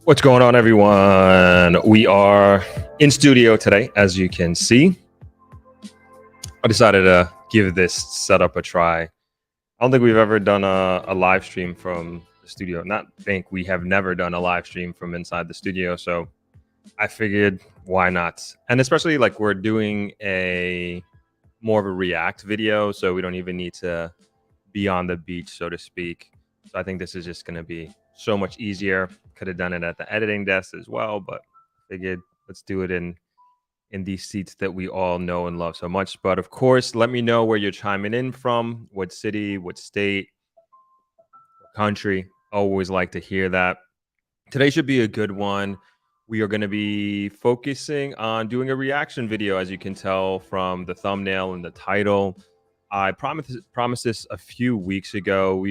What's going on, everyone? We are in studio today, as you can see. I decided to give this setup a try. I don't think we've ever done a live stream from the studio. Not think we have never done a live stream from inside the studio. So I figured, why not? And especially like we're doing a more of a react video, so we don't even need to be on the beach, so to speak. So I think this is just going to be so much easier. Could have done it at the editing desk as well, but figured let's do it in these seats that we all know and love so much. But of course, let me know where you're chiming in from, what city, what state, what country. Always like to hear that. Today should be a good one. We are going to be focusing on doing a reaction video, as you can tell from the thumbnail and the title. I promised this a few weeks ago.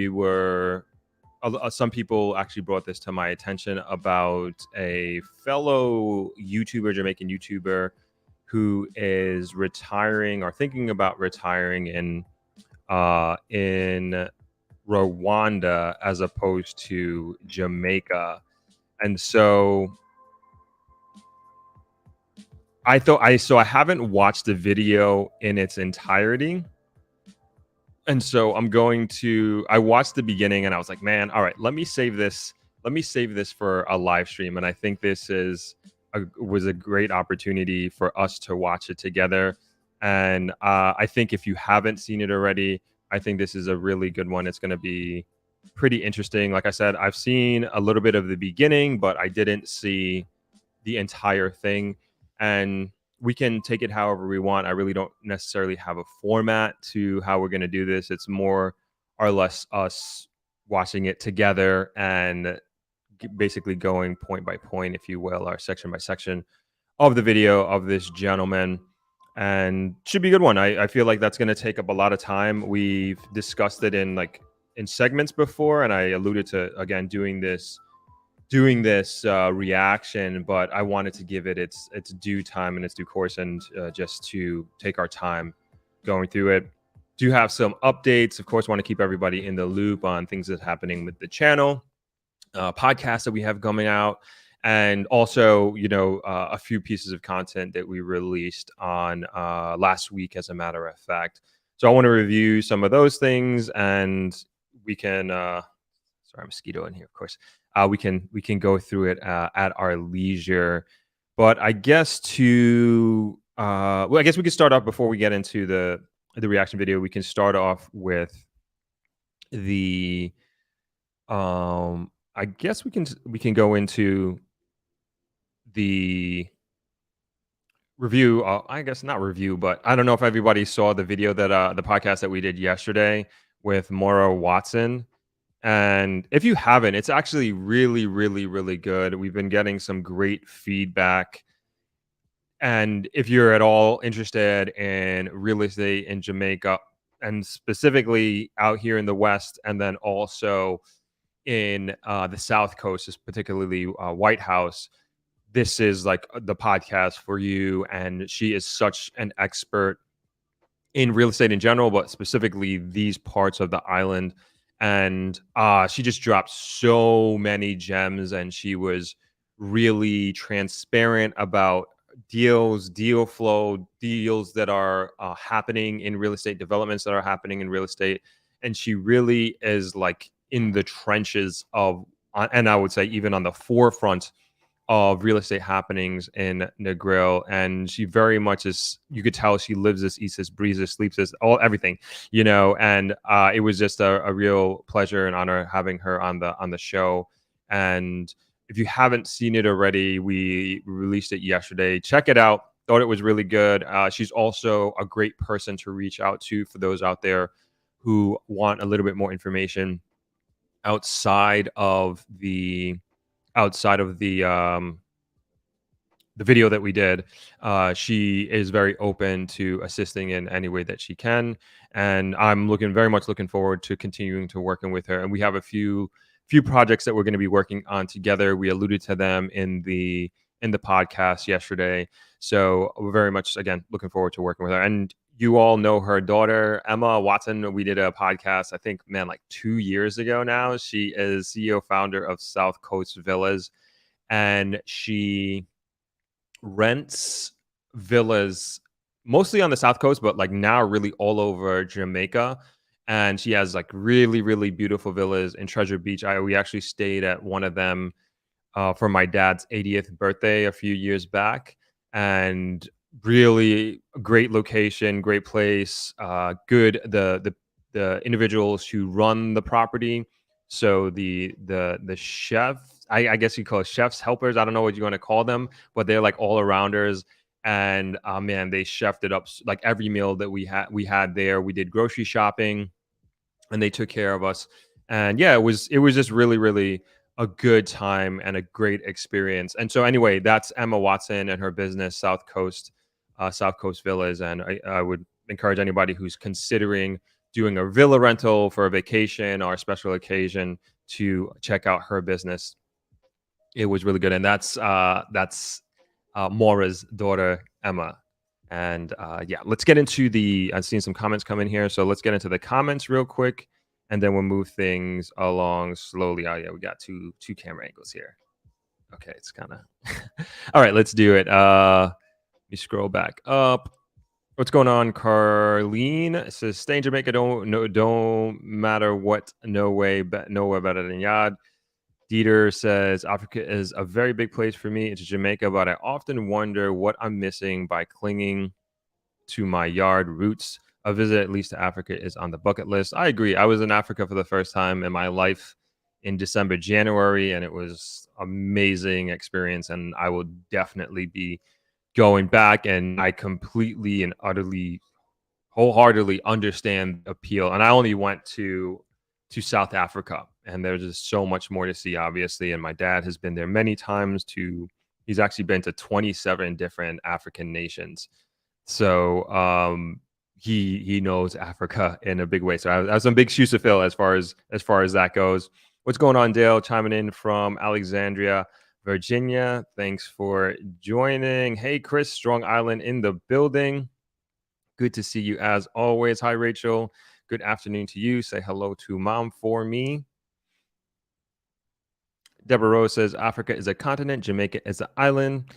Some people actually brought this to my attention about a fellow YouTuber, Jamaican YouTuber, who is retiring or thinking about retiring in Rwanda as opposed to Jamaica. And so I haven't watched the video in its entirety. And so I watched the beginning and I was like, man, all right, let me save this for a live stream. And I think this was a great opportunity for us to watch it together. And I think if you haven't seen it already, I think this is a really good one. It's going to be pretty interesting. Like I said, I've seen a little bit of the beginning, but I didn't see the entire thing. And we can take it however we want. I really don't necessarily have a format to how we're going to do this. It's more or less us watching it together and basically going point by point, if you will, or section by section of the video of this gentleman. And should be a good one. I feel like that's going to take up a lot of time. We've discussed it in segments before, and I alluded to, again, doing this reaction, but I wanted to give it its due time and its due course, and just to take our time going through it. Do have some updates, of course. Want to keep everybody in the loop on things that's happening with the channel, podcasts that we have coming out, and also a few pieces of content that we released on last week, as a matter of fact. So I want to review some of those things, and we can sorry, mosquito in here, of course. We can go through it at our leisure. But I guess I guess we could start off before we get into the reaction video. We can start off with the I guess we can go into the review. I guess not review, but I don't know if everybody saw the video that the podcast that we did yesterday with Maura Watson. And if you haven't, it's actually really, really, really good. We've been getting some great feedback. And if you're at all interested in real estate in Jamaica, and specifically out here in the West, and then also in the South Coast, particularly White House, this is like the podcast for you. And she is such an expert in real estate in general, but specifically these parts of the island. And she just dropped so many gems, and she was really transparent about deals, deal flow, deals that are happening in real estate, developments that are happening in real estate. And she really is like in the trenches of, and I would say even on the forefront of real estate happenings in Negril. And she very much is, you could tell she lives this, eats this, breathes this, sleeps this, everything, and it was just a real pleasure and honor having her on the show. And if you haven't seen it already, we released it yesterday. Check it out. Thought it was really good. She's also a great person to reach out to for those out there who want a little bit more information outside of the video that we did. She is very open to assisting in any way that she can, and I'm very much looking forward to continuing to working with her. And we have a few projects that we're going to be working on together. We alluded to them in the podcast yesterday, so we're very much, again, looking forward to working with her. And you all know her daughter, Emma Watson. We did a podcast, I think, like 2 years ago now. She is CEO founder of South Coast Villas. and she rents villas mostly on the South Coast, but like now really all over Jamaica. And she has like really, really beautiful villas in Treasure Beach. We actually stayed at one of them for my dad's 80th birthday a few years back, and really great location, great place, good the individuals who run the property. So the chef, I guess you call it chefs helpers. I don't know what you want to call them, but they're like all arounders. And man, they chefed it up. Like every meal that we had there. We did grocery shopping and they took care of us. And yeah, it was just really, really a good time and a great experience. And so anyway, that's Emma Watson and her business, South Coast Villas. And I would encourage anybody who's considering doing a villa rental for a vacation or a special occasion to check out her business. It was really good. And that's Maura's daughter, Emma. And yeah, let's get into I've seen some comments come in here. So let's get into the comments real quick and then we'll move things along slowly. Oh yeah, we got two camera angles here. Okay, it's kind of all right. Let's do it. Let me scroll back up. What's going on, Carlene? It says, "Stay in Jamaica. Don't matter what. Nowhere better than Yad." Dieter says, "Africa is a very big place for me. It's Jamaica, but I often wonder what I'm missing by clinging to my yard roots. A visit at least to Africa is on the bucket list." I agree. I was in Africa for the first time in my life in December, January, and it was amazing experience. And I will definitely be going back. And I completely and utterly, wholeheartedly understand the appeal. And I only went to South Africa, and there's just so much more to see, obviously. And my dad has been there many times. He's actually been to 27 different African nations. So he knows Africa in a big way. So I have some big shoes to fill as far as that goes. What's going on, Dale? Chiming in from Alexandria, Virginia. Thanks for joining. Hey, Chris, Strong Island in the building. Good to see you as always. Hi, Rachel. Good afternoon to you. Say hello to mom for me. Deborah Rose says, "Africa is a continent. Jamaica is an island.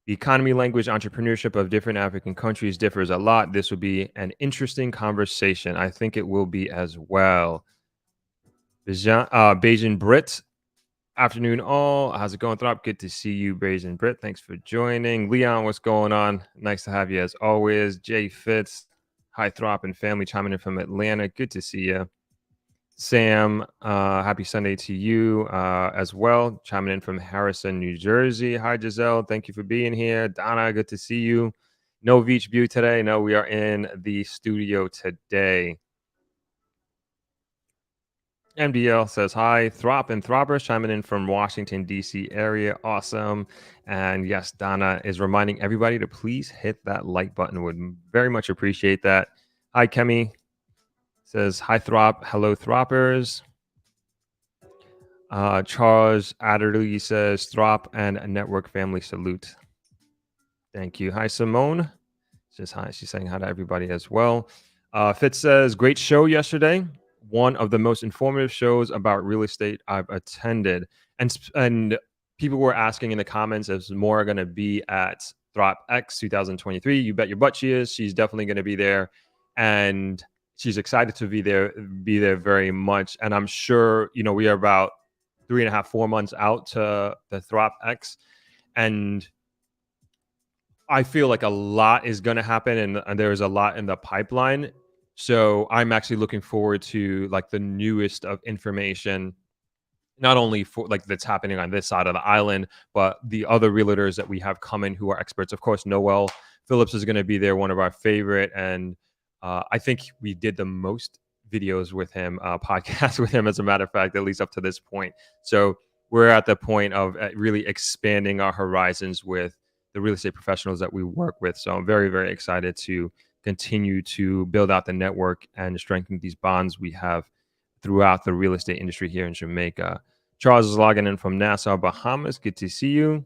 The economy, language, entrepreneurship of different African countries differs a lot. This will be an interesting conversation. I think it will be as well." Beijing Brit, afternoon all. How's it going, Throp? Good to see you, Beijing Brit. Thanks for joining. Leon, what's going on? Nice to have you as always. Jay Fitz, hi, Throp and family, chiming in from Atlanta. Good to see you. Sam, happy Sunday to you as well. Chiming in from Harrison, New Jersey. Hi, Giselle. Thank you for being here. Donna, good to see you. No beach view today. No, we are in the studio today. MDL says, "Hi, Throp and Throppers, chiming in from Washington, D.C. area. Awesome." And yes, Donna is reminding everybody to please hit that like button. Would very much appreciate that. Hi, Kemi. Says, "Hi, Throp. Hello, Throppers." Charles Adderley says, "Throp and a network family salute." Thank you. Hi, Simone. Says hi. She's saying hi to everybody as well. Fitz says, "Great show yesterday. One of the most informative shows about real estate I've attended." And people were asking in the comments, is Maura going to be at Throp-X 2023? You bet your butt she is. She's definitely going to be there. And she's excited to be there very much. And I'm sure, we are about 3.5, 4 months out to the Throp-X. And I feel like a lot is going to happen and there's a lot in the pipeline. So I'm actually looking forward to like the newest of information, not only for like that's happening on this side of the island, but the other realtors that we have coming who are experts. Of course, Noel Phillips is going to be there, one of our favorite. And I think we did the most videos with him, podcasts with him, as a matter of fact, at least up to this point. So we're at the point of really expanding our horizons with the real estate professionals that we work with. So I'm very, very excited to continue to build out the network and strengthen these bonds we have throughout the real estate industry here in Jamaica. Charles is logging in from Nassau, Bahamas. Good to see you.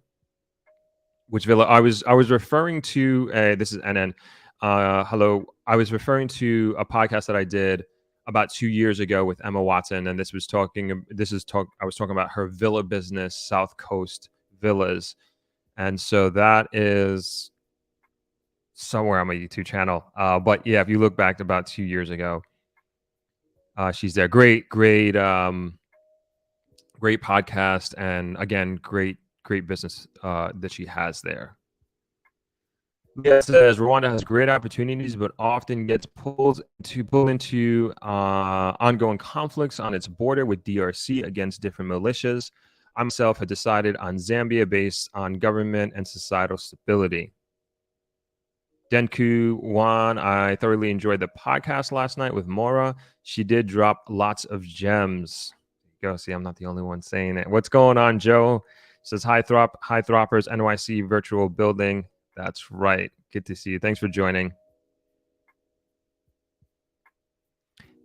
Which villa? I was referring to, this is NN. Hello. I was referring to a podcast that I did about 2 years ago with Emma Watson. And I was talking about her villa business, South Coast Villas. And so that is somewhere on my YouTube channel. But yeah, if you look back to about 2 years ago, she's there. Great podcast, and again, great business that she has there. Leah says Rwanda has great opportunities, but often gets pulled into ongoing conflicts on its border with DRC against different militias. I myself had decided on Zambia based on government and societal stability. Denku Wan, I thoroughly enjoyed the podcast last night with Mora. She did drop lots of gems. Go see, I'm not the only one saying it. What's going on, Joe? Says hi Throppers, NYC virtual building. That's right. Good to see you. Thanks for joining.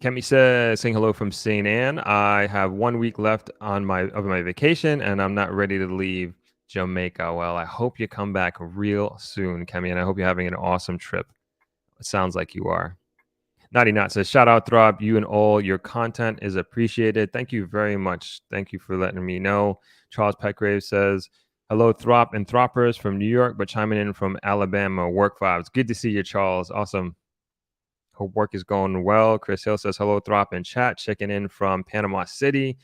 Kemi says, saying hello from St. Anne. I have 1 week left on my vacation, and I'm not ready to leave Jamaica. Well, I hope you come back real soon, Kemi, and I hope you're having an awesome trip. It sounds like you are. Naughty Not says, shout out Throp, you and all your content is appreciated. Thank you very much. Thank you for letting me know. Charles Petgrave says, hello Throp and Throppers from New York, but chiming in from Alabama. Work vibes. Good to see you, Charles. Awesome. Hope work is going well. Chris Hill says, hello Throp in chat. Checking in from Panama City.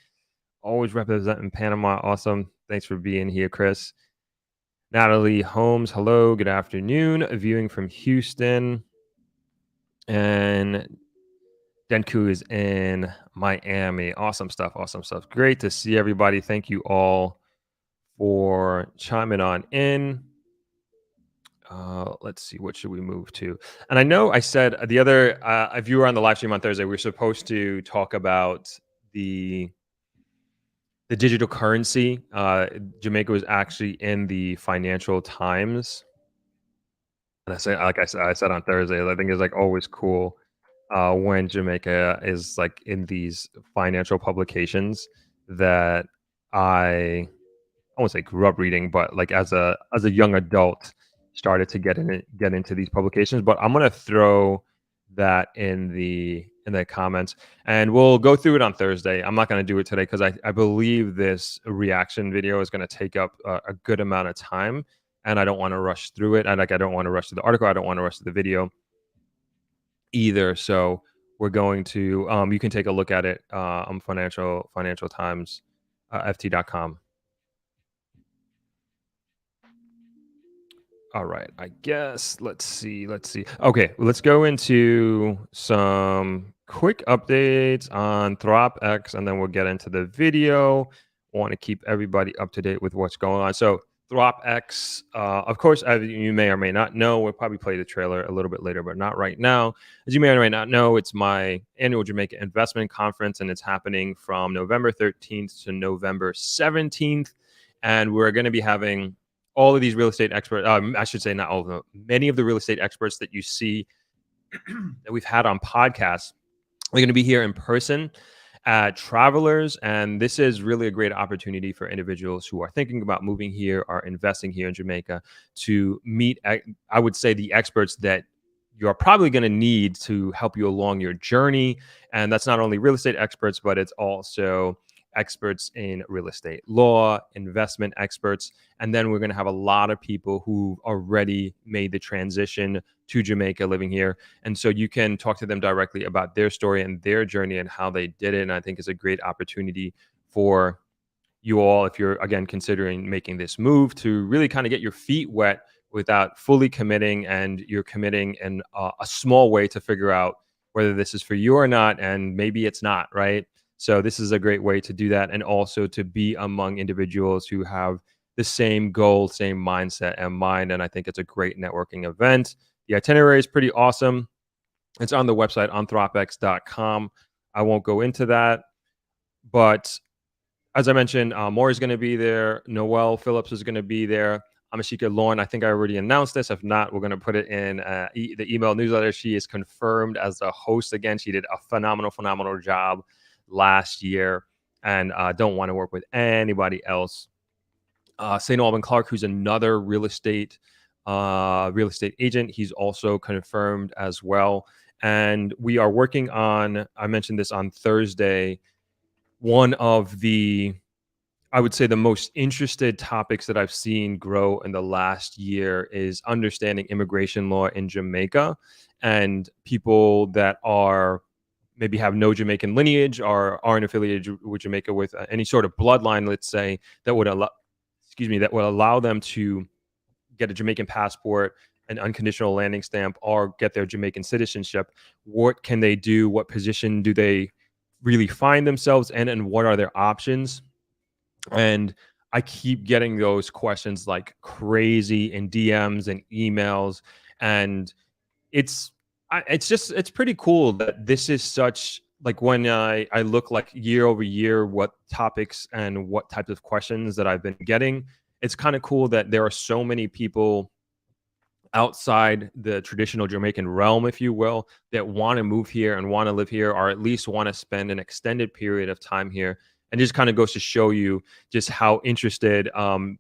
Always representing Panama. Awesome. Thanks for being here, Chris. Natalie Holmes, hello. Good afternoon. Viewing from Houston. And Denku is in Miami. Awesome stuff. Awesome stuff. Great to see everybody. Thank you all for chiming on in. Let's see. What should we move to? And I know I said the other, if you were on the live stream on Thursday, we were supposed to talk about the digital currency. Jamaica was actually in the Financial Times. And I said on Thursday, I think it's like always cool when Jamaica is like in these financial publications that I won't say grew up reading, but like as a young adult started to get into these publications. But I'm gonna throw that in the comments, and we'll go through it on Thursday. I'm not gonna do it today because I believe this reaction video is gonna take up a good amount of time, and I don't want to rush through it. I don't want to rush through the article. I don't want to rush through the video either. So we're going to you can take a look at it on Financial Times, ft.com. All right, I guess let's see. Okay, let's go into some quick updates on Throp-X, and then we'll get into the video. I want to keep everybody up to date with what's going on. So Throp-X, of course, as you may or may not know, we'll probably play the trailer a little bit later, but not right now. As you may or may not know, it's my annual Jamaica Investment Conference, and it's happening from November 13th to November 17th. And we're going to be having all of these real estate experts, I should say not all of them, many of the real estate experts that you see that we've had on podcasts, they're going to be here in person at Travelers. And this is really a great opportunity for individuals who are thinking about moving here or investing here in Jamaica to meet, I would say, the experts that you're probably going to need to help you along your journey. And that's not only real estate experts, but it's also experts in real estate law, investment experts. And then we're going to have a lot of people who've already made the transition to Jamaica living here. And so you can talk to them directly about their story and their journey and how they did it. And I think it's a great opportunity for you all, if you're, again, considering making this move, to really kind of get your feet wet without fully committing. And you're committing in a small way to figure out whether this is for you or not. And maybe it's not, right? So this is a great way to do that, and also to be among individuals who have the same goal, same mindset in mind. And I think it's a great networking event. The itinerary is pretty awesome. It's on the website on Throp-X.com. I won't go into that, but as I mentioned, Maury's going to be there. Noelle Phillips is going to be there. Amashika Lorne, I think I already announced this. If not, we're going to put it in the email newsletter. She is confirmed as a host again. She did a phenomenal job last year, and don't want to work with anybody else. St. Alban Clark, who's another real estate agent, he's also confirmed as well. And we are working on, I mentioned this on Thursday, one of the I would say the most interested topics that I've seen grow in the last year is understanding immigration law in Jamaica, and people that are maybe have no Jamaican lineage or aren't affiliated with Jamaica with any sort of bloodline, let's say, that would allow, excuse me, that would allow them to get a Jamaican passport, an unconditional landing stamp, or get their Jamaican citizenship. What can they do? What position do they really find themselves in, and what are their options? And I keep getting those questions like crazy in DMs and emails, and it's it's just it's pretty cool that this is such like when I look like year over year what topics and what types of questions that I've been getting. It's kind of cool that there are so many people outside the traditional Jamaican realm, if you will, that want to move here and want to live here, or at least want to spend an extended period of time here. And just kind of goes to show you just how interested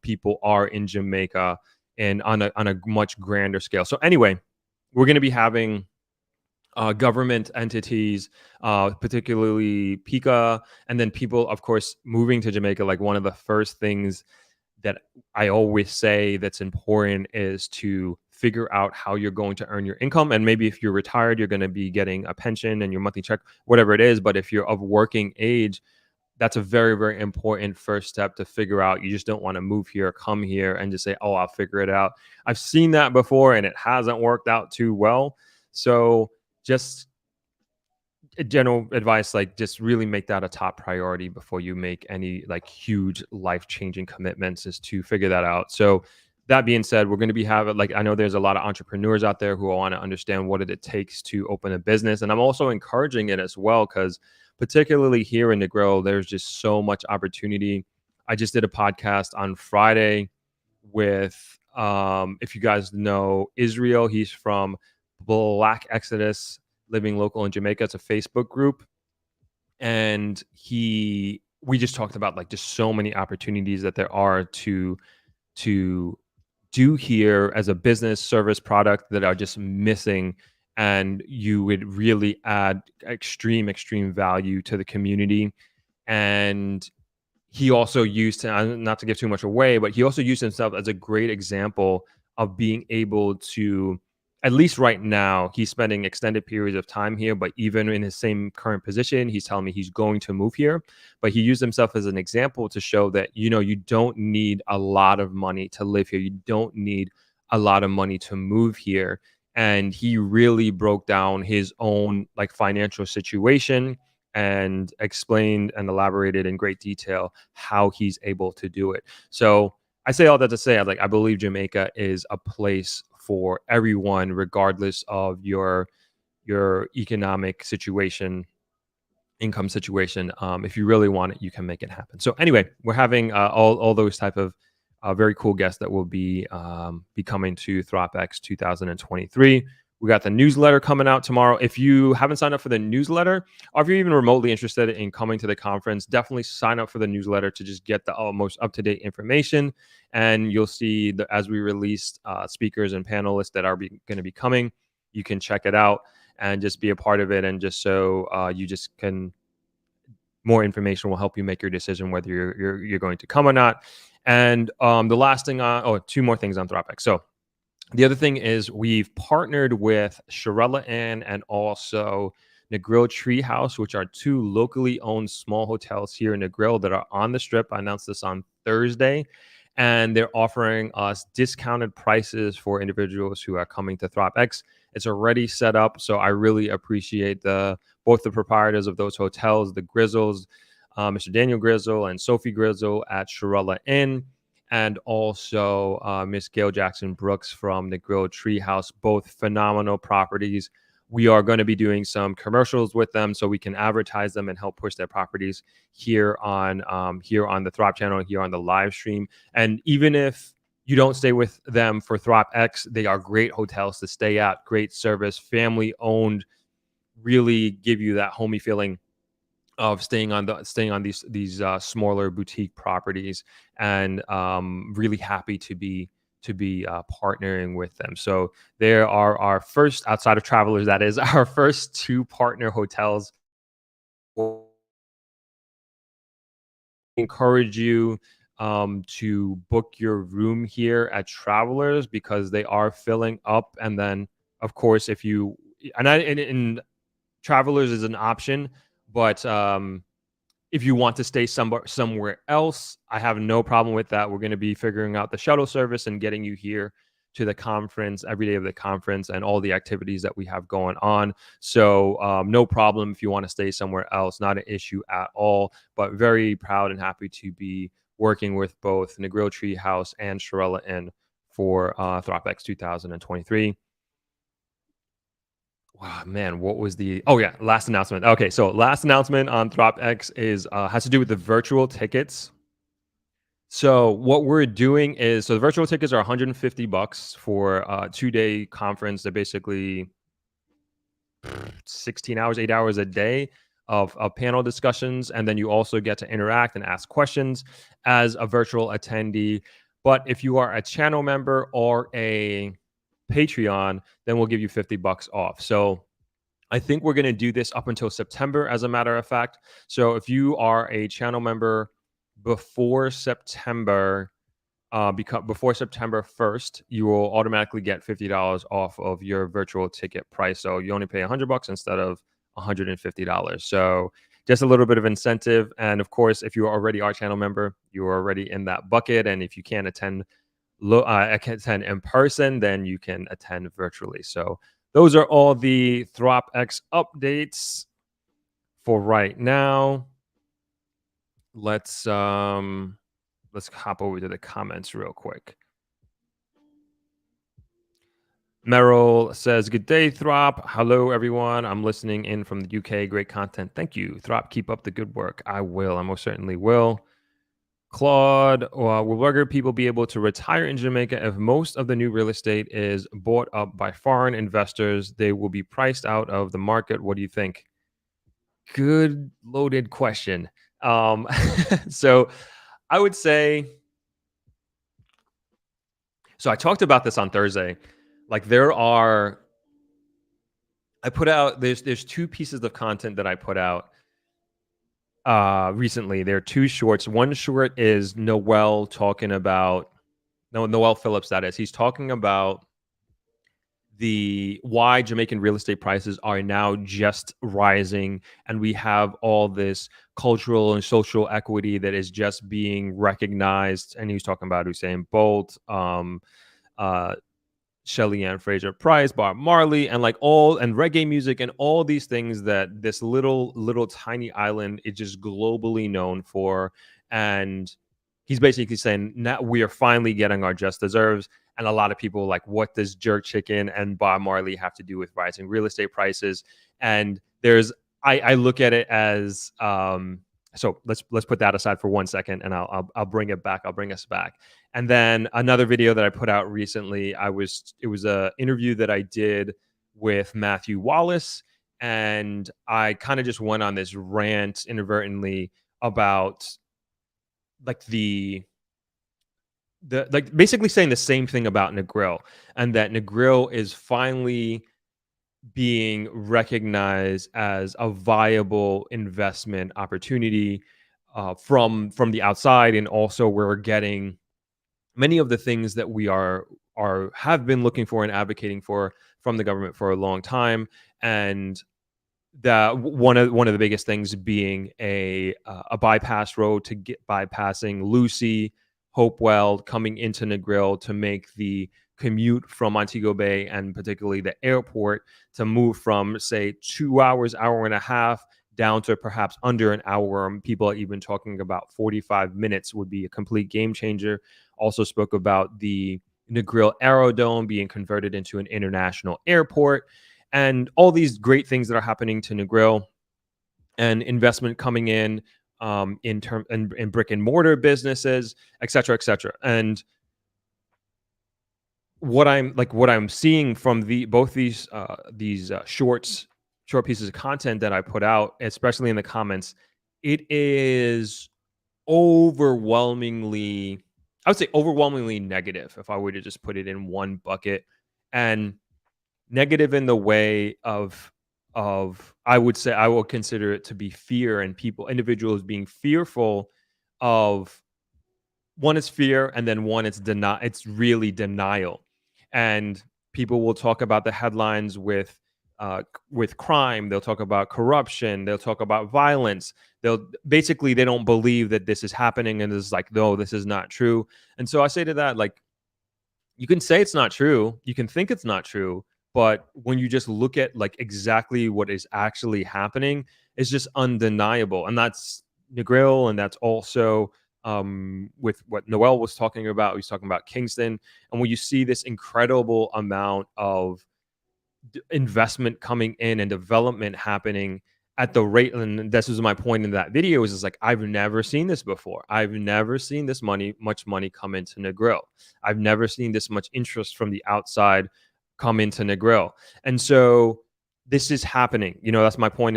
people are in Jamaica and on a much grander scale. So anyway, we're going to be having government entities, particularly PICA, and then people, of course, moving to Jamaica. Like one of the first things that I always say that's important is to figure out how you're going to earn your income. And maybe if you're retired, you're going to be getting a pension and your monthly check, whatever it is. But if you're of working age, that's a very, very important first step to figure out. You just don't want to move here, come here, and just say, oh, I'll figure it out. I've seen that before and it hasn't worked out too well. So just general advice, like just really make that a top priority before you make any like huge life-changing commitments, is to figure that out. So that being said, we're going to be having, like, I know there's a lot of entrepreneurs out there who want to understand what it takes to open a business, and I'm also encouraging it as well, because particularly here in Negril, there's just so much opportunity. I just did a podcast on Friday with if you guys know Israel, he's from Black Exodus Living Local in Jamaica. It's a Facebook group. And we just talked about like just so many opportunities that there are to do here as a business service product that are just missing. And you would really add extreme value to the community. And he also used to, not to give too much away, but he also used himself as a great example of being able to, at least right now, he's spending extended periods of time here, but even in his same current position, he's telling me he's going to move here. But he used himself as an example to show that, you know, you don't need a lot of money to live here. You don't need a lot of money to move here. And he really broke down his own like financial situation and explained and elaborated in great detail how he's able to do it. So I say all that to say, I believe Jamaica is a place for everyone, regardless of your economic situation, income situation. If you really want it, you can make it happen. So anyway, we're having all those type of very cool guests that will be coming to Throp-X 2023. We got the newsletter coming out tomorrow. If you haven't signed up for the newsletter, or if you're even remotely interested in coming to the conference, definitely sign up for the newsletter to just get the most up-to-date information. And you'll see that as we release speakers and panelists that are going to be coming, you can check it out and just be a part of it. And just so you just can, more information will help you make your decision whether you're going to come or not. And the last thing, two more things on Throp-X. So the other thing is we've partnered with Shirella Inn and also Negril Treehouse, which are two locally owned small hotels here in Negril that are on the Strip. I announced this on Thursday, and they're offering us discounted prices for individuals who are coming to Throp-X. It's already set up, so I really appreciate both the proprietors of those hotels, the Grizzles, Mr. Daniel Grizzle and Sophie Grizzle at Shirella Inn, and also Miss Gail Jackson Brooks from Negril Treehouse, both phenomenal properties. We are going to be doing some commercials with them so we can advertise them and help push their properties here on the Throp channel, here on the live stream. And even if you don't stay with them for Throp-X, they are great hotels to stay at, great service, family owned, really give you that homey feeling of staying on these smaller boutique properties, and really happy to be partnering with them. So there are our first, outside of Travelers, that is our first two partner hotels. encourage you to book your room here at Travelers because they are filling up. And then, of course, if you and Travelers is an option, but if you want to stay somewhere else, I have no problem with that. We're going to be figuring out the shuttle service and getting you here to the conference every day of the conference and all the activities that we have going on. So no problem if you want to stay somewhere else, not an issue at all. But very proud and happy to be working with both Negril Treehouse and Shirella Inn for Throp-X 2023. Wow, man, what was the? Oh yeah, last announcement. Okay, so last announcement on Throp-X is has to do with the virtual tickets. So what we're doing is, so the virtual tickets are $150 for a 2-day conference. They're basically 16 hours, 8 hours a day of panel discussions, and then you also get to interact and ask questions as a virtual attendee. But if you are a channel member or a Patreon, then we'll give you $50 off. So I think we're going to do this up until September, as a matter of fact. So if you are a channel member before September, before September 1st, you will automatically get $50 off of your virtual ticket price. So you only pay $100 instead of $150. So just a little bit of incentive. And of course, if you already are a channel member, you are already in that bucket. And if you can't attend in person, then you can attend virtually. So those are all the Throp-X updates for right now. Let's hop over to the comments real quick. Merrill says, "Good day, Throp. Hello, everyone. I'm listening in from the UK. Great content. Thank you, Throp. Keep up the good work." I will. I most certainly will. Claude, will regular people be able to retire in Jamaica if most of the new real estate is bought up by foreign investors? They will be priced out of the market. What do you think? Good loaded question. So I would say, so I talked about this on Thursday. Like I put out, there's 2 pieces of content that I put out recently. There are 2 shorts. One short is Noel talking about, no, Noel Phillips, that is. He's talking about why Jamaican real estate prices are now just rising, and we have all this cultural and social equity that is just being recognized. And he was talking about Usain Bolt, Shelly Ann Fraser Price, Bob Marley, and and reggae music and all these things that this little tiny island is just globally known for. And he's basically saying now we are finally getting our just deserves. And a lot of people like, what does Jerk Chicken and Bob Marley have to do with rising real estate prices? And I look at it as so let's put that aside for 1 second, and I'll bring it back. I'll bring us back. And then another video that I put out recently, it was a interview that I did with Matthew Wallace, and I kind of just went on this rant inadvertently about like basically saying the same thing about Negril, and that Negril is finally being recognized as a viable investment opportunity from the outside, and also we're getting many of the things that we have been looking for and advocating for from the government for a long time. And that one of the biggest things being a bypass road to get bypassing Lucy, Hopewell, coming into Negril to make the commute from Montego Bay and particularly the airport to move from, say, 2 hours, hour and a half down to perhaps under an hour. People are even talking about 45 minutes would be a complete game changer. Also spoke about the Negril Aerodome being converted into an international airport, and all these great things that are happening to Negril, and investment coming in brick and mortar businesses, et cetera, et cetera. And what I'm seeing from both these short pieces of content that I put out, especially in the comments, it is overwhelmingly, I would say overwhelmingly negative if I were to just put it in one bucket. And negative in the way of I would say I will consider it to be fear, and individuals being fearful of one is fear, and then one it's really denial. And people will talk about the headlines with crime, they'll talk about corruption, they'll talk about violence. They'll basically they don't believe that this is happening, and it's like, no, this is not true. And so I say to that, like, you can say it's not true, you can think it's not true, but when you just look at like exactly what is actually happening, it's just undeniable. And that's Negril, and that's also with what Noel was talking about. He's talking about Kingston, and when you see this incredible amount of investment coming in and development happening at the rate, and this was my point in that video, is like, I've never seen this before. I've never seen this much money come into Negril. I've never seen this much interest from the outside come into Negril. And so this is happening. That's my point.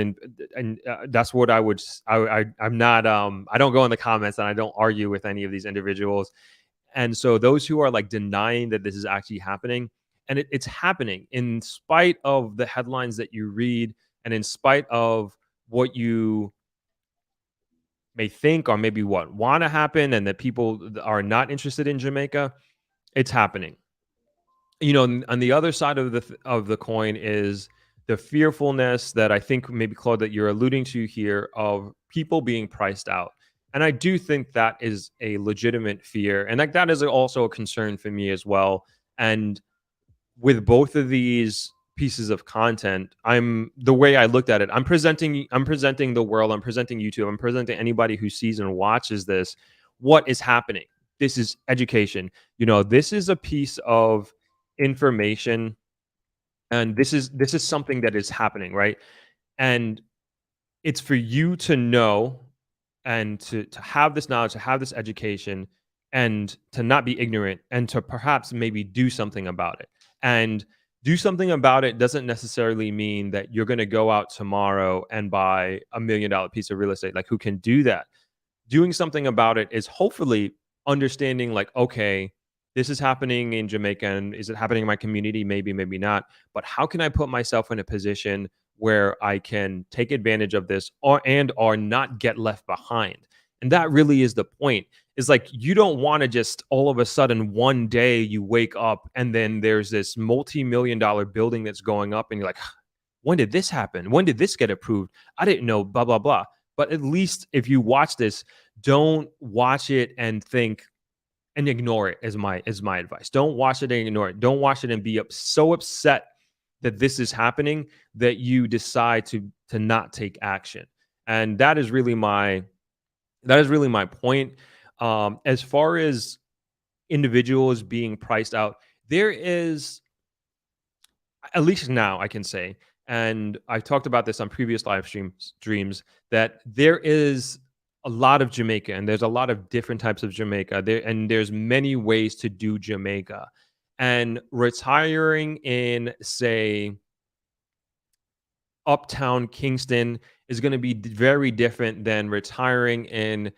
And that's what I'm not, I don't go in the comments and I don't argue with any of these individuals. And so those who are like denying that this is actually happening, and it's happening in spite of the headlines that you read, and in spite of what you may think or maybe what want to happen, and that people are not interested in Jamaica, it's happening. On the other side of the coin is the fearfulness that I think maybe, Claude, that you're alluding to here, of people being priced out. And I do think that is a legitimate fear, and like that is also a concern for me as well. And with both of these pieces of content, the way I looked at it, I'm presenting the world, I'm presenting YouTube, I'm presenting anybody who sees and watches this what is happening. This is education. This is a piece of information, and this is something that is happening, right? And it's for you to know, and to have this knowledge, to have this education, and to not be ignorant, and to perhaps maybe do something about it. And do something about it doesn't necessarily mean that you're going to go out tomorrow and buy $1 million piece of real estate. Like, who can do that? Doing something about it is hopefully understanding, like, okay, this is happening in Jamaica, and is it happening in my community? Maybe, maybe not. But how can I put myself in a position where I can take advantage of this, or not get left behind? And that really is the point. Is like, you don't want to just all of a sudden one day you wake up and then there's this multi-million-dollar building that's going up, and you're like, when did this happen? When did this get approved? I didn't know, blah, blah, blah. But at least if you watch this, don't watch it and think and ignore it, is my advice. Don't watch it and ignore it. Don't watch it and be so upset that this is happening that you decide to not take action. And that is really my point. As far as individuals being priced out, there is, at least now I can say, and I've talked about this on previous live streams, that there is a lot of Jamaica, and there's a lot of different types of Jamaica there, and there's many ways to do Jamaica. And retiring in, say, uptown Kingston is going to be very different than retiring in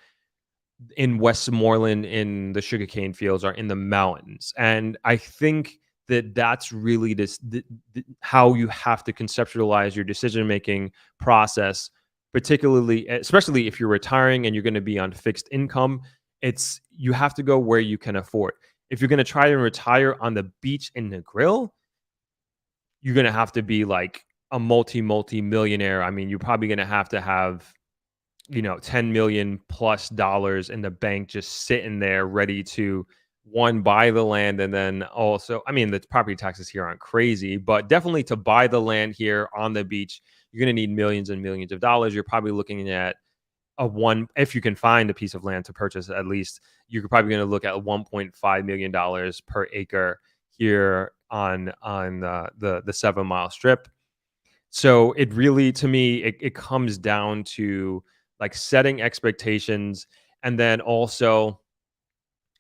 Westmoreland, in the sugarcane fields, or in the mountains. And I think that that's really how you have to conceptualize your decision-making process, especially if you're retiring and you're going to be on fixed income. You have to go where you can afford. If you're going to try and retire on the beach in Negril, you're going to have to be like a multi-millionaire. I mean, you're probably going to have $10 million plus in the bank, just sitting there ready to, one, buy the land, and then also, I mean, the property taxes here aren't crazy, but definitely to buy the land here on the beach, you're going to need millions and millions of dollars. You're probably looking at if you can find a piece of land to purchase, at least you're probably going to look at $1.5 million per acre here on the 7 Mile Strip. So it really, to me, it comes down to like setting expectations, and then also,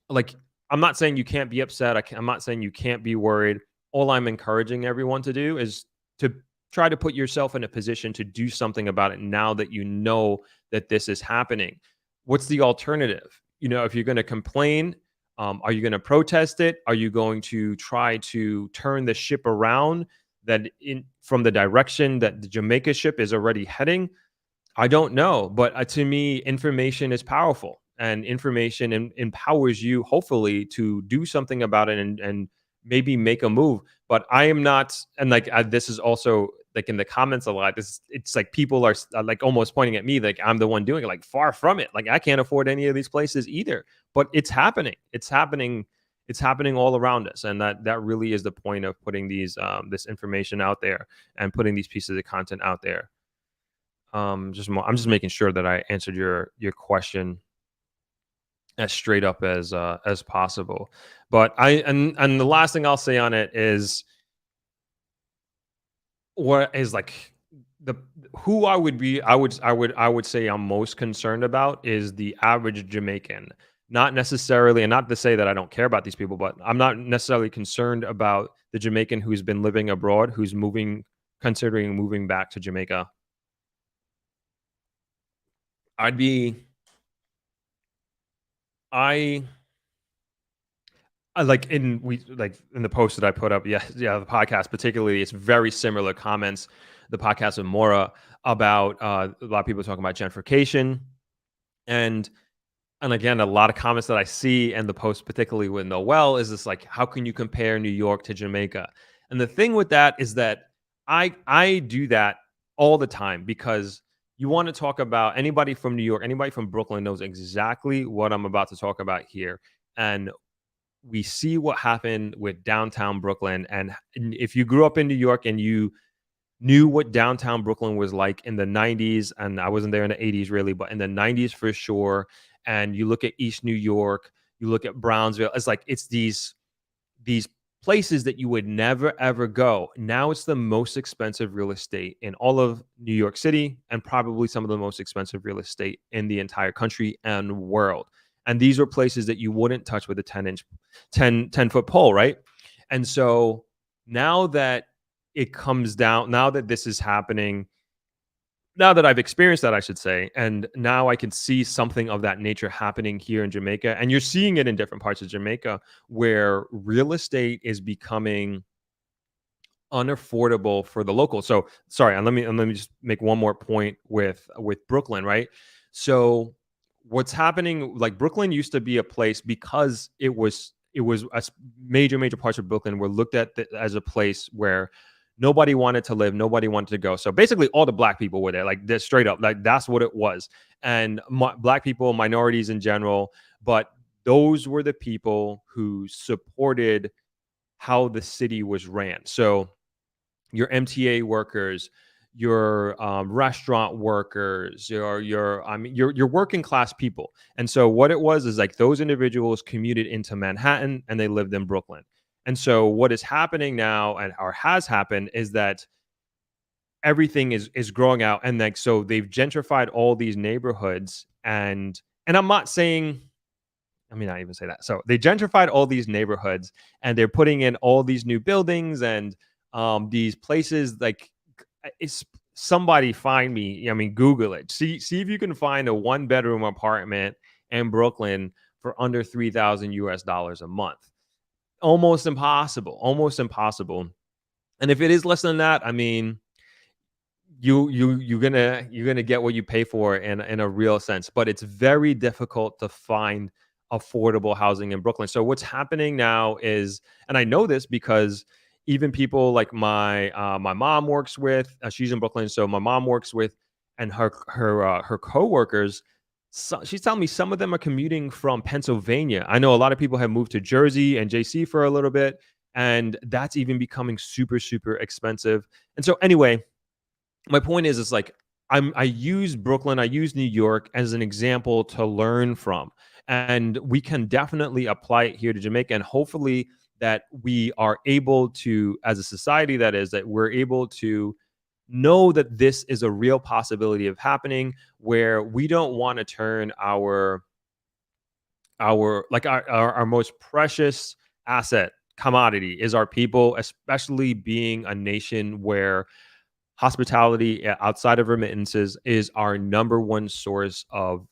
like, I'm not saying you can't be upset. I'm not saying you can't be worried. All I'm encouraging everyone to do is to try to put yourself in a position to do something about it now that you know that this is happening. What's the alternative? If you're going to complain, are you going to protest it? Are you going to try to turn the ship around from the direction that the Jamaica ship is already heading? I don't know. But to me, information is powerful. and information and empowers you, hopefully, to do something about it and maybe make a move. But I am not, and like this is also like in the comments a lot. It's like people are like almost pointing at me like I'm the one doing it. Like far from it. Like I can't afford any of these places either. But it's happening. It's happening. It's happening all around us, and that really is the point of putting these this information out there and putting these pieces of content out there. I'm just making sure that I answered your question as straight up as possible. But and the last thing I'll say on it is what is like the who I would say I'm most concerned about is the average Jamaican. Not necessarily, and not to say that I don't care about these people, but I'm not necessarily concerned about the Jamaican who's been living abroad, who's considering moving back to Jamaica. I'd be I like in the post that I put up, yeah, the podcast particularly, it's very similar comments. The podcast with Mora about a lot of people talking about gentrification, and and again, a lot of comments that I see and the post, particularly with Noel, is this like, how can you compare New York to Jamaica? And the thing with that is that I do that all the time because you want to talk about anybody from New York, anybody from Brooklyn knows exactly what I'm about to talk about here. And we see what happened with downtown Brooklyn. And if you grew up in New York and you knew what downtown Brooklyn was like in the 90s, and I wasn't there in the 80s really, but in the 90s for sure. And you look at East New York, you look at Brownsville, it's like it's these places that you would never ever go. Now it's the most expensive real estate in all of New York City and probably some of the most expensive real estate in the entire country and world. And these are places that you wouldn't touch with a 10-foot pole, right? And so now that it comes down, now that this is happening, now that I've experienced that, I should say, and now I can see something of that nature happening here in Jamaica. And you're seeing it in different parts of Jamaica where real estate is becoming unaffordable for the locals. So sorry, and let me just make one more point with Brooklyn, right? So what's happening, like Brooklyn used to be a place because it was major parts of Brooklyn were looked at as a place where nobody wanted to live, nobody wanted to go. So basically all the black people were there, like straight up, like that's what it was. And black people, minorities in general, but those were the people who supported how the city was ran. So your MTA workers, your restaurant workers, your working class people. And so what it was is like those individuals commuted into Manhattan and they lived in Brooklyn. And so what is happening now and or has happened is that everything is growing out, and like so they've gentrified all these neighborhoods, and I'm not saying, I mean, not even say that. So they gentrified all these neighborhoods and they're putting in all these new buildings and these places like it's somebody find me. I mean, Google it. See if you can find a 1-bedroom apartment in Brooklyn for under $3,000 a month. Almost impossible. Almost impossible. And if it is less than that, I mean, you're gonna get what you pay for in a real sense, but it's very difficult to find affordable housing in Brooklyn. So what's happening now is, and I know this because even people like my mom works with, she's in Brooklyn, so my mom works with, and her coworkers. So she's telling me some of them are commuting from Pennsylvania. I know a lot of people have moved to Jersey and JC for a little bit, and that's even becoming super expensive. And so anyway, my point is like I use Brooklyn, I use New York as an example to learn from, and we can definitely apply it here to Jamaica, and hopefully that we are able to, as a society, that we're able to know that this is a real possibility of happening, where we don't want to turn our most precious asset, commodity, is our people, especially being a nation where hospitality outside of remittances is our number one source of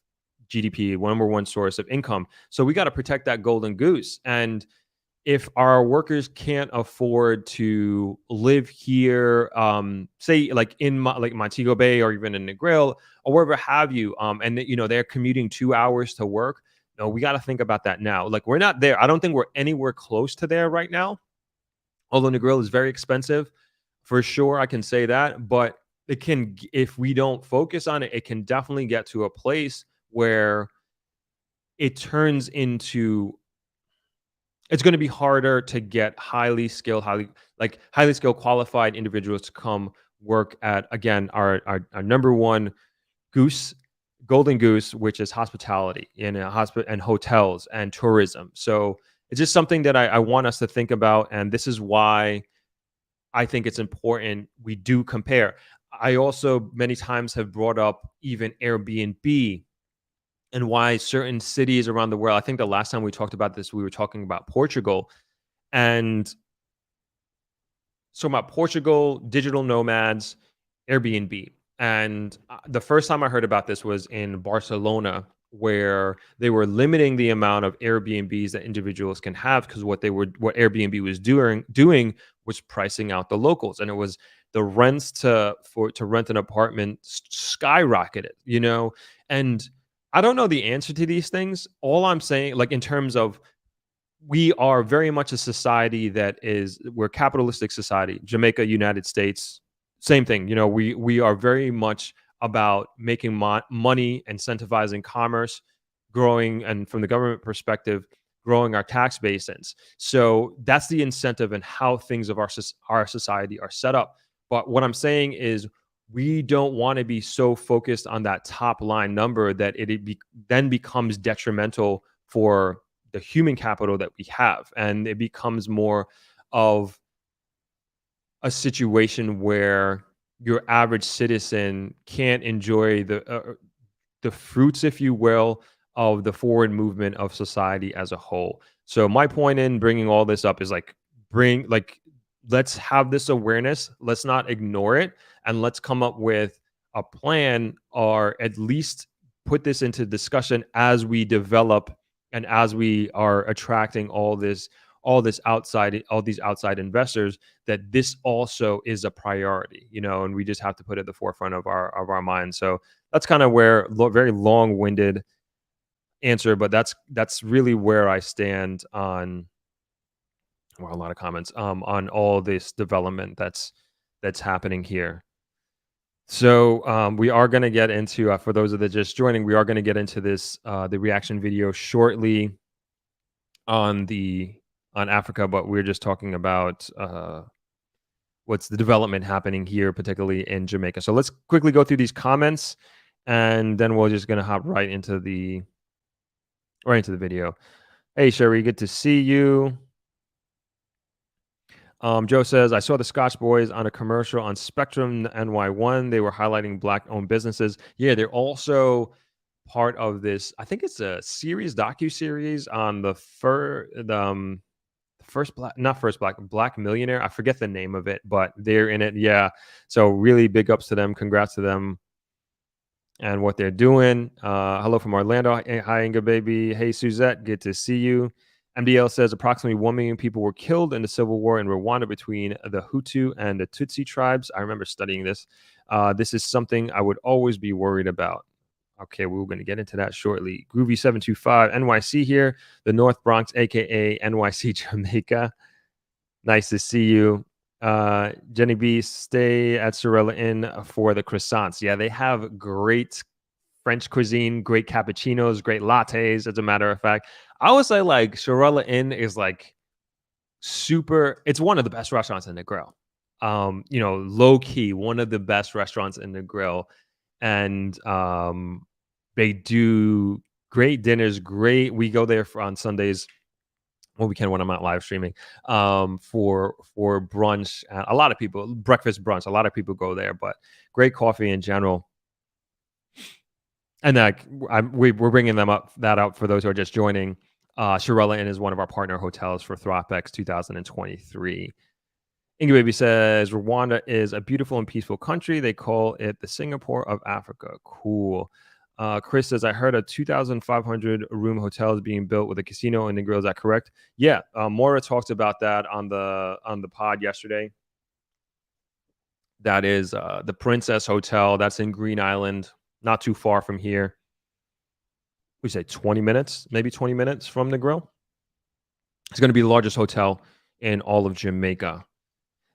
GDP, number one source of income. So we got to protect that golden goose. And if our workers can't afford to live here, say like in like Montego Bay or even in Negril or wherever have you, and they're commuting 2 hours to work. No, we got to think about that now. Like we're not there. I don't think we're anywhere close to there right now. Although Negril is very expensive, for sure, I can say that. But if we don't focus on it, it can definitely get to a place where it turns into it's going to be harder to get highly skilled, qualified individuals to come work at, again, our number one goose, golden goose, which is hospitality in a hospital and hotels and tourism. So it's just something that I want us to think about, and this is why I think it's important we do compare. I also many times have brought up even Airbnb and why certain cities around the world. I think the last time we talked about this, we were talking about Portugal. And so about Portugal, digital nomads, Airbnb. And the first time I heard about this was in Barcelona, where they were limiting the amount of Airbnbs that individuals can have because what Airbnb was doing was pricing out the locals, and it was the rents to rent an apartment skyrocketed, and I don't know the answer to these things. All I'm saying, like in terms of we are very much a society we're a capitalistic society. Jamaica, United States, same thing. We are very much about making money, incentivizing commerce, growing, and from the government perspective, growing our tax bases. So that's the incentive and how things of our society are set up. But what I'm saying is we don't want to be so focused on that top line number that then becomes detrimental for the human capital that we have, and it becomes more of a situation where your average citizen can't enjoy the fruits, if you will, of the forward movement of society as a whole. So my point in bringing all this up is let's have this awareness, let's not ignore it, and let's come up with a plan, or at least put this into discussion as we develop and as we are attracting all these outside investors, that this also is a priority, and we just have to put it at the forefront of our minds. So that's kind of where very long-winded answer, but that's really where I stand on, well, a lot of comments on all this development that's happening here. So we are going to get into, for those that are just joining, we are going to get into this the reaction video shortly on Africa, but we're just talking about what's the development happening here, particularly in Jamaica. So let's quickly go through these comments, and then we're just going to hop right into the video. Hey, Sherry, good to see you. Joe says, I saw the Scotch Boys on a commercial on Spectrum NY1. They were highlighting Black-owned businesses. Yeah, they're also part of this. I think it's a docu-series on the Black Millionaire. I forget the name of it, but they're in it. Yeah. So really big ups to them. Congrats to them and what they're doing. Hello from Orlando. Hi, Inga baby. Hey, Suzette. Good to see you. MDL says approximately 1 million people were killed in the civil war in Rwanda between the Hutu and the Tutsi tribes. I remember studying this. This is something I would always be worried about. Okay, we're going to get into that shortly. Groovy725, NYC here, the North Bronx, aka NYC, Jamaica. Nice to see you. Jenny B, stay at Sorella Inn for the croissants. Yeah, they have great French cuisine, great cappuccinos, great lattes, as a matter of fact. I would say like Sorella Inn is like it's one of the best restaurants in the grill. Low key, one of the best restaurants in the grill. And they do great dinners. We go there on Sundays when we can, when I'm not live streaming, for brunch. A lot of people, breakfast brunch, a lot of people go there, but great coffee in general. And we're bringing that up for those who are just joining. Shirella Inn is one of our partner hotels for Throp-X 2023. Ingy Baby says, Rwanda is a beautiful and peaceful country. They call it the Singapore of Africa. Cool. Chris says, I heard a 2,500 room hotel is being built with a casino and the grill. Is that correct? Yeah. Maura talked about that on the pod yesterday. That is the Princess Hotel. That's in Green Island, not too far from here. We say 20 minutes, maybe 20 minutes from the grill. It's going to be the largest hotel in all of Jamaica.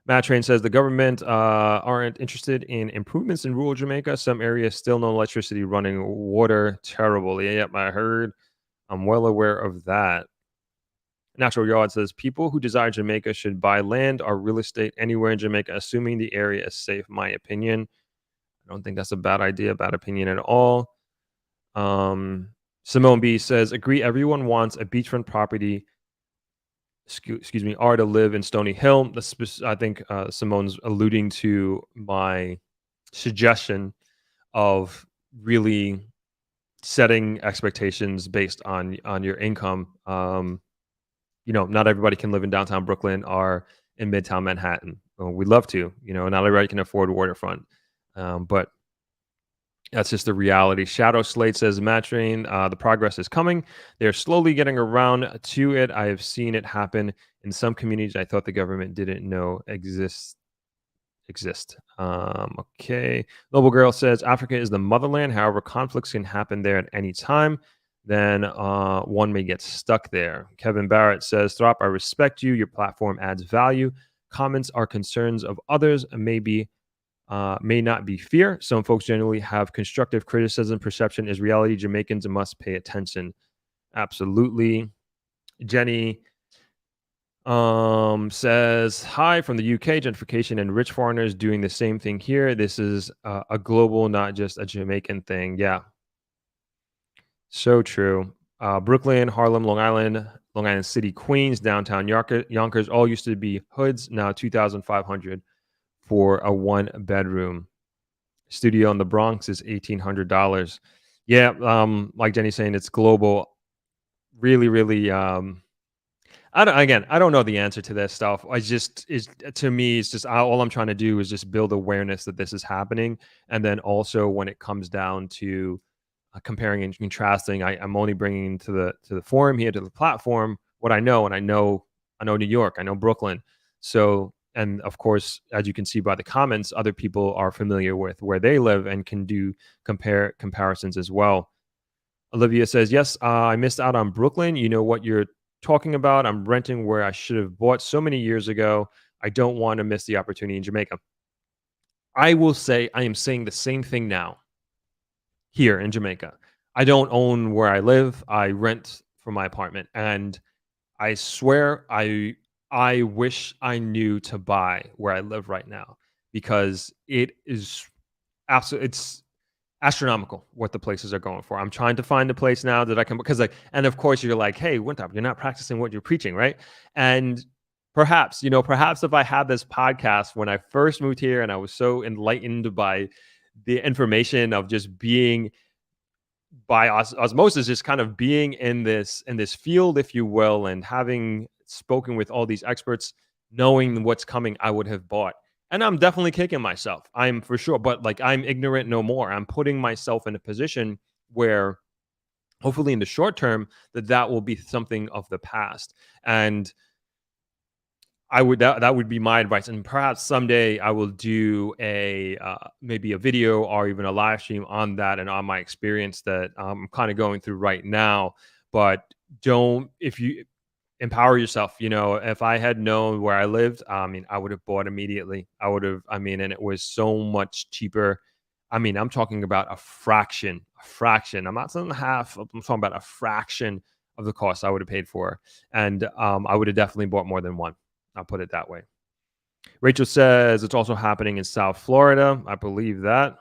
Matt Train says the government aren't interested in improvements in rural Jamaica. Some areas still no electricity, running water terribly. Yep, I heard. I'm well aware of that. Natural Yard says people who desire Jamaica should buy land or real estate anywhere in Jamaica, assuming the area is safe. My opinion. I don't think that's a bad idea, bad opinion at all. Simone B says, agree. Everyone wants a beachfront property. Excuse me, are to live in Stony Hill. I think Simone's alluding to my suggestion of really setting expectations based on your income. Not everybody can live in downtown Brooklyn or in Midtown Manhattan. We'd love to. Not everybody can afford waterfront, but that's just the reality. Shadow Slate says, Matrain, the progress is coming. They're slowly getting around to it. I have seen it happen in some communities I thought the government didn't know exist. Okay. Noble Girl says, Africa is the motherland. However, conflicts can happen there at any time. Then one may get stuck there. Kevin Barrett says, Throp, I respect you. Your platform adds value. Comments are concerns of others, may not be fear. Some folks generally have constructive criticism. Perception is reality. Jamaicans must pay attention. Absolutely. Jenny says, hi from the UK. Gentrification and rich foreigners doing the same thing here. This is a global, not just a Jamaican thing. Yeah. So true. Brooklyn, Harlem, Long Island City, Queens, downtown Yonkers all used to be hoods. Now 2,500 for a 1-bedroom. Studio in the Bronx is $1,800. Yeah, like Jenny's saying, it's global. Really, really. I don't know the answer to this stuff. To me, it's just all I'm trying to do is just build awareness that this is happening, and then also when it comes down to comparing and contrasting, I'm only bringing to the forum here, to the platform, what I know, and I know New York, I know Brooklyn, so. And of course, as you can see by the comments, other people are familiar with where they live and can do comparisons as well. Olivia says, yes, I missed out on Brooklyn. You know what you're talking about. I'm renting where I should have bought so many years ago. I don't want to miss the opportunity in Jamaica. I will say I am saying the same thing now here in Jamaica. I don't own where I live. I rent from my apartment. And I swear I wish I knew to buy where I live right now, because it is it's astronomical what the places are going for. I'm trying to find a place now that I can, because and of course you're like, hey, Winthrop, you're not practicing what you're preaching, right? And perhaps if I had this podcast when I first moved here and I was so enlightened by the information of just being by osmosis, just kind of being in this field, if you will, and having spoken with all these experts, knowing what's coming, I would have bought. And I'm definitely kicking myself. I'm for sure, but I'm ignorant no more. I'm putting myself in a position where hopefully in the short term that will be something of the past. And that would be my advice, and perhaps someday I will do maybe a video or even a live stream on that and on my experience that I'm kind of going through right now. But if you empower yourself, if I had known where I lived, I would have bought immediately. And it was so much cheaper. I'm talking about a fraction. I'm not saying half. I'm talking about a fraction of the cost I would have paid for, and I would have definitely bought more than one. I'll put it that way. Rachel says it's also happening in South Florida. I believe that.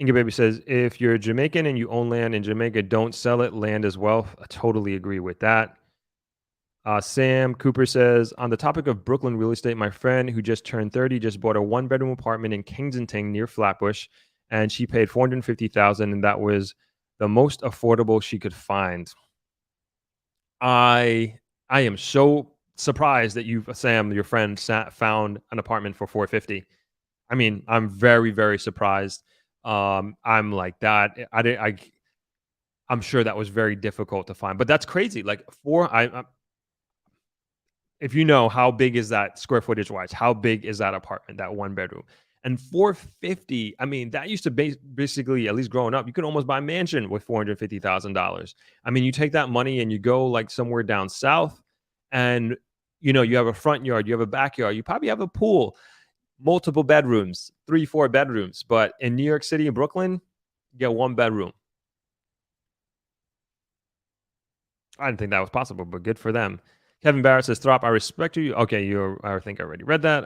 Inga Baby says, if you're Jamaican and you own land in Jamaica, don't sell it. Land is wealth. I totally agree with that. Sam Cooper says, on the topic of Brooklyn real estate, my friend who just turned 30 just bought a 1-bedroom apartment in Kensington near Flatbush, and she paid $450,000, and that was the most affordable she could find. I am so surprised that Sam, your friend, found an apartment for $450,000. I mean, I'm very, very surprised. I'm like that. I didn't. I'm sure that was very difficult to find, but that's crazy. Like if you know how big is that square footage wise, how big is that apartment, that one bedroom? And 450, I mean, that used to basically, at least growing up, you could almost buy a mansion with $450,000. I mean, you take that money and you go like somewhere down south and you have a front yard, you have a backyard, you probably have a pool, multiple bedrooms, 3, 4 bedrooms. But in New York City and Brooklyn, you get one bedroom. I didn't think that was possible, but good for them. Kevin Barrett says, Throp, I respect you. Okay, I think I already read that.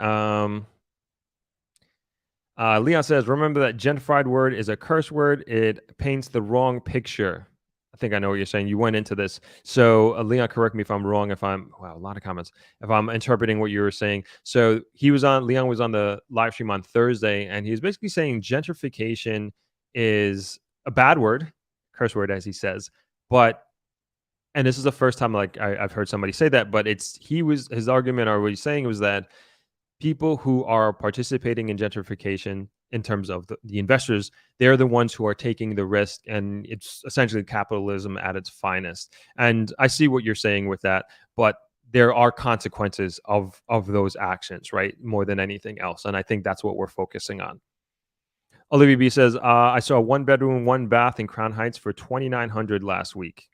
Leon says, remember that gentrified word is a curse word. It paints the wrong picture. I think I know what you're saying. You went into this. So, Leon, correct me if I'm wrong. Wow, a lot of comments. If I'm interpreting what you were saying. So, Leon was on the live stream on Thursday, and he was basically saying gentrification is a bad word, curse word, as he says. But and this is the first time like I've heard somebody say that, but his argument or what he's saying was that people who are participating in gentrification in terms of the investors, they're the ones who are taking the risk, and it's essentially capitalism at its finest. And I see what you're saying with that, but there are consequences of those actions, right? More than anything else. And I think that's what we're focusing on. Olivia B says, I saw a 1 bedroom, 1 bath in Crown Heights for 2,900 last week.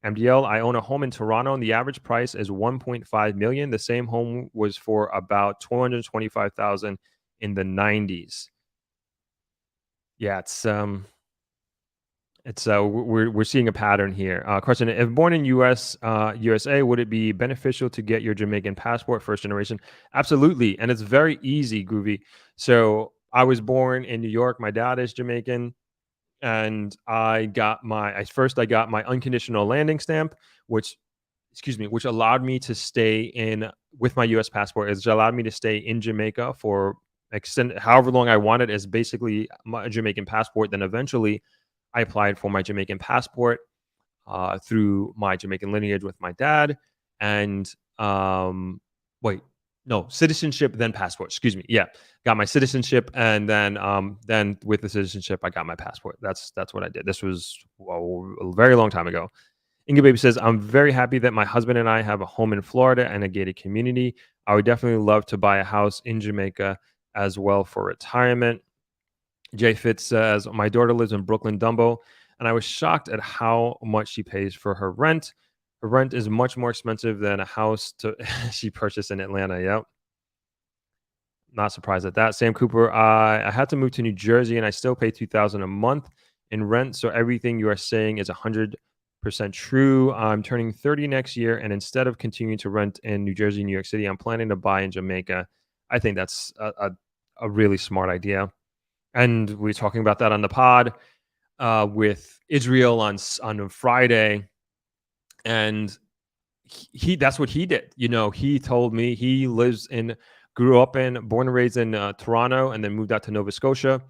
MDL, I own a home in Toronto and the average price is 1.5 million. The same home was for about 225,000 in the 90s. Yeah, we're seeing a pattern here. Question: if born in USA, would it be beneficial to get your Jamaican passport, first generation? Absolutely, and it's very easy, Groovy. So I was born in New York. My dad is Jamaican. And I got my unconditional landing stamp, which allowed me to stay in with my US passport. It allowed me to stay in Jamaica for however long I wanted, as basically my Jamaican passport. Then eventually I applied for my Jamaican passport through my Jamaican lineage with my dad. And wait, no, citizenship, then passport. Excuse me. Yeah, got my citizenship, and then with the citizenship, I got my passport. That's what I did. This was a very long time ago. Inga Baby says, I'm very happy that my husband and I have a home in Florida and a gated community. I would definitely love to buy a house in Jamaica as well for retirement. Jay Fitz says, my daughter lives in Brooklyn, Dumbo, and I was shocked at how much she pays for her rent. Her rent is much more expensive than a house she purchased in Atlanta. Yep. Not surprised at that. Sam Cooper, I had to move to New Jersey and I still pay $2,000 a month in rent. So everything you are saying is 100% true. I'm turning 30 next year, and instead of continuing to rent in New Jersey, New York City, I'm planning to buy in Jamaica. I think that's a really smart idea. And we're talking about that on the pod with Israel on Friday, and that's what he did. He told me he born and raised in Toronto, and then moved out to Nova Scotia,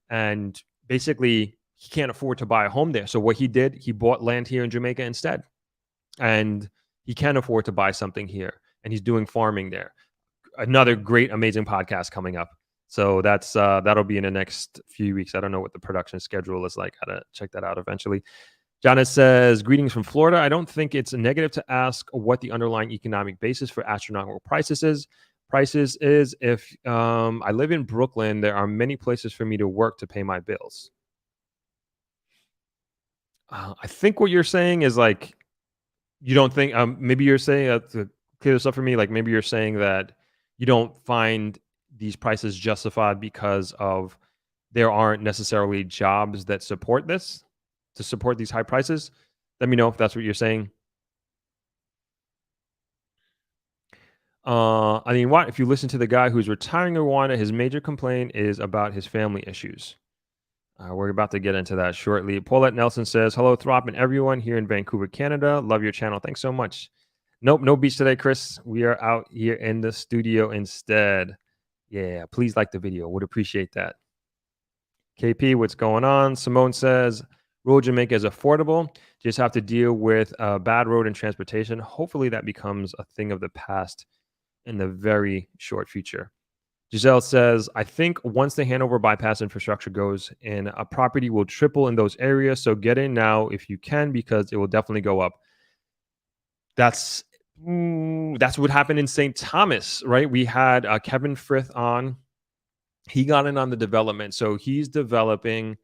and basically he can't afford to buy a home there. So what he did, he bought land here in Jamaica instead, and he can afford to buy something here, and he's doing farming there. Another great, amazing podcast coming up. So that'll be in the next few weeks. I don't know what the production schedule is like. Gotta check that out eventually. Janice says, greetings from Florida. I don't think it's a negative to ask what the underlying economic basis for astronomical prices is. If I live in Brooklyn, there are many places for me to work to pay my bills. I think what you're saying is like, you don't think, maybe you're saying, to clear this up for me, like maybe you're saying that you don't find these prices justified because of there aren't necessarily jobs that support these high prices. Let me know if that's what you're saying. I mean, what if you listen to the guy who's retiring in Rwanda? His major complaint is about his family issues. We're about to get into that shortly. Paulette Nelson says, hello, Throp and everyone here in Vancouver, Canada. Love your channel. Thanks so much. Nope, no beach today, Chris. We are out here in the studio instead. Yeah, please like the video. Would appreciate that. KP, what's going on? Simone says, rural Jamaica is affordable. Just have to deal with a bad road and transportation. Hopefully that becomes a thing of the past in the very short future. Giselle says, I think once the Hanover bypass infrastructure goes in, a property will triple in those areas. So get in now if you can, because it will definitely go up. That's that's what happened in St. Thomas, right? We had Kevin Frith on. He got in on the development. So he's developing,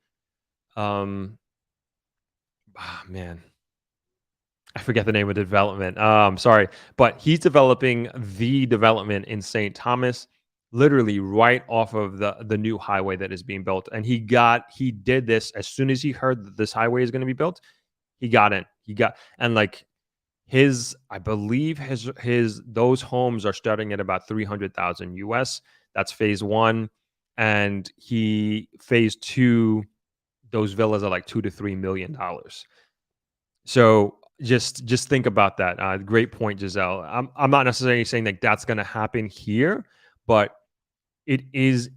um, man, I forget the name of the development. Sorry, but he's developing the development in St. Thomas, literally right off of the new highway that is being built. And he did this as soon as he heard that this highway is going to be built. He got in. He got and like I believe his those homes are starting at about 300,000 US. That's phase one, and he phase two. Those villas are like $2 to $3 million. So just think about that. Great point, Giselle. I'm not necessarily saying that that's going to happen here, but it is.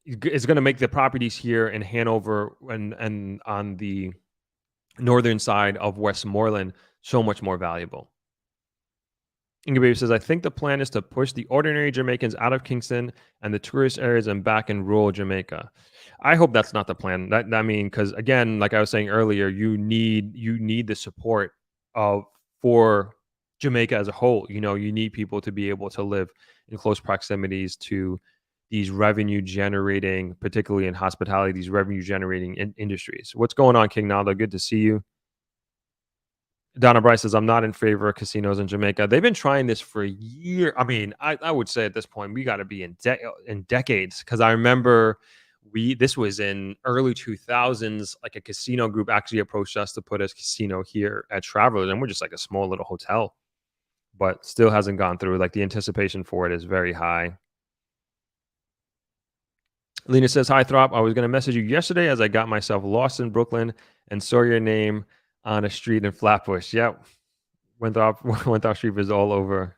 It's going to make the properties here in Hanover and on the northern side of Westmoreland so much more valuable. Ingebaby says, I think the plan is to push the ordinary Jamaicans out of Kingston and the tourist areas and back in rural Jamaica. I hope that's not the plan. Because again, like I was saying earlier, you need the support of for Jamaica as a whole. You need people to be able to live in close proximities to these revenue generating, particularly in hospitality, these revenue generating industries. What's going on, King Naldo? Good to see you. Donna Bryce says, I'm not in favor of casinos in Jamaica. They've been trying this for a year. I mean, I would say at this point, we got to be in decades, because I remember this was in early 2000s, like a casino group actually approached us to put a casino here at Travelers, and we're just like a small little hotel, but still hasn't gone through. Like the anticipation for it is very high. Lena says, hi, Throp. I was going to message you yesterday as I got myself lost in Brooklyn and saw your name on a street in Flatbush. Yep. Wenthrop Street is all over.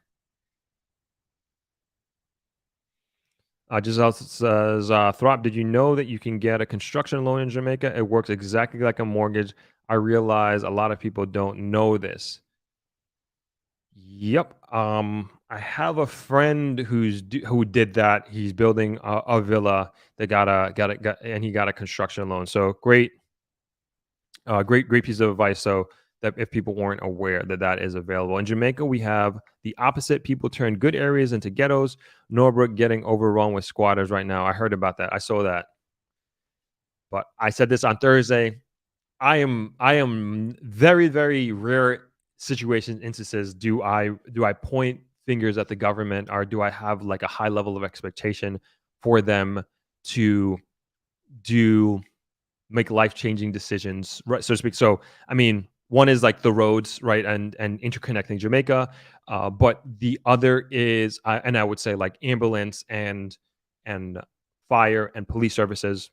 Giselle says, Throp, did you know that you can get a construction loan in Jamaica? It works exactly like a mortgage. I realize a lot of people don't know this. Yep. I have a friend who did that. He's building a villa that and he got a construction loan. So great, great piece of advice. So that if people weren't aware that that is available in Jamaica, we have the opposite. People turn good areas into ghettos. Norbrook getting overrun with squatters right now. I heard about that. I saw that. But I said this on Thursday. I am very, very rare instances. Do I point fingers at the government, or do I have like a high level of expectation for them to do make life-changing decisions, right, so to speak? So, I mean, one is like the roads, right, and interconnecting Jamaica, but the other is, and I would say like ambulance and fire and police services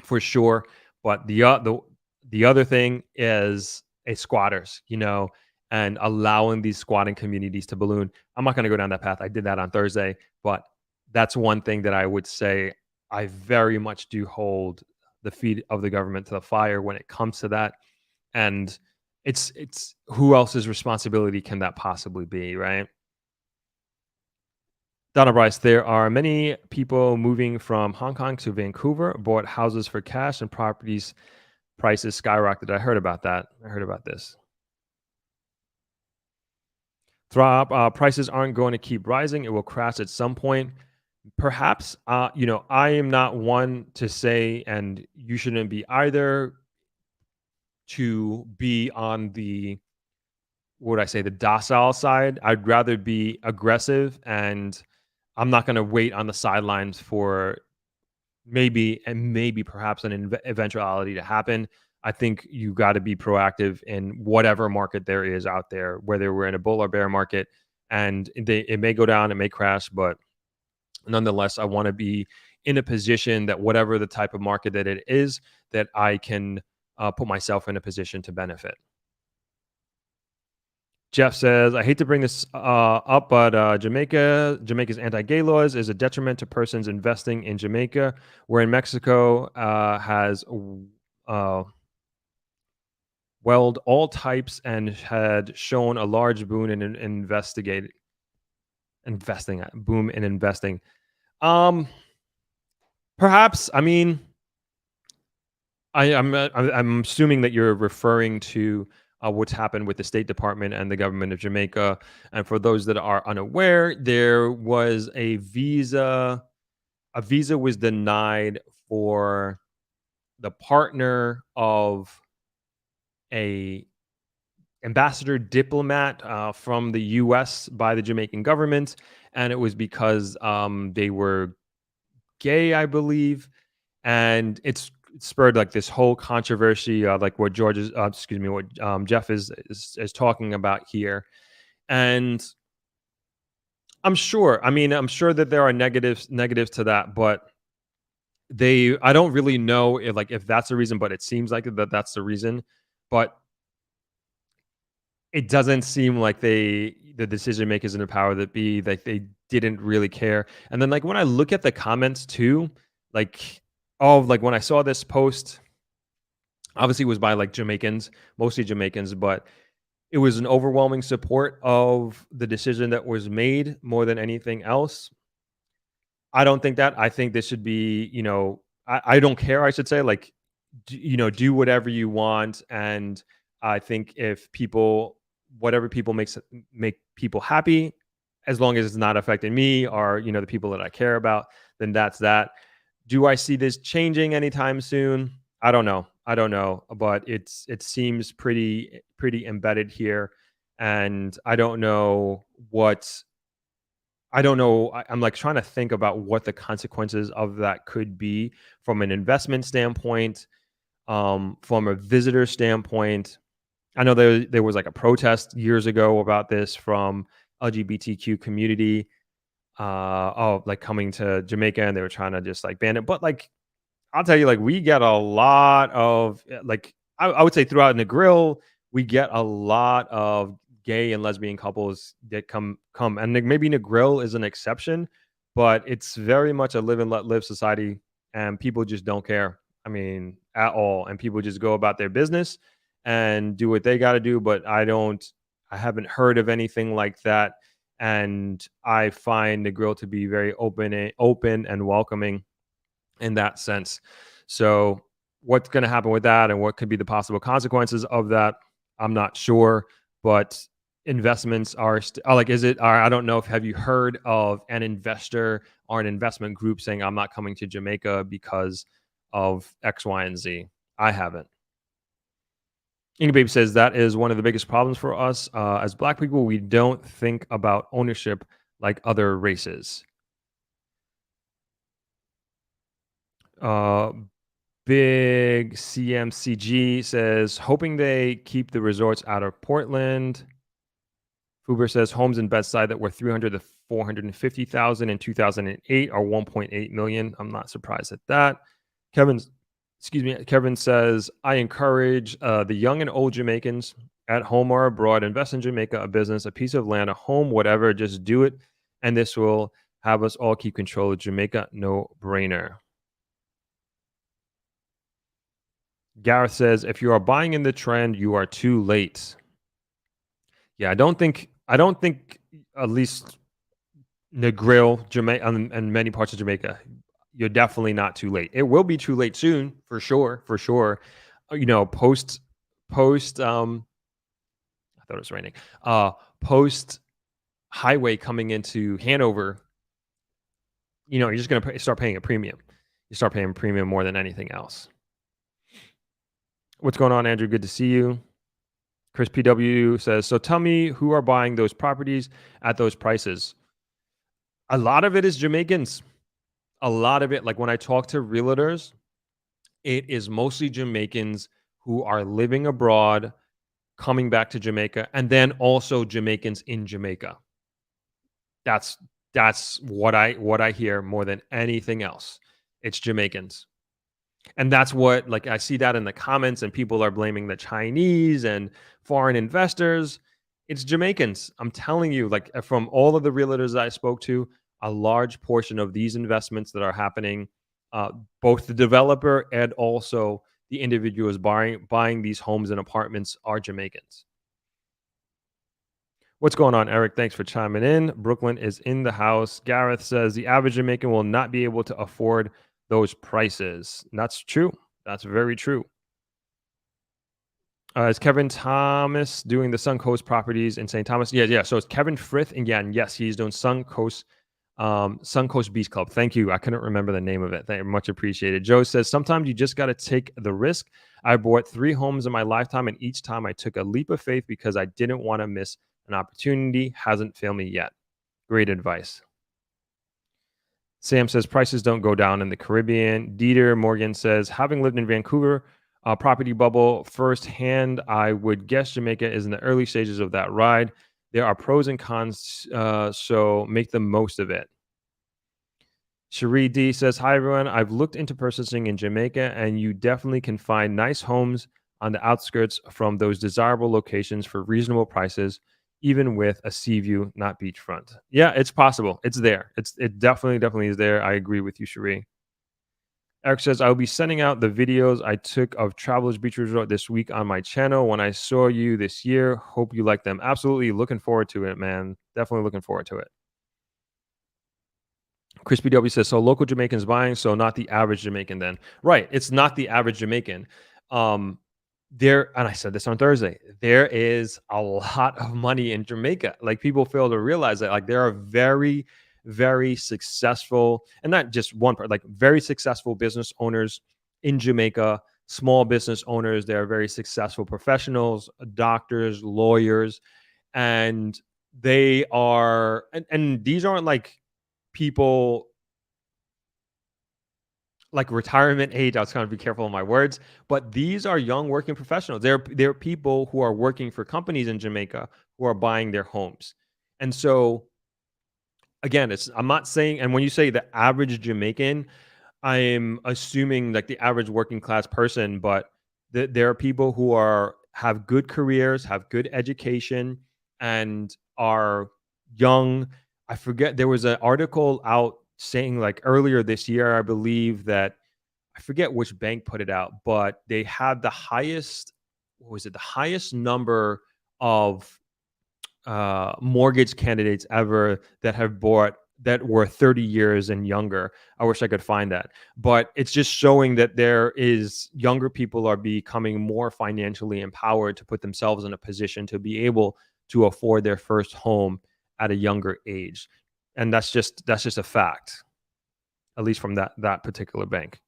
for sure. But the other thing is a squatters, and allowing these squatting communities to balloon. I'm not going to go down that path. I did that on Thursday, but that's one thing that I would say I very much do hold the feet of the government to the fire when it comes to that. And it's who else's responsibility can that possibly be, right? Donna Bryce, there are many people moving from Hong Kong to Vancouver, bought houses for cash, and properties prices skyrocketed. I heard about that. I heard about this. Throp, prices aren't going to keep rising. It will crash at some point. Perhaps, I am not one to say, and you shouldn't be either, to be on the, what would I say, the docile side. I'd rather be aggressive, and I'm not going to wait on the sidelines for maybe perhaps an eventuality to happen. I think you got to be proactive in whatever market there is out there, whether we're in a bull or bear market, and it may go down, it may crash, but nonetheless, I want to be in a position that whatever the type of market that it is, that I can put myself in a position to benefit. Jeff says, I hate to bring this up, but Jamaica's anti-gay laws is a detriment to persons investing in Jamaica, where in Mexico has welled all types and had shown a large boom in investing. Um, Perhaps. I mean, I'm assuming that you're referring to what's happened with the State Department and the government of Jamaica. And for those that are unaware, there was a visa. A visa was denied for the partner of a ambassador diplomat from the U.S. by the Jamaican government, and it was because they were gay, I believe, and it's spurred like this whole controversy, like what George is, excuse me, what Jeff is talking about here, and I'm sure that there are negatives to that, but I don't really know if that's the reason, but it seems like that's the reason, but it doesn't seem like the decision makers in the power that be, like, they didn't really care. And then, like, when I look at the comments too, like, when I saw this post, obviously it was by, like, Jamaicans, mostly Jamaicans, but it was an overwhelming support of the decision that was made more than anything else. I don't think that. I think this should be, I don't care, I should say, like, do whatever you want. And I think if people, whatever people make people happy, as long as it's not affecting me or, the people that I care about, then that's that. Do I see this changing anytime soon? I don't know. I don't know, but it seems pretty embedded here, and I don't know. I'm like trying to think about what the consequences of that could be from an investment standpoint, from a visitor standpoint. I know there was like a protest years ago about this from LGBTQ community, like coming to Jamaica, and they were trying to just like ban it. But like, I'll tell you, like, we get a lot of like, I would say throughout in the grill, we get a lot of gay and lesbian couples that come, and like, maybe Negril is an exception, but it's very much a live and let live society, and people just don't care. I mean, at all, and people just go about their business and do what they got to do. But I haven't heard of anything like that, and I find the grill to be very open and welcoming in that sense. So, what's going to happen with that and what could be the possible consequences of that, I'm not sure. But investments are like, is it? Or I don't know if have you heard of an investor or an investment group saying I'm not coming to Jamaica because of X, Y, and Z? I haven't. Ingy Baby says that is one of the biggest problems for us as Black people. We don't think about ownership like other races. Uh, Big CMCG says, hoping they keep the resorts out of Portland. Fuber says homes in Bedside that were 300 to 450,000 in 2008 are 1.8 million. I'm not surprised at that. Kevin says, I encourage the young and old Jamaicans at home or abroad, invest in Jamaica, a business, a piece of land, a home, whatever, just do it. And this will have us all keep control of Jamaica. No brainer. Gareth says, if you are buying in the trend, you are too late. Yeah, I don't think at least Negril, Jamaica, and many parts of Jamaica, you're definitely not too late. It will be too late soon, for sure, for sure. Post I thought it was raining. Post highway coming into Hanover, you're just gonna start paying a premium. You start paying premium more than anything else. What's going on, Andrew? Good to see you. Chris PW says, so tell me who are buying those properties at those prices. A lot of it is Jamaicans. A lot of it, like when I talk to realtors, it is mostly Jamaicans who are living abroad, coming back to Jamaica, and then also Jamaicans in Jamaica. That's what I hear more than anything else. It's Jamaicans. And that's what, like, I see that in the comments, and people are blaming the Chinese and foreign investors. It's Jamaicans. I'm telling you, like, from all of the realtors that I spoke to, a large portion of these investments that are happening, both the developer and also the individuals buying these homes and apartments are Jamaicans. What's going on, Eric? Thanks for chiming in. Brooklyn is in the house. Gareth says the average Jamaican will not be able to afford those prices. And that's true. That's very true. Is Kevin Thomas doing the Suncoast properties in St. Thomas? Yeah. So it's Kevin Frith again. Yes, he's doing Suncoast Beach Club. Thank you. I couldn't remember the name of it. Thank you. Much appreciated. Joe says sometimes you just got to take the risk. I bought 3 homes in my lifetime, and each time I took a leap of faith because I didn't want to miss an opportunity. Hasn't failed me yet. Great advice. Sam says prices don't go down in the Caribbean. Dieter Morgan says, having lived in Vancouver, property bubble firsthand, I would guess Jamaica is in the early stages of that ride. There are pros and cons, so make the most of it. Cherie D says, hi, everyone. I've looked into purchasing in Jamaica, and you definitely can find nice homes on the outskirts from those desirable locations for reasonable prices, even with a sea view, not beachfront. Yeah, it's possible. It's there. It definitely is there. I agree with you, Cherie. Eric says, I'll be sending out the videos I took of Travelers Beach Resort this week on my channel when I saw you this year. Hope you like them. Absolutely looking forward to it, man. Definitely looking forward to it. Crispy W says, so local Jamaicans buying, so not the average Jamaican then. Right. It's not the average Jamaican. And I said this on Thursday, there is a lot of money in Jamaica. Like people fail to realize that like there are very, very successful, and not just one part, like very successful business owners in Jamaica, small business owners. They are very successful professionals, doctors, lawyers, and they are, and these aren't like people like retirement age. I was trying to be careful of my words, but these are young working professionals. They're people who are working for companies in Jamaica who are buying their homes. And so again, I'm not saying, and when you say the average Jamaican, I'm assuming like the average working class person, but there are people who have good careers, have good education, and are young. I forget, there was an article out saying like earlier this year, I believe that I forget which bank put it out, but they had the highest, what was it, the highest number of mortgage candidates ever that have bought that were 30 years and younger. I wish I could find that. But it's just showing that there is younger people are becoming more financially empowered to put themselves in a position to be able to afford their first home at a younger age. And that's just a fact, at least from that particular bank.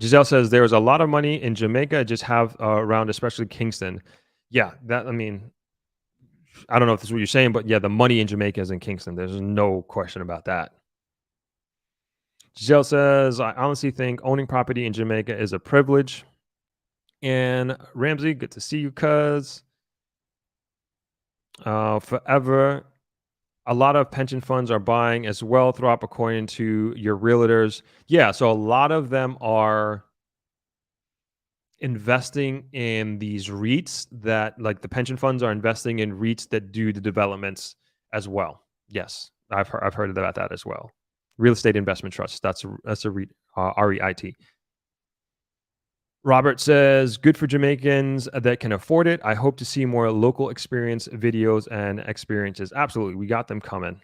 Giselle says there is a lot of money in Jamaica, just have around, especially Kingston. Yeah, I mean, I don't know if this is what you're saying, but yeah, the money in Jamaica is in Kingston. There's no question about that. Giselle says, I honestly think owning property in Jamaica is a privilege. And Ramsey, good to see you, cuz. Forever. A lot of pension funds are buying as well, Throp, according to your realtors. Yeah, so a lot of them are investing in these REITs that, like, the pension funds are investing in REITs that do the developments as well. Yes, I've heard about that as well. Real estate investment trust. That's a REIT, REIT. Robert says, good for Jamaicans that can afford it. I hope to see more local experience videos and experiences. Absolutely. We got them coming.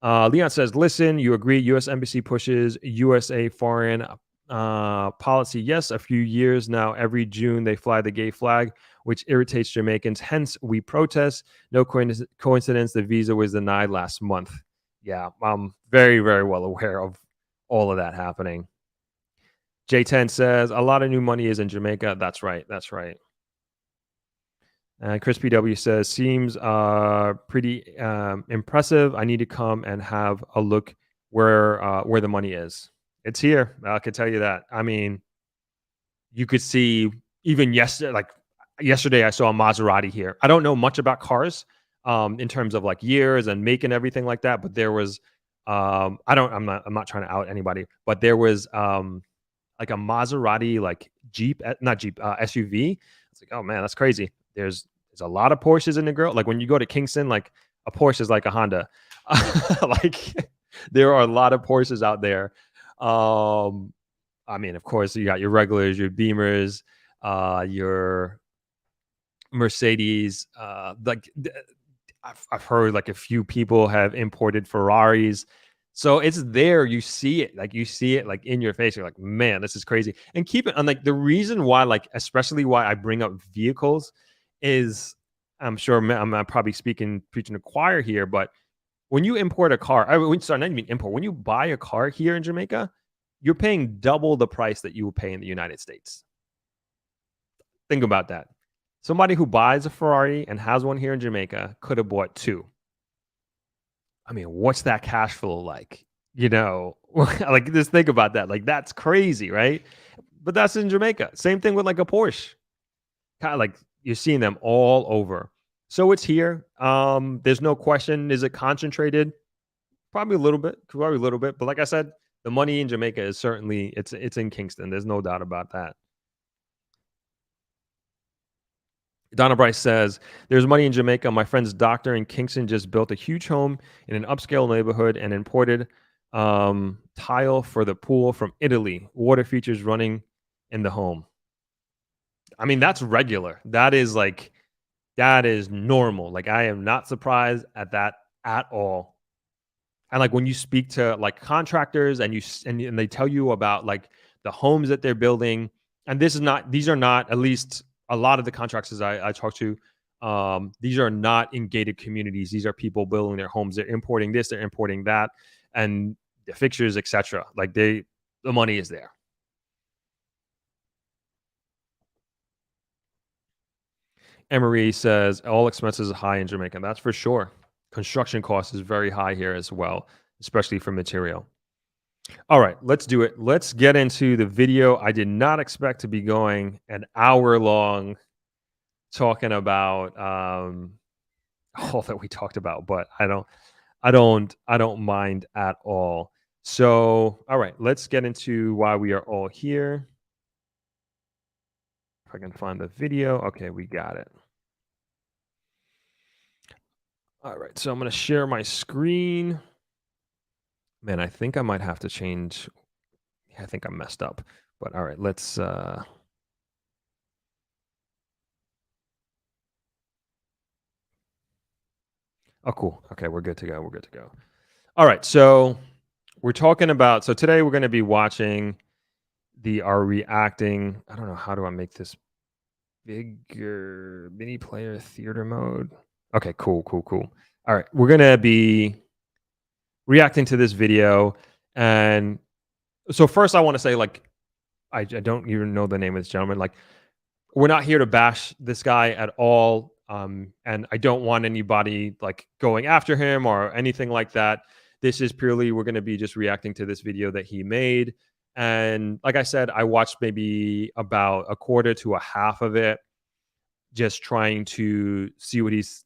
Leon says, listen, you agree U.S. Embassy pushes USA foreign policy. Yes, a few years now, every June they fly the gay flag, which irritates Jamaicans. Hence, we protest. No coincidence the visa was denied last month. Yeah, I'm very, very well aware of all of that happening. J10 says, a lot of new money is in Jamaica. That's right. And Chris PW says, seems pretty impressive. I need to come and have a look where the money is. It's here. I can tell you that. I mean, you could see even yesterday I saw a Maserati here. I don't know much about cars in terms of like years and make and everything like that, but there was I'm not trying to out anybody, but there was like a Maserati, like SUV. It's like, oh man, that's crazy. There's a lot of Porsches in the girl. Like when you go to Kingston, like a Porsche is like a Honda. Like there are a lot of Porsches out there. I mean, of course, you got your regulars, your Beamers, your Mercedes. I've heard like a few people have imported Ferraris. So it's there. You see it, like you see it, like in your face. You're like, man, this is crazy. And keep it. And like the reason why, like especially why I bring up vehicles, is I'm sure I'm probably preaching to choir here, but when you import a car, sorry, not even import. When you buy a car here in Jamaica, you're paying double the price that you would pay in the United States. Think about that. Somebody who buys a Ferrari and has one here in Jamaica could have bought two. I mean, what's that cash flow like? Like just think about that. Like that's crazy, right? But that's in Jamaica. Same thing with like a Porsche. Kind of like you're seeing them all over. So it's here. There's no question. Is it concentrated? Probably a little bit. Probably a little bit. But like I said, the money in Jamaica is certainly it's in Kingston. There's no doubt about that. Donna Bryce says, there's money in Jamaica. My friend's doctor in Kingston just built a huge home in an upscale neighborhood and imported tile for the pool from Italy. Water features running in the home. I mean, that's regular. That is normal. Like, I am not surprised at that at all. And like when you speak to like contractors and they tell you about like the homes that they're building, and these are not, at least a lot of the contractors I talk to, these are not in gated communities. These are people building their homes. They're importing this, they're importing that, and the fixtures, etc. Like the money is there. Emery says all expenses are high in Jamaica. That's for sure. Construction cost is very high here as well, especially for material. All right, let's do it. Let's get into the video. I did not expect to be going an hour long talking about all that we talked about, but I don't mind at all. So, all right, let's get into why we are all here. If I can find the video. Okay, we got it. All right, so I'm going to share my screen. Man, I think I might have to change. I think I messed up. But all right, let's oh, cool. Okay, we're good to go. We're good to go. All right, so we're talking about, so today we're going to be watching reacting. I don't know, how do I make this bigger? Mini player theater mode. Okay, cool. All right, we're going to be reacting to this video. And so first I want to say, like, I don't even know the name of this gentleman. Like, we're not here to bash this guy at all. And I don't want anybody like going after him or anything like that. This is purely, we're going to be just reacting to this video that he made. And like I said, I watched maybe about a quarter to a half of it, just trying to see what he's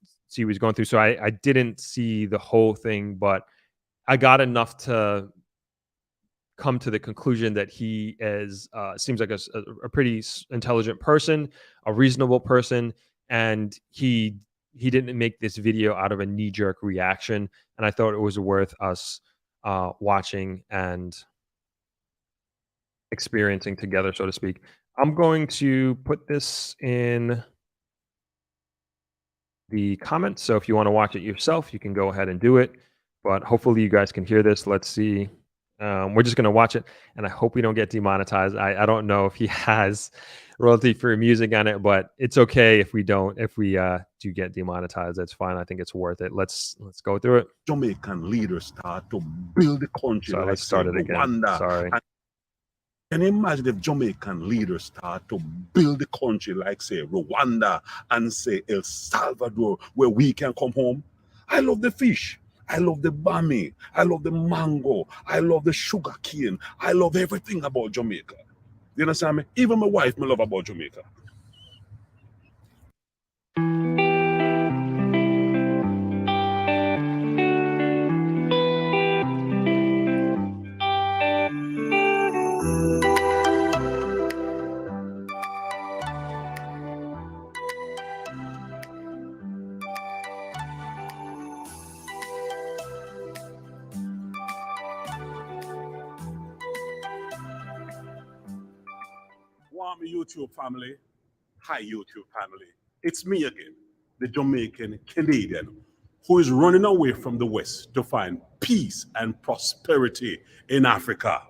going through. So I didn't see the whole thing, but I got enough to come to the conclusion that he is seems like a pretty intelligent person, a reasonable person, and he didn't make this video out of a knee-jerk reaction. And I thought it was worth us watching and experiencing together, so to speak. I'm going to put this in the comments, so if you want to watch it yourself, you can go ahead and do it. But hopefully you guys can hear this. Let's see. We're just going to watch it, and I hope we don't get demonetized. I don't know if he has royalty-free music on it, but it's okay if we don't. If we do get demonetized, that's fine. I think it's worth it. Let's go through it. Jamaican leaders start to build the country. Sorry, let's start it again. Rwanda. Sorry. Can you imagine if Jamaican leaders start to build the country like, say, Rwanda and, say, El Salvador, where we can come home? I love the fish. I love the bami. I love the mango. I love the sugar cane. I love everything about Jamaica. You understand me? Even my wife, me love about Jamaica. Want me YouTube family? Hi YouTube family. It's me again, the Jamaican Canadian, who is running away from the West to find peace and prosperity in Africa.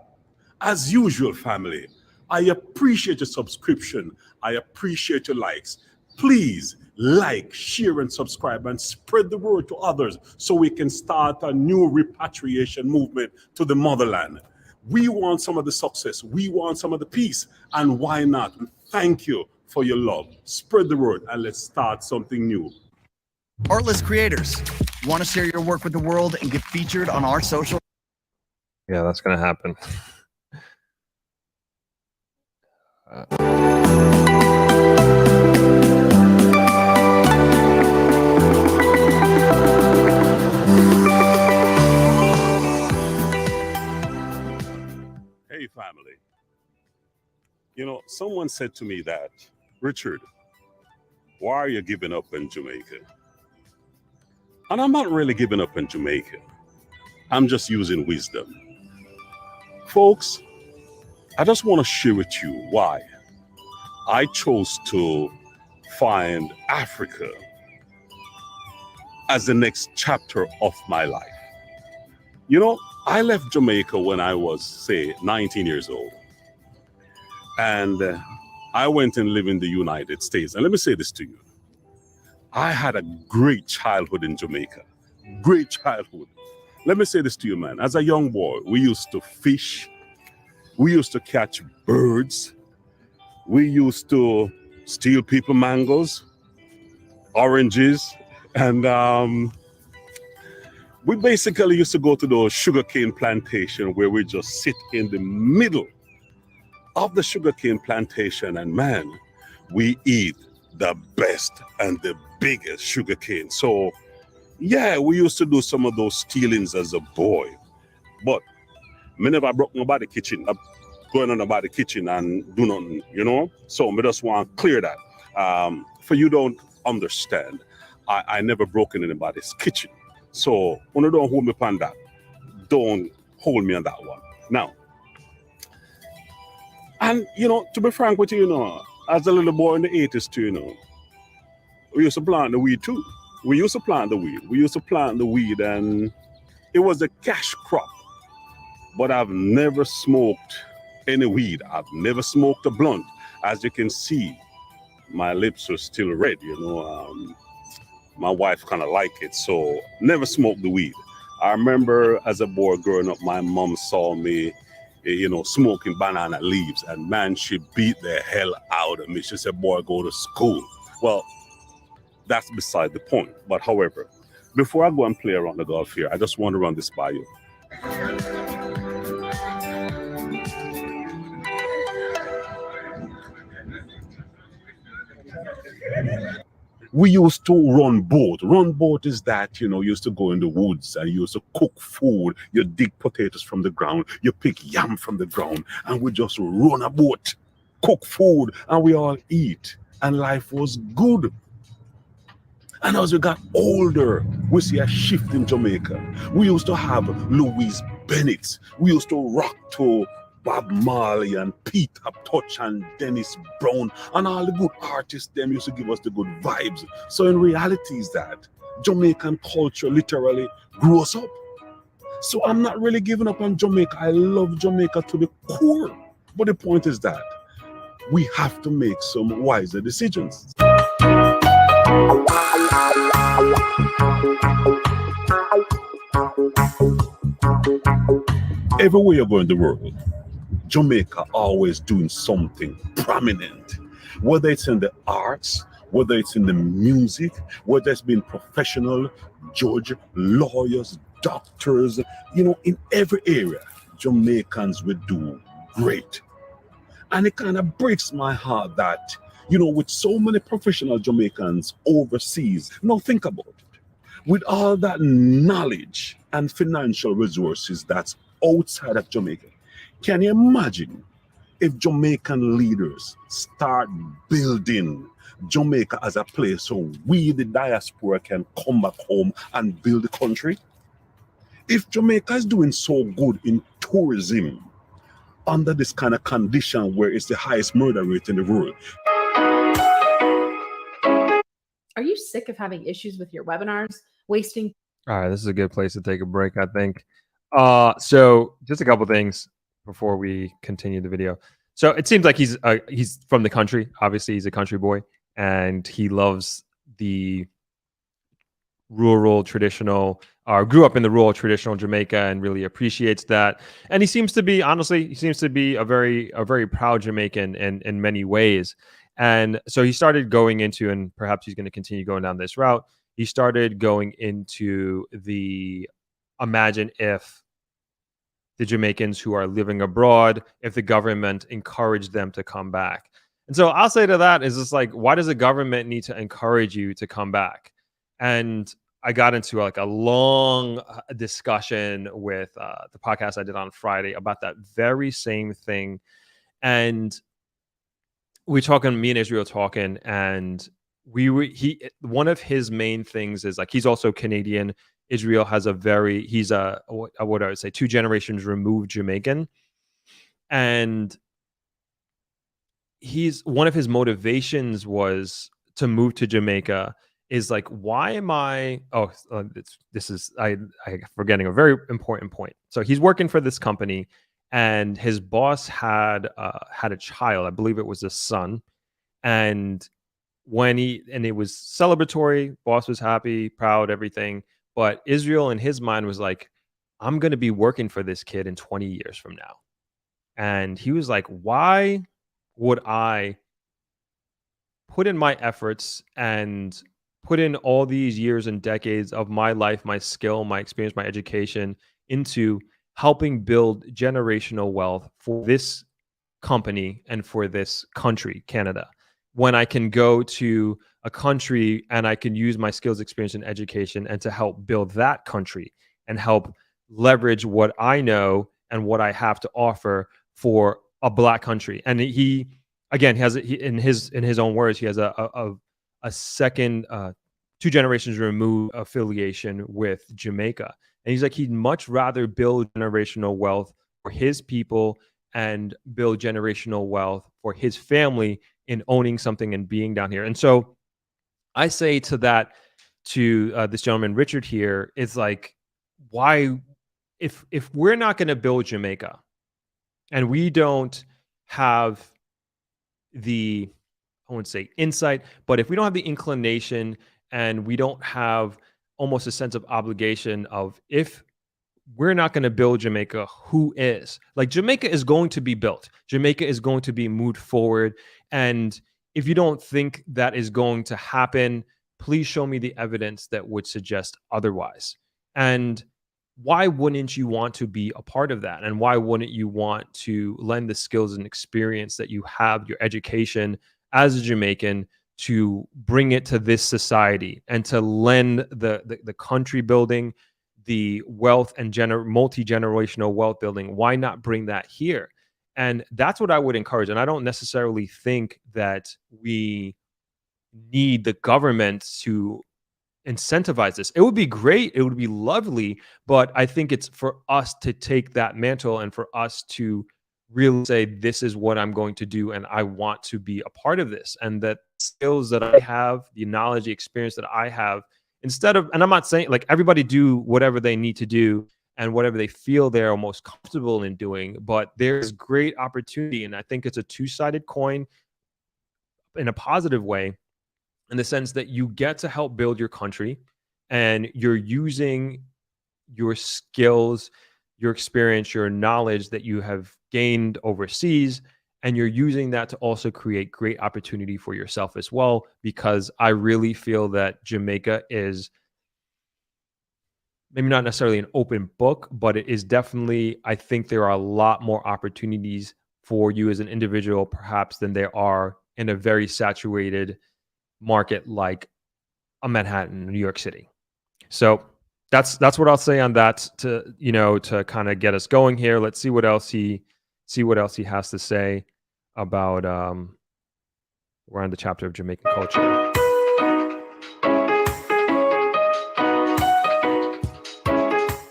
As usual, family, I appreciate your subscription. I appreciate your likes. Please like, share, and subscribe and spread the word to others so we can start a new repatriation movement to the motherland. We want some of the success. We want some of the peace. And why not? Thank you for your love. Spread the word and let's start something new. Artlist creators, want to share your work with the world and get featured on our social? Yeah, that's gonna happen. Hey, family. You know, someone said to me that, Richard, why are you giving up in Jamaica? And I'm not really giving up in Jamaica. I'm just using wisdom. Folks, I just want to share with you why I chose to find Africa as the next chapter of my life. You know, I left Jamaica when I was, say, 19 years old. And I went and lived in the United States. And let me say this to you. I had a great childhood in Jamaica. Great childhood. Let me say this to you, man. As a young boy, we used to fish. We used to catch birds. We used to steal people mangoes, oranges. And we basically used to go to those sugarcane plantation where we just sit in the middle of the sugarcane plantation. And man, we eat the best and the biggest sugarcane. So yeah, we used to do some of those stealings as a boy. But me never broke nobody kitchen. Going on about the kitchen and do nothing, you know? So I just want to clear that. For you don't understand, I never broke in anybody's kitchen. So when you don't hold me on that, don't hold me on that one. Now, and you know, to be frank with you, you know, as a little boy in the 80s too, you know, we used to plant the weed too. We used to plant the weed and it was a cash crop. But I've never smoked any weed. I've never smoked a blunt. As you can see, my lips are still red, you know. My wife kind of liked it, so never smoked the weed. I remember as a boy growing up, my mom saw me, you know, smoking banana leaves, and man, she beat the hell out of me. She said, boy, go to school. Well, that's beside the point. But however, before I go and play around the golf here, I just want to run this by you. We used to run boat. Run boat is that, you know, you used to go in the woods and you used to cook food. You dig potatoes from the ground. You pick yam from the ground. And we just run a boat, cook food, and we all eat. And life was good. And as we got older, we see a shift in Jamaica. We used to have Louise Bennett. We used to rock to Bob Marley and Pete Touch and Dennis Brown and all the good artists. Them used to give us the good vibes. So in reality is that Jamaican culture literally grew us up. So I'm not really giving up on Jamaica. I love Jamaica to the core. But the point is that we have to make some wiser decisions. Everywhere you go in the world, Jamaica always doing something prominent, whether it's in the arts, whether it's in the music, whether it's being professional, judge, lawyers, doctors, you know, in every area, Jamaicans will do great. And it kind of breaks my heart that, you know, with so many professional Jamaicans overseas, now think about it. With all that knowledge and financial resources that's outside of Jamaica, can you imagine if Jamaican leaders start building Jamaica as a place so we, the diaspora, can come back home and build the country? If Jamaica is doing so good in tourism under this kind of condition where it's the highest murder rate in the world, Are you sick of having issues with your webinars, wasting? All right, this is a good place to take a break, I think. So just a couple things before we continue the video. So it seems like he's from the country. Obviously, he's a country boy, and he loves the rural traditional, grew up in the rural traditional Jamaica and really appreciates that. And he seems to be, honestly, a very proud Jamaican in many ways. And so he started going into, and perhaps he's going to continue going down this route. He started going into the imagine if the Jamaicans who are living abroad, if the government encouraged them to come back. And so I'll say to that is just like, why does the government need to encourage you to come back? And I got into like a long discussion with the podcast I did on Friday about that very same thing. And we talking, me and Israel talking, and one of his main things is like, he's also Canadian. Israel has he's what I would say 2 generations removed Jamaican. And one of his motivations was to move to Jamaica is like, why am I, this is, I'm forgetting a very important point. So he's working for this company and his boss had a child, I believe it was a son. And it was celebratory, boss was happy, proud, everything. But Israel in his mind was like, I'm going to be working for this kid in 20 years from now. And he was like, why would I put in my efforts and put in all these years and decades of my life, my skill, my experience, my education into helping build generational wealth for this company and for this country, Canada, when I can go to a country and I can use my skills, experience, and education and to help build that country and help leverage what I know and what I have to offer for a Black country. And he has in his own words, he has a second 2 generations removed affiliation with Jamaica. And he's like, he'd much rather build generational wealth for his people and build generational wealth for his family in owning something and being down here. And so I say to this gentleman, Richard here, is like, why, if we're not going to build Jamaica and we don't have the, I wouldn't say insight, but if we don't have the inclination and we don't have almost a sense of obligation of, if we're not going to build Jamaica, who is? Like, Jamaica is going to be built. Jamaica is going to be moved forward. And if you don't think that is going to happen, please show me the evidence that would suggest otherwise. And why wouldn't you want to be a part of that? And why wouldn't you want to lend the skills and experience that you have, your education as a Jamaican, to bring it to this society and to lend the country building, the wealth and multi-generational wealth building? Why not bring that here? And that's what I would encourage. And I don't necessarily think that we need the government to incentivize this. It would be great. It would be lovely. But I think it's for us to take that mantle and for us to really say, this is what I'm going to do. And I want to be a part of this. And that skills that I have, the knowledge, the experience that I have, instead of, and I'm not saying like everybody do whatever they need to do and whatever they feel they're most comfortable in doing, but there's great opportunity. And I think it's a 2-sided coin in a positive way, in the sense that you get to help build your country and you're using your skills, your experience, your knowledge that you have gained overseas, and you're using that to also create great opportunity for yourself as well. Because I really feel that Jamaica is maybe not necessarily an open book, but it is definitely, I think there are a lot more opportunities for you as an individual, perhaps, than there are in a very saturated market like a Manhattan, New York City. So that's what I'll say on that, to kind of get us going here. Let's see what else he has to say about we're on the chapter of Jamaican culture.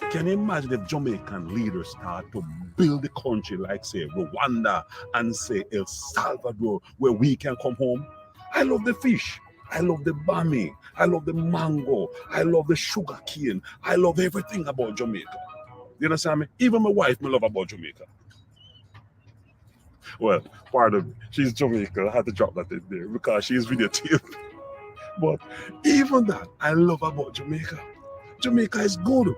Can you imagine if Jamaican leaders start to build the country like, say, Rwanda and, say, El Salvador, where we can come home? I love the fish. I love the bami. I love the mango. I love the sugar cane. I love everything about Jamaica. You understand me? Even my wife, me love about Jamaica. Well, pardon me. She's Jamaican. I had to drop that in there because she's videotaped. But even that, I love about Jamaica. Jamaica is good.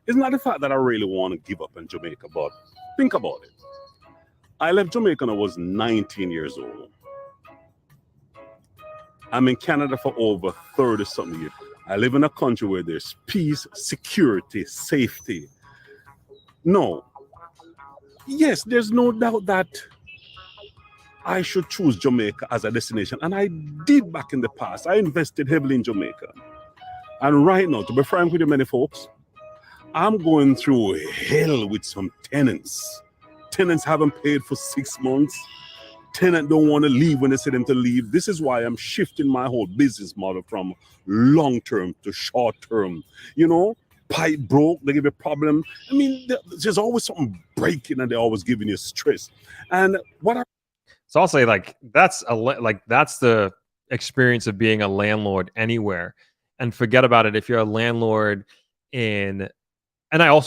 It's not the fact that I really want to give up on Jamaica, but think about it. I left Jamaica when I was 19 years old. I'm in Canada for over 30 something years. I live in a country where there's peace, security, safety. No. Yes, there's no doubt that I should choose Jamaica as a destination. And I did back in the past. I invested heavily in Jamaica. And right now, to be frank with you, many folks, I'm going through hell with some tenants. Tenants haven't paid for 6 months. Tenants don't want to leave when they say them to leave. This is why I'm shifting my whole business model from long term to short term. You know, pipe broke, they give you a problem. I mean, there's always something breaking and they're always giving you stress. And what I So I'll say like that's the experience of being a landlord anywhere. And forget about it if you're a landlord in. And I want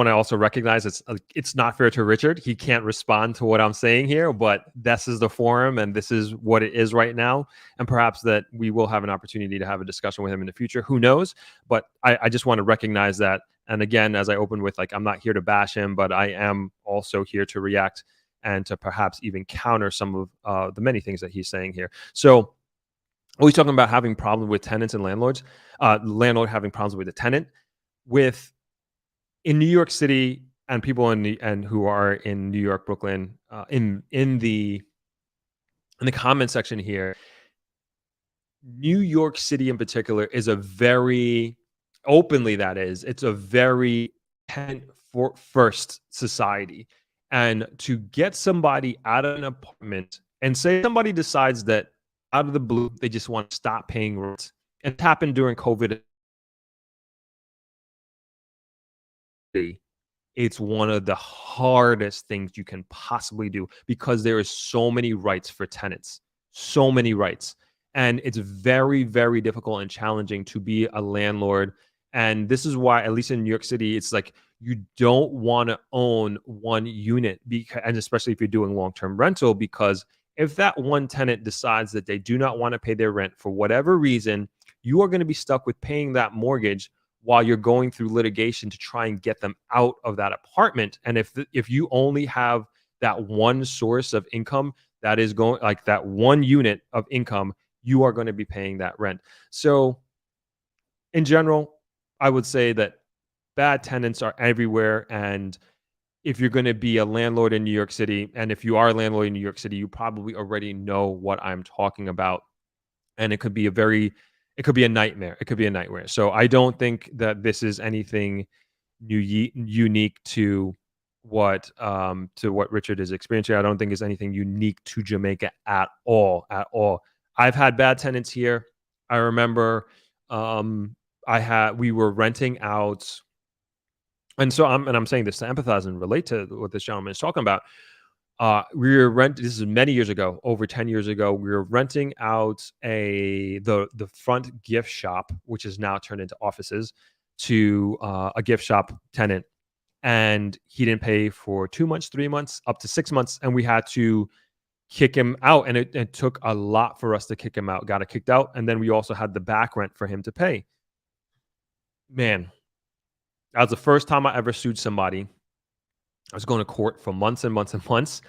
to also recognize it's not fair to Richard. He can't respond to what I'm saying here, but this is the forum and this is what it is right now. And perhaps that we will have an opportunity to have a discussion with him in the future. Who knows? But I just want to recognize that. And again, as I opened with, like, I'm not here to bash him, but I am also here to react and to perhaps even counter some of the many things that he's saying here. So always talking about having problems with tenants and landlords, landlord having problems with the tenant. In New York City, and people who are in New York, Brooklyn, in the comment section here, New York City in particular is a very it's a very tenant first society, and to get somebody out of an apartment and say somebody decides that out of the blue they just want to stop paying rent, and it happened during COVID. It's one of the hardest things you can possibly do because there is so many rights for tenants, so many rights. And it's very, very difficult and challenging to be a landlord. And this is why, at least in New York City, it's like you don't want to own one unit, and especially if you're doing long-term rental, because if that one tenant decides that they do not want to pay their rent for whatever reason, you are going to be stuck with paying that mortgage while you're going through litigation to try and get them out of that apartment. And if you only have that one source of income, that is going, like, that one unit of income, you are going to be paying that rent. So in general, I would say that bad tenants are everywhere. And if you're going to be a landlord in New York City, and if you are a landlord in New York City, you probably already know what I'm talking about. And it could be a nightmare. It could be a nightmare. So I don't think that this is anything unique to what Richard is experiencing. I don't think it's anything unique to Jamaica at all. I've had bad tenants here. I remember we were renting out, and so I'm saying this to empathize and relate to what this gentleman is talking about. This is many years ago, over 10 years ago. We were renting out the front gift shop, which is now turned into offices, to a gift shop tenant. And he didn't pay for 2 months, 3 months, up to 6 months. And we had to kick him out. And it took a lot for us to kick him out, got it kicked out. And then we also had the back rent for him to pay. Man, that was the first time I ever sued somebody. I was going to court for months and months and months.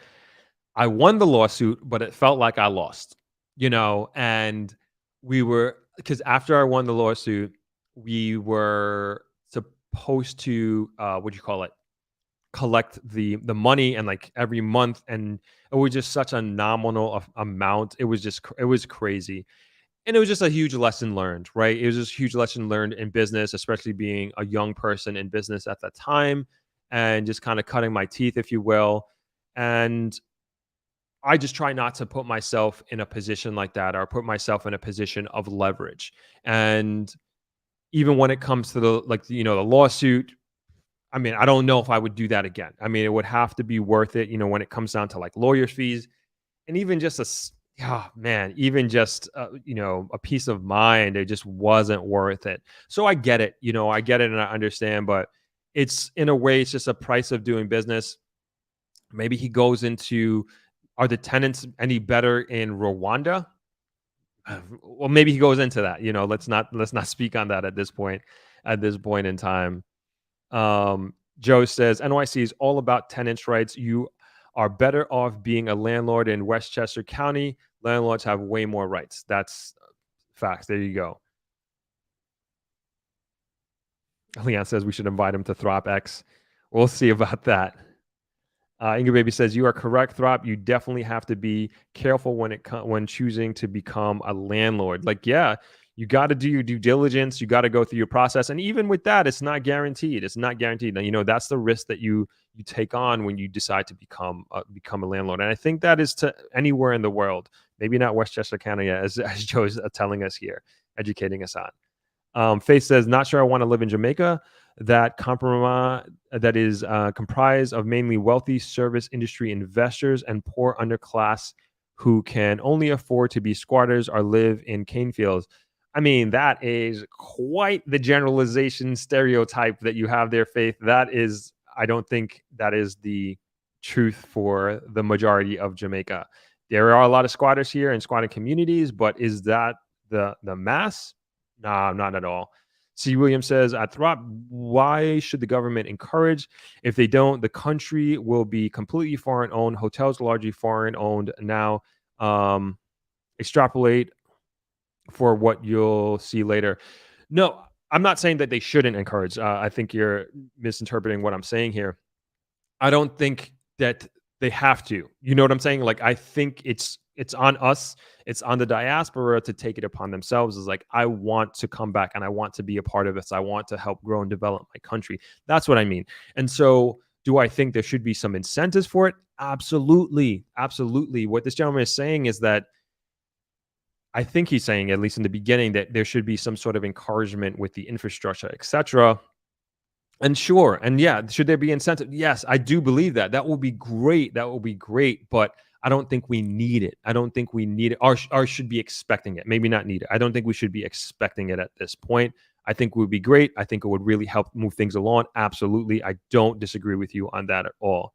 I won the lawsuit, but it felt like I lost, and because after I won the lawsuit, we were supposed to, collect the money, and like every month. And it was just such a nominal amount. It was crazy. And it was just a huge lesson learned, right? It was just a huge lesson learned in business, especially being a young person in business at that time, and just kind of cutting my teeth, if you will. And I just try not to put myself in a position like that, or put myself in a position of leverage. And even when it comes to the lawsuit, I mean, I don't know if I would do that again. I mean, it would have to be worth it, when it comes down to like lawyers' fees, and even just even just a peace of mind. It just wasn't worth it. So I get it, I get it and I understand, but it's in a way, it's just a price of doing business. Maybe he goes into, are the tenants any better in Rwanda? Well, maybe he goes into that. Let's not speak on that at this point in time. Joe says NYC is all about tenants' rights. You are better off being a landlord in Westchester County. Landlords have way more rights. That's facts. There you go. Leon says we should invite him to Throp-X. We'll see about that. Ingrid Baby says you are correct, Throp. You definitely have to be careful when choosing to become a landlord. Like, yeah, you got to do your due diligence. You got to go through your process, and even with that, it's not guaranteed. It's not guaranteed. That's the risk that you take on when you decide to become a landlord. And I think that is to anywhere in the world. Maybe not Westchester County, as Joe's telling us here, educating us on. Faith says, not sure I want to live in Jamaica. That is comprised of mainly wealthy service industry investors and poor underclass who can only afford to be squatters or live in cane fields. I mean, that is quite the generalization stereotype that you have there, Faith. I don't think that is the truth for the majority of Jamaica. There are a lot of squatters here and squatting communities, but is that the mass? Nah, not at all. C. Williams says, at Throp, why should the government encourage? If they don't, the country will be completely foreign-owned. Hotels largely foreign-owned now. Extrapolate for what you'll see later. No, I'm not saying that they shouldn't encourage. I think you're misinterpreting what I'm saying here. I don't think that they have to. You know what I'm saying? Like, I think it's on us. It's on the diaspora to take it upon themselves. It's like, I want to come back and I want to be a part of this. I want to help grow and develop my country. That's what I mean. And so do I think there should be some incentives for it? Absolutely. Absolutely. What this gentleman is saying is that I think he's saying, at least in the beginning, that there should be some sort of encouragement with the infrastructure, etc. And sure, and yeah, should there be incentive? Yes, I do believe that. That will be great. That will be great, but I don't think we need it. I don't think we need it, or should be expecting it. Maybe not need it. I don't think we should be expecting it at this point. I think it would be great. I think it would really help move things along. Absolutely. I don't disagree with you on that at all.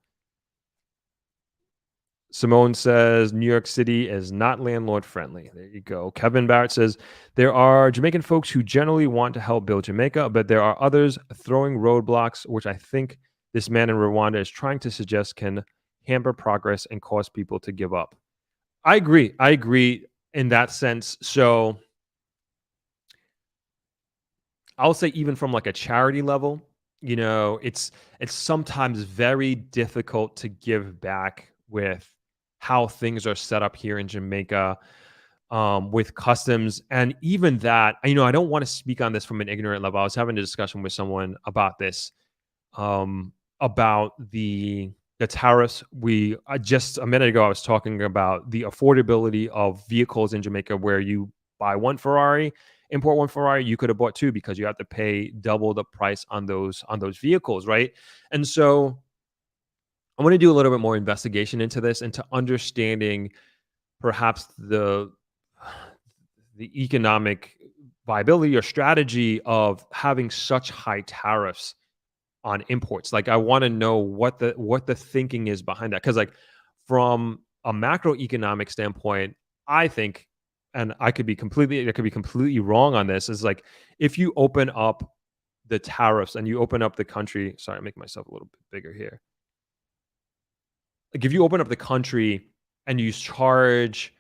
Simone says New York City is not landlord friendly. There you go. Kevin Barrett says there are Jamaican folks who generally want to help build Jamaica, but there are others throwing roadblocks, which I think this man in Rwanda is trying to suggest can hamper progress and cause people to give up. I agree. I agree in that sense. So I'll say even from like a charity level, it's sometimes very difficult to give back with how things are set up here in Jamaica, with customs. And even that, I don't want to speak on this from an ignorant level. I was having a discussion with someone about this, about the tariffs. Just a minute ago, I was talking about the affordability of vehicles in Jamaica, where you buy one Ferrari, import one Ferrari, you could have bought two because you have to pay double the price on those vehicles, right? And so I want to do a little bit more investigation into this, into understanding perhaps the economic viability or strategy of having such high tariffs on imports. Like, I want to know what the thinking is behind that. Because like from a macroeconomic standpoint, I think, and I could be completely wrong on this, is like, if you open up the tariffs and you open up the country, sorry, I'm making myself a little bit bigger here. Like, if you open up the country and you charge,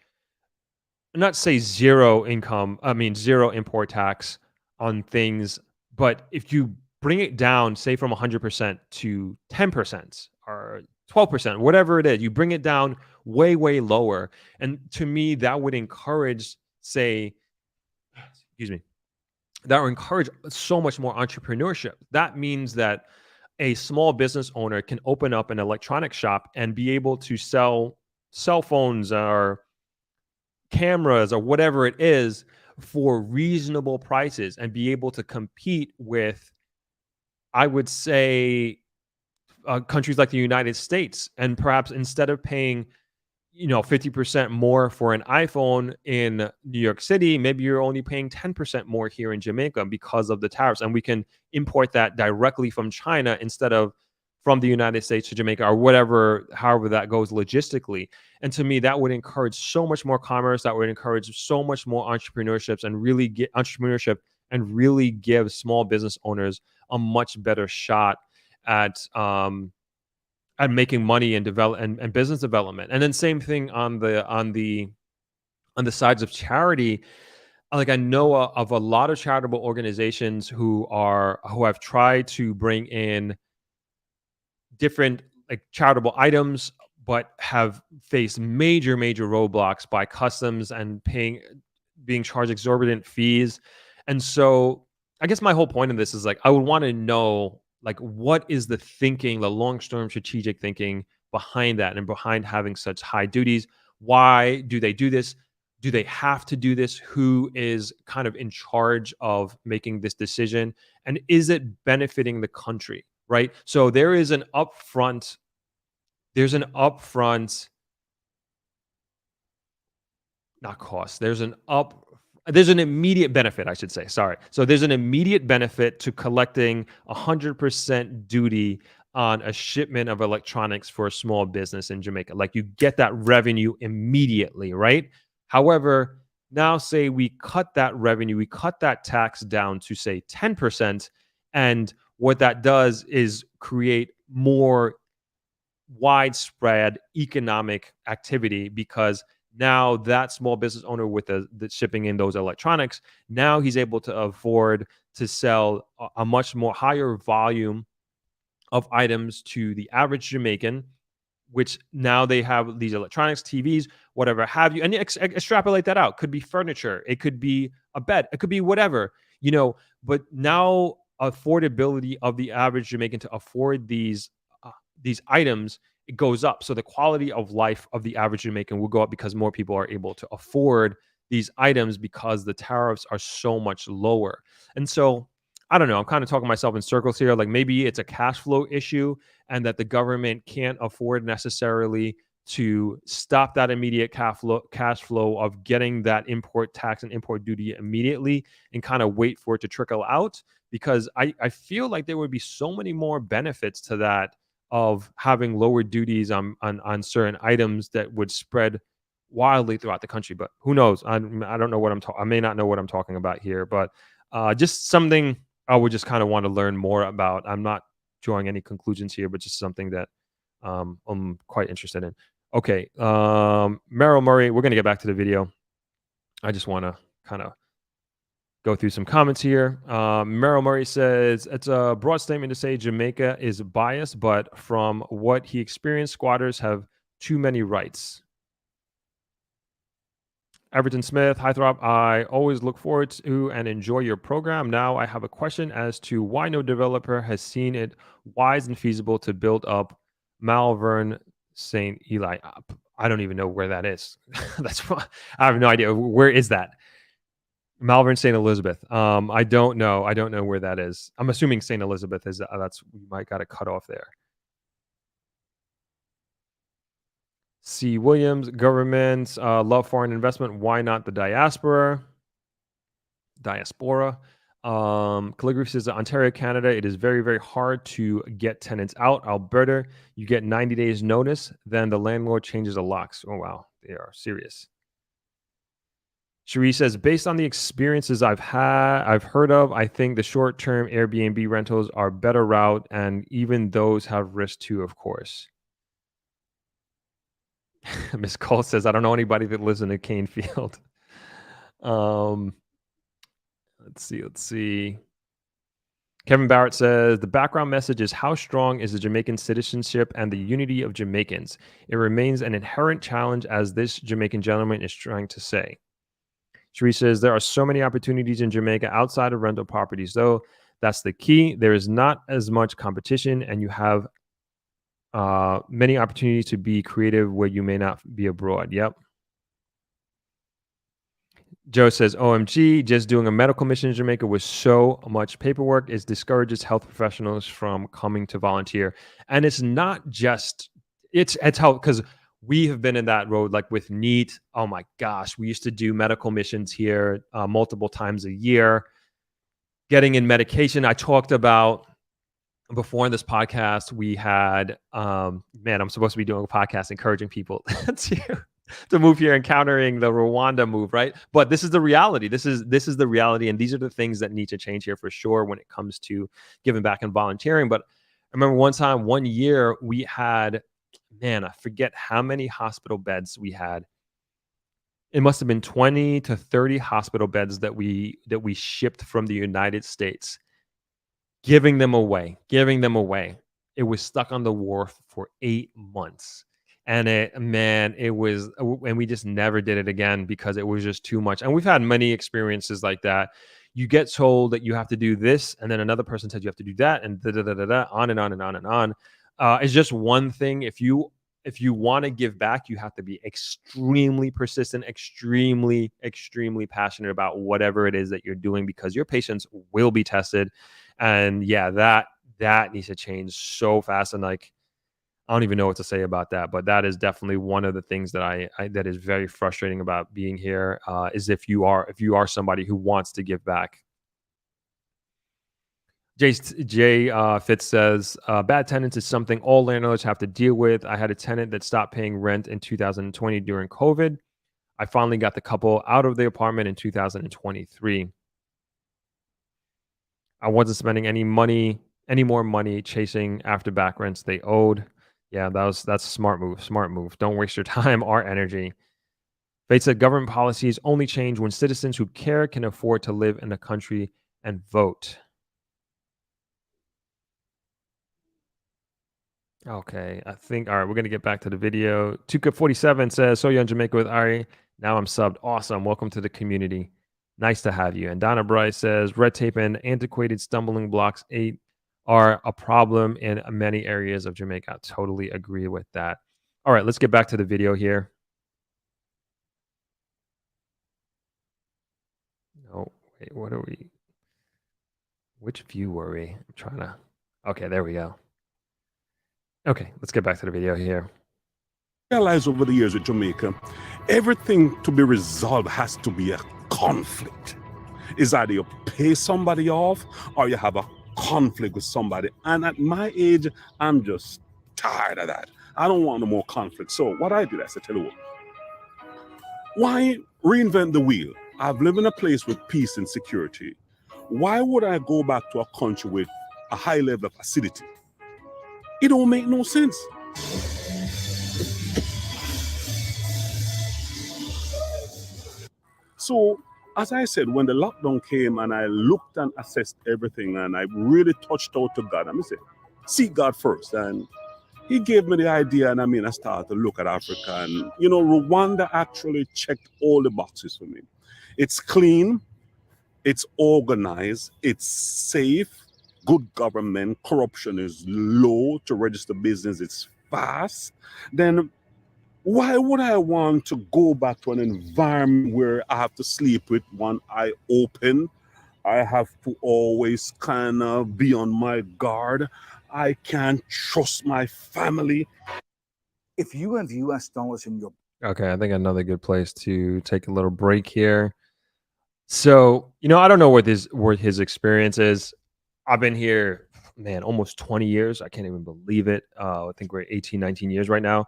not say zero import tax on things, but if you bring it down, say from 100% to 10% or 12%, whatever it is, you bring it down way, way lower. And to me, that would encourage, that would encourage so much more entrepreneurship. That means that a small business owner can open up an electronic shop and be able to sell cell phones or cameras or whatever it is for reasonable prices and be able to compete with, I would say, countries like the United States. And perhaps instead of paying 50% more for an iPhone in New York City, maybe you're only paying 10% more here in Jamaica because of the tariffs. And we can import that directly from China instead of from the United States to Jamaica, or whatever, however that goes logistically. And to me, that would encourage so much more commerce, that would encourage so much more entrepreneurships, and really get entrepreneurship, and really give small business owners a much better shot at making money and and business development. And then same thing on the sides of charity. Like, I know of a lot of charitable organizations who have tried to bring in different, like, charitable items, but have faced major roadblocks by customs and being charged exorbitant fees. And so I guess my whole point in this is, like, I would want to know, like, what is the thinking, the long-term strategic thinking behind that, and behind having such high duties? Why do they do this? Do they have to do this? Who is kind of in charge of making this decision? And is it benefiting the country, right? So there's an upfront, not cost. There's an immediate benefit, I should say. Sorry. So there's an immediate benefit to collecting 100% duty on a shipment of electronics for a small business in Jamaica. Like, you get that revenue immediately, right? However, now say we cut that revenue, we cut that tax down to, say, 10%. And what that does is create more widespread economic activity, because now that small business owner with the shipping in those electronics, now he's able to afford to sell a much more higher volume of items to the average Jamaican, which now they have these electronics, TVs, whatever have you, and extrapolate that out. Could be furniture, it could be a bed, it could be whatever, but now affordability of the average Jamaican to afford these items, it goes up. So the quality of life of the average Jamaican will go up, because more people are able to afford these items because the tariffs are so much lower. And so, I don't know, I'm kind of talking myself in circles here. Like, maybe it's a cash flow issue, and that the government can't afford necessarily to stop that immediate cash flow of getting that import tax and import duty immediately, and kind of wait for it to trickle out. Because I feel like there would be so many more benefits to that, of having lower duties on certain items that would spread wildly throughout the country. But who knows? I don't know what I may not know what I'm talking about here, but just something I would just kind of want to learn more about. I'm not drawing any conclusions here, but just something that I'm quite interested in. Okay, Merrill Murray, we're going to get back to the video. I just want to kind of go through some comments here. Merrill Murray says, it's a broad statement to say Jamaica is biased, but from what he experienced, squatters have too many rights. Everton Smith, hi Throp, I always look forward to and enjoy your program. Now I have a question as to why no developer has seen it wise and feasible to build up Malvern St. Eli. I don't even know where that is. I have no idea. Where is that? Malvern St. Elizabeth. I don't know. I don't know where that is. I'm assuming St. Elizabeth is. We might got to cut off there. C. Williams, governments love foreign investment. Why not the diaspora? Calligraphy says, Ontario, Canada, it is very, very hard to get tenants out. Alberta, you get 90 days notice, then the landlord changes the locks. Oh, wow. They are serious. Cherie says, based on the experiences I've heard of, I think the short-term Airbnb rentals are better route, and even those have risk too, of course. Miss Cole says, I don't know anybody that lives in a cane field. Let's see. Kevin Barrett says, the background message is, how strong is the Jamaican citizenship and the unity of Jamaicans? It remains an inherent challenge, as this Jamaican gentleman is trying to say. Cherie says, there are so many opportunities in Jamaica outside of rental properties, though. That's the key. There is not as much competition, and you have many opportunities to be creative where you may not be abroad. Yep. Joe says, OMG, just doing a medical mission in Jamaica with so much paperwork is discourages health professionals from coming to volunteer. And it's not just, it's how, because we have been in that road, like with NEAT. Oh my gosh, we used to do medical missions here multiple times a year, getting in medication. I talked about before in this podcast, we had, man, I'm supposed to be doing a podcast encouraging people to move here and countering the Rwanda move, right? But this is the reality. This is the reality, and these are the things that need to change here for sure when it comes to giving back and volunteering. But I remember one year, we had, man, I forget how many hospital beds we had. It must have been 20 to 30 hospital beds that we shipped from the United States, giving them away. It was stuck on the wharf for 8 months. And it was, and we just never did it again because it was just too much. And we've had many experiences like that. You get told that you have to do this, and then another person says you have to do that, and on and on and on and on. It's just one thing. If you want to give back, you have to be extremely persistent, extremely passionate about whatever it is that you're doing, because your patients will be tested. And yeah, that needs to change so fast. And like, I don't even know what to say about that, but that is definitely one of the things that I that is very frustrating about being here. Is if you are somebody who wants to give back. Jay Fitz says, bad tenants is something all landlords have to deal with. I had a tenant that stopped paying rent in 2020 during COVID. I finally got the couple out of the apartment in 2023. I wasn't spending any more money chasing after back rents they owed. Yeah, that's a smart move. Don't waste your time or energy. Fate said government policies only change when citizens who care can afford to live in the country and vote. Okay, I think, all right, we're going to get back to the video. Tuka47 says, so you're in Jamaica with Ari. Now I'm subbed. Awesome. Welcome to the community. Nice to have you. And Donna Bryce says, red tape and antiquated stumbling blocks are a problem in many areas of Jamaica. I totally agree with that. All right, let's get back to the video here. No, wait, what are we? Which view were we? I'm trying to. Okay, there we go. Okay, let's get back to the video here. Realize over the years with Jamaica, everything to be resolved has to be a conflict. Is either you pay somebody off or you have a conflict with somebody. And at my age, I'm just tired of that. I don't want no more conflict. So what I did, I said, tell you what, why reinvent the wheel? I've lived in a place with peace and security. Why would I go back to a country with a high level of acidity? It don't make no sense. So, as I said, when the lockdown came and I looked and assessed everything and I really touched out to God, I said, seek God first. And he gave me the idea, and I started to look at Africa. And, Rwanda actually checked all the boxes for me. It's clean, it's organized, it's safe, good government, corruption is low, to register business it's fast. Then why would I want to go back to an environment where I have to sleep with one eye open? I have to always kind of be on my guard. I can't trust my family. If you have US dollars in your... Okay, I think another good place to take a little break here. So, I don't know what his experience is. I've been here, man, almost 20 years. I can't even believe it. I think we're 18, 19 years right now.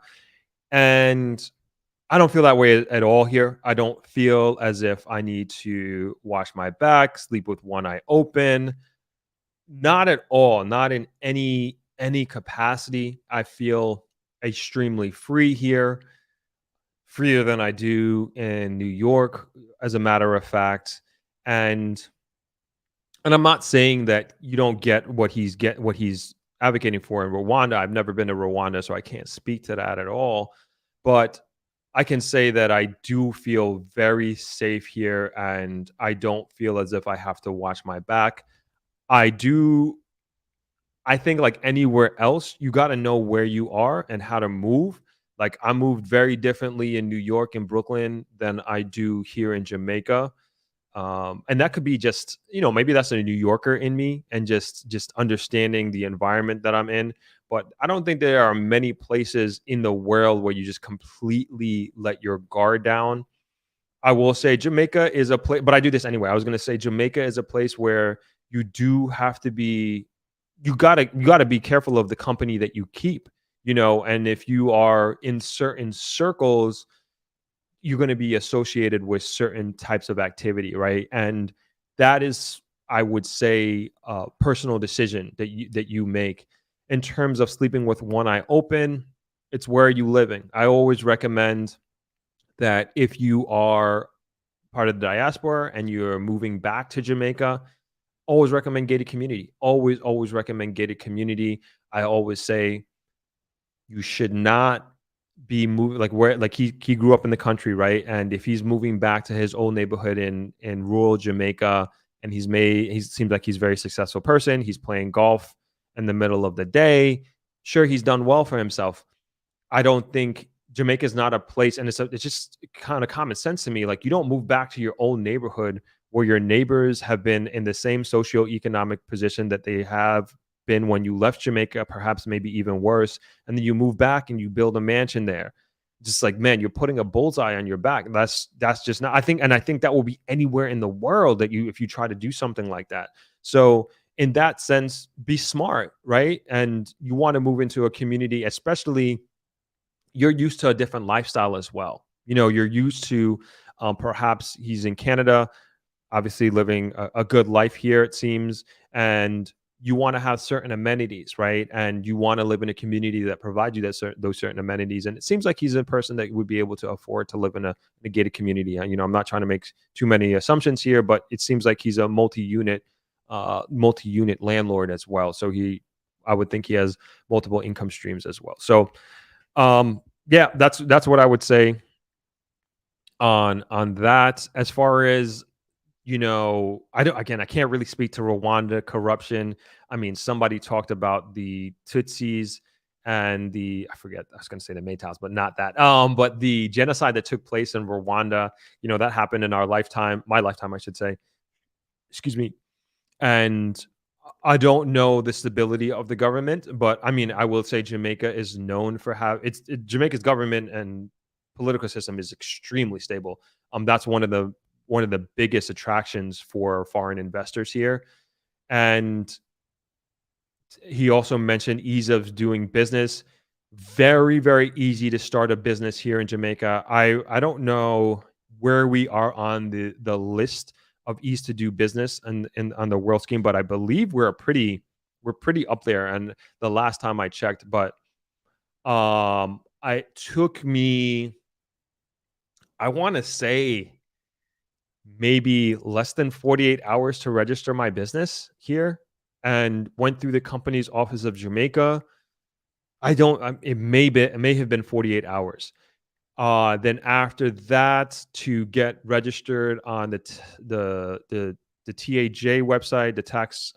And I don't feel that way at all here. I don't feel as if I need to wash my back, sleep with one eye open. Not at all. Not in any capacity. I feel extremely free here. Freer than I do in New York, as a matter of fact. And I'm not saying that you don't get what he's advocating for in Rwanda. I've never been to Rwanda, so I can't speak to that at all. But I can say that I do feel very safe here, and I don't feel as if I have to watch my back. I think like anywhere else, you got to know where you are and how to move, Like I moved very differently in New York and Brooklyn than I do here in Jamaica. And that could be just, maybe that's a New Yorker in me and just understanding the environment that I'm in. But I don't think there are many places in the world where you just completely let your guard down. I will say Jamaica is a place, but I do this anyway. I was going to say Jamaica is a place where you do have to be, you gotta be careful of the company that you keep, and if you are in certain circles, you're going to be associated with certain types of activity, right? And that is, I would say, a personal decision that you make. In terms of sleeping with one eye open, it's where you living. I always recommend that if you are part of the diaspora and you're moving back to Jamaica, always recommend gated community. Always recommend gated community. I always say you should not be moving like he grew up in the country, right? And if he's moving back to his old neighborhood in rural Jamaica, and he seems like he's a very successful person, he's playing golf in the middle of the day, sure, he's done well for himself. I don't think Jamaica is not a place, and it's just kind of common sense to me. Like you don't move back to your own neighborhood where your neighbors have been in the same socioeconomic position that they have been when you left Jamaica, perhaps maybe even worse, and then you move back and you build a mansion there. Just like, man, you're putting a bullseye on your back. That's just not. I think that will be anywhere in the world that if you try to do something like that. So in that sense, be smart, right? And you want to move into a community, especially you're used to a different lifestyle as well. You're used to perhaps he's in Canada, obviously living a good life here, it seems, and you want to have certain amenities, right? And you want to live in a community that provides you those certain amenities. And it seems like he's a person that would be able to afford to live in a gated community. And, I'm not trying to make too many assumptions here, but it seems like he's a multi-unit landlord as well. So I would think he has multiple income streams as well. So, yeah, that's what I would say on that. As far as I can't really speak to Rwanda corruption. I mean, somebody talked about the Tutsis and I was going to say the Maytals, but not that. But the genocide that took place in Rwanda, that happened in my lifetime, I should say. Excuse me. And I don't know the stability of the government, but I mean, I will say Jamaica is known for Jamaica's government and political system is extremely stable. That's one of the biggest attractions for foreign investors here. And he also mentioned ease of doing business. Very, very easy to start a business here in Jamaica. I don't know where we are on the list of ease to do business and on the world scheme, but I believe we're pretty up there. And the last time I checked, but it took me, I want to say, maybe less than 48 hours to register my business here, and went through the company's office of Jamaica. It may have been 48 hours. Then after that, to get registered on the TAJ website, the tax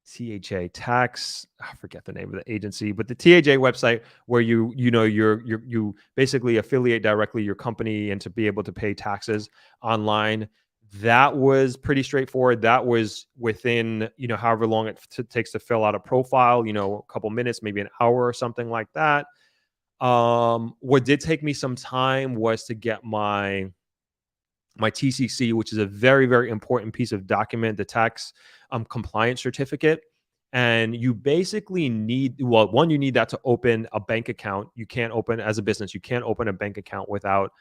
CHA tax, I forget the name of the agency, but the TAJ website where you basically affiliate directly your company and to be able to pay taxes online. That was pretty straightforward. That was within, however long it takes to fill out a profile, a couple minutes, maybe an hour or something like that. What did take me some time was to get my TCC, which is a very, very important piece of document, the tax compliance certificate. And you basically need, one, you need that to open a bank account. You can't open, as a business, you can't open a bank account without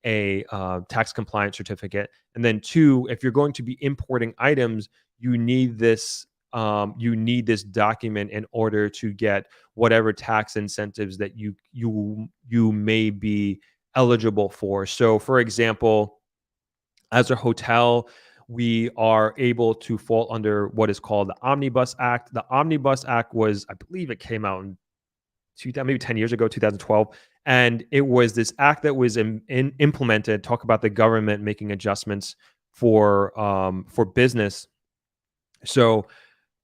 a tax compliance certificate. And then two, if you're going to be importing items, you need this document in order to get whatever tax incentives that you may be eligible for. So for example, as a hotel, we are able to fall under what is called the Omnibus Act. The Omnibus Act was, I believe it came out in maybe 10 years ago, 2012. And it was this act that was implemented, talk about the government making adjustments for business. So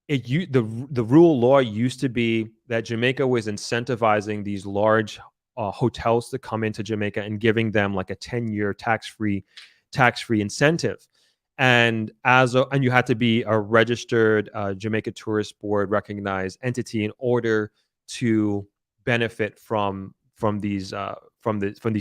the rule law used to be that Jamaica was incentivizing these large hotels to come into Jamaica and giving them like a 10-year tax-free incentive. And and you had to be a registered Jamaica Tourist Board recognized entity in order to benefit from these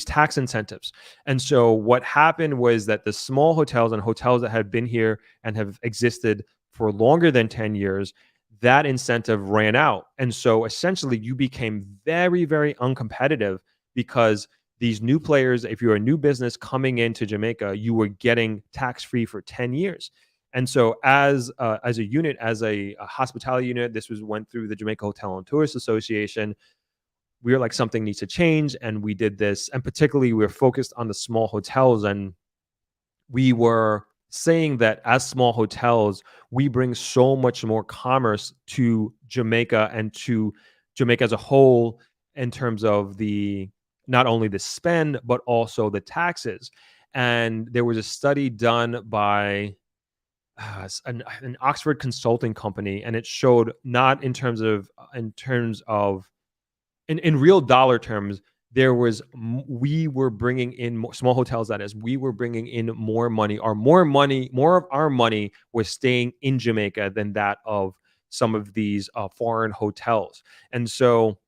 tax incentives. And so what happened was that the small hotels and hotels that had been here and have existed for longer than 10 years, that incentive ran out. And so essentially you became very, very uncompetitive because these new players, if you're a new business coming into Jamaica, you were getting tax-free for 10 years. And so as a unit, as a hospitality unit, went through the Jamaica Hotel and Tourist Association. We were like, something needs to change. And we did this. And particularly we were focused on the small hotels. And we were saying that as small hotels, we bring so much more commerce to Jamaica and to Jamaica as a whole in terms of not only the spend, but also the taxes. And there was a study done by an Oxford consulting company, and it showed not in real dollar terms, we were bringing in more, small hotels, that is, we were bringing in more money, or more of our money was staying in Jamaica than that of some of these foreign hotels. And so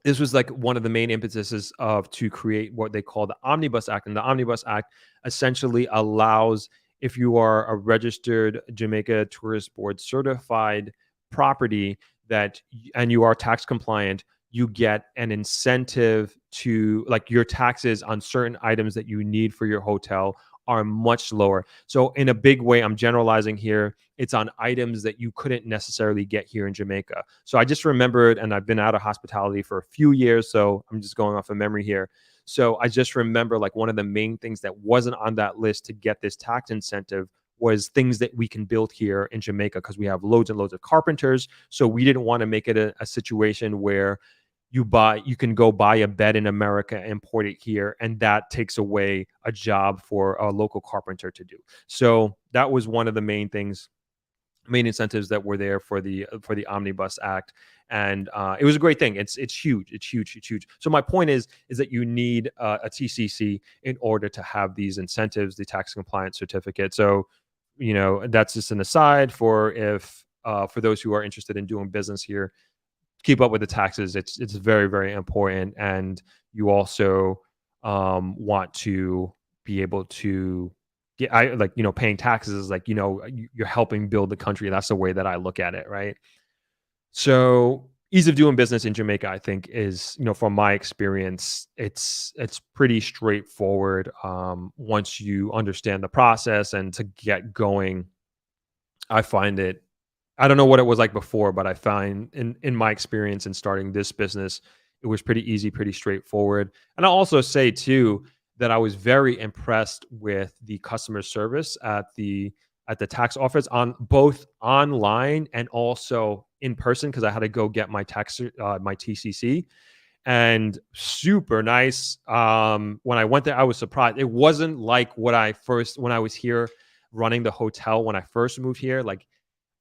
this was like one of the main impetuses to create what they call the Omnibus Act. And the Omnibus Act essentially allows, if you are a registered Jamaica Tourist Board certified property and you are tax compliant, you get an incentive to, like, your taxes on certain items that you need for your hotel are much lower. So in a big way, I'm generalizing here, it's on items that you couldn't necessarily get here in Jamaica. So I just remembered, and I've been out of hospitality for a few years, so I'm just going off of memory here. So I just remember, like, one of the main things that wasn't on that list to get this tax incentive was things that we can build here in Jamaica, because we have loads and loads of carpenters. So we didn't want to make it a situation where you can go buy a bed in America, import it here, and that takes away a job for a local carpenter to do. So that was one of the main incentives that were there for the Omnibus Act. And it was a great thing. It's huge. It's huge. So my point is that you need a TCC in order to have these incentives, the tax compliance certificate. So, that's just an aside for those who are interested in doing business here. Keep up with the taxes. It's very, very important. And you also want to be able to paying taxes is like, you're helping build the country. That's the way that I look at it, right? So ease of doing business in Jamaica, I think, is, from my experience, it's pretty straightforward once you understand the process. And to get going, I find it, I don't know what it was like before, but I find in my experience in starting this business, it was pretty easy, pretty straightforward. And I'll also say too that I was very impressed with the customer service at the tax office, on both online and also in person, because I had to go get my my TCC, and super nice. When I went there, I was surprised. It wasn't like when I was here running the hotel when I first moved here. Like,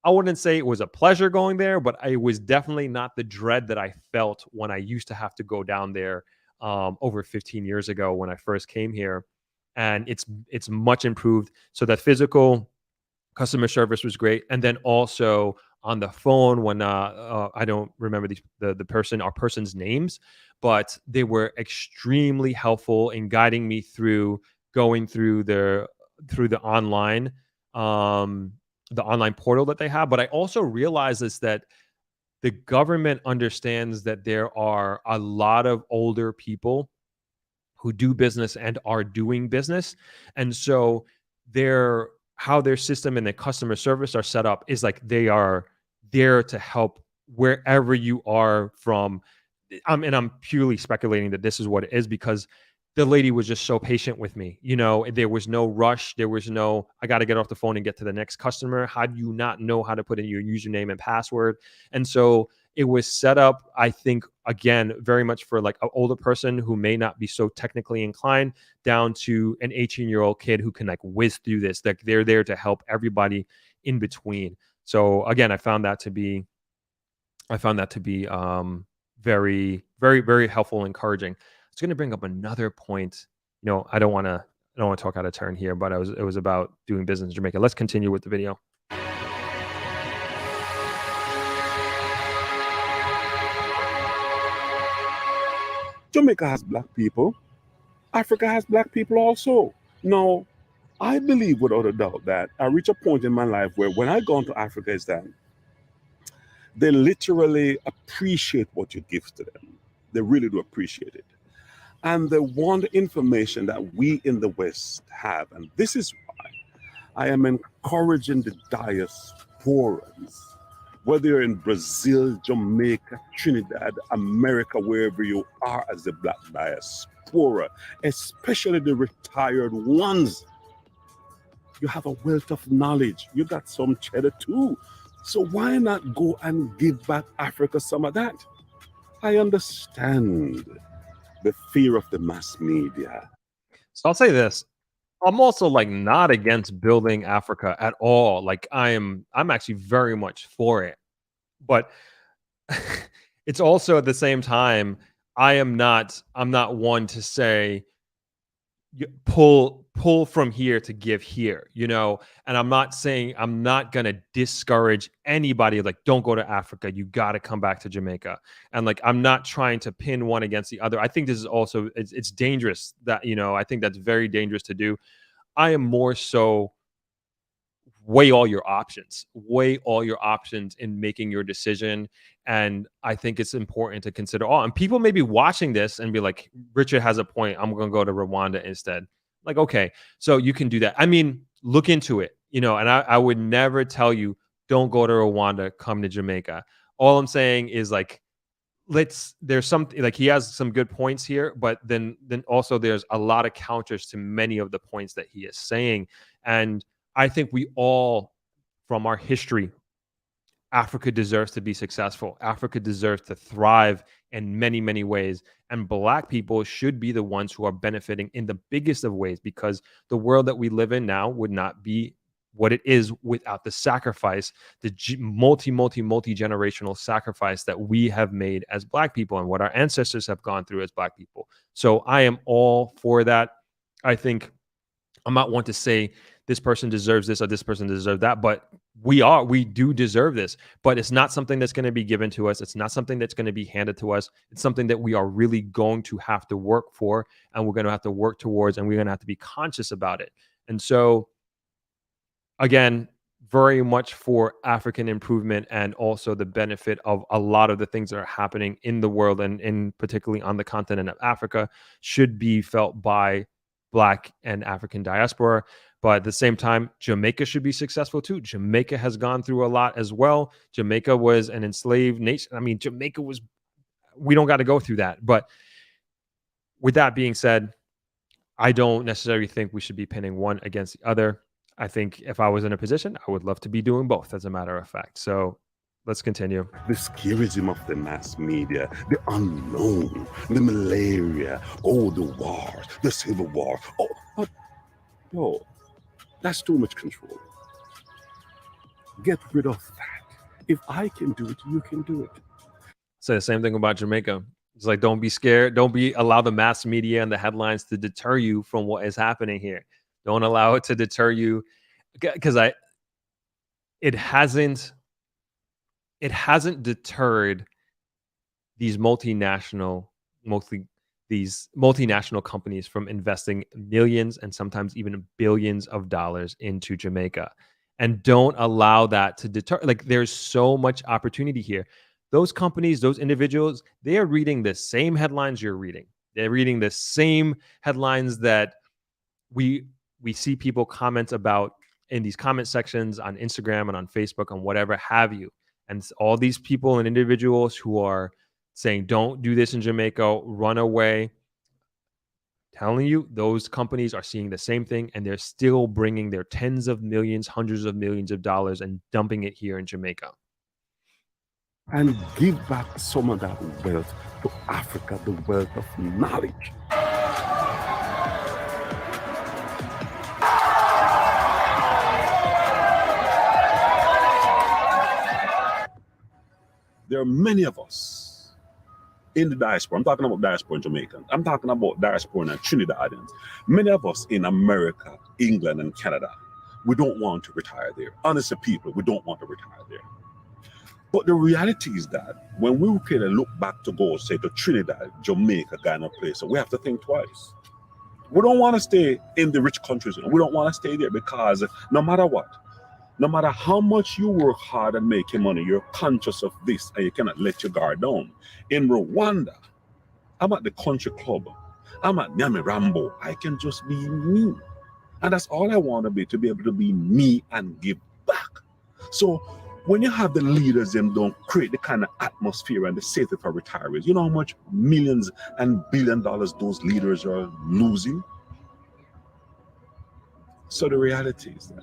I wouldn't say it was a pleasure going there, but it was definitely not the dread that I felt when I used to have to go down there over 15 years ago when I first came here. And it's much improved. So that physical customer service was great. And then also on the phone, when I don't remember our person's names, but they were extremely helpful in guiding me through going through the online portal that they have. But I also realized is that the government understands that there are a lot of older people who do business and are doing business. And so how their system and their customer service are set up is like they are there to help wherever you are from. And I'm purely speculating that this is what it is, because the lady was just so patient with me. There was no rush. There was no, I got to get off the phone and get to the next customer. How do you not know how to put in your username and password? And so it was set up, I think, again, very much for like an older person who may not be so technically inclined, down to an 18-year-old kid who can like whiz through this. Like, they're there to help everybody in between. So again, I found that to be I found that to be very, very, very helpful and encouraging. I was going to bring up another point. I don't want to talk out of turn here, but it was about doing business in Jamaica. Let's continue with the video. Jamaica has black people. Africa has black people also. Now, I believe without a doubt that I reach a point in my life where when I go into Africa is that they literally appreciate what you give to them. They really do appreciate it. And they want the information that we in the West have. And this is why I am encouraging the diasporans, whether you're in Brazil, Jamaica, Trinidad, America, wherever you are as a black diaspora, especially the retired ones. You have a wealth of knowledge. You got some cheddar too. So why not go and give back Africa some of that? I understand the fear of the mass media. So I'll say this. I'm also like not against building Africa at all. Like I'm actually very much for it. But it's also at the same time, I'm not one to say pull from here to give here, and I'm not saying I'm not going to discourage anybody, like don't go to Africa, you got to come back to Jamaica. And like I'm not trying to pin one against the other. I think this is also it's dangerous that I think that's very dangerous to do. I am more so weigh all your options in making your decision. And I think it's important to consider all. And people may be watching this and be like, Richard has a point. I'm going to go to Rwanda instead. Like, okay, so you can do that. I mean, look into it, and I would never tell you, don't go to Rwanda, come to Jamaica. All I'm saying is like, there's something like he has some good points here, but then also there's a lot of counters to many of the points that he is saying. And I think we all, from our history, Africa deserves to be successful. Africa deserves to thrive in many, many ways. And Black people should be the ones who are benefiting in the biggest of ways, because the world that we live in now would not be what it is without the sacrifice, the multi-generational sacrifice that we have made as Black people and what our ancestors have gone through as Black people. So I am all for that. I think I'm not one to say this person deserves this or this person deserves that, but we do deserve this. But it's not something that's going to be given to us. It's not something that's going to be handed to us. It's something that we are really going to have to work for, and we're going to have to work towards, and we're going to have to be conscious about it. And so, again, very much for African improvement and also the benefit of a lot of the things that are happening in the world, and in particularly on the continent of Africa, should be felt by Black and African diaspora. But at the same time, Jamaica should be successful too. Jamaica has gone through a lot as well. Jamaica was an enslaved nation. I mean, we don't got to go through that. But with that being said, I don't necessarily think we should be pinning one against the other. I think if I was in a position, I would love to be doing both, as a matter of fact. So let's continue. The scarism of the mass media, the unknown, the malaria, the wars, the civil war. But no, that's too much control. Get rid of that. If I can do it, you can do it. Say the same thing about Jamaica. It's like, don't be scared. Don't allow the mass media and the headlines to deter you from what is happening here. Don't allow it to deter you, because it hasn't deterred these multinational companies from investing millions and sometimes even billions of dollars into Jamaica. And don't allow that to deter. Like, there's so much opportunity here. Those companies, those individuals, they are reading the same headlines you're reading. They're reading the same headlines that we see people comment about in these comment sections on Instagram and on Facebook and whatever have you. And all these people and individuals who are saying, don't do this in Jamaica, run away. Telling you, those companies are seeing the same thing, and they're still bringing their tens of millions, hundreds of millions of dollars and dumping it here in Jamaica. And give back some of that wealth to Africa, the wealth of knowledge. there are many of us in the diaspora. I'm talking about diaspora in Jamaica. I'm talking about diaspora in Trinidadians. Many of us in America, England, and Canada, we don't want to retire there. Honestly, people, we don't want to retire there. But the reality is that when we kind of look back to go, say, to Trinidad, Jamaica, Ghana, place, so we have to think twice. We don't want to stay in the rich countries. We don't want to stay there because no matter what, no matter how much you work hard and making money, you're conscious of this and you cannot let your guard down. In Rwanda, I'm at the country club. I'm at Nyame Rambo. I can just be me. And that's all I want to be able to be me and give back. So when you have the leaders, them don't create the kind of atmosphere and the safety for retirees, you know how much millions and $billions those leaders are losing? So the reality is that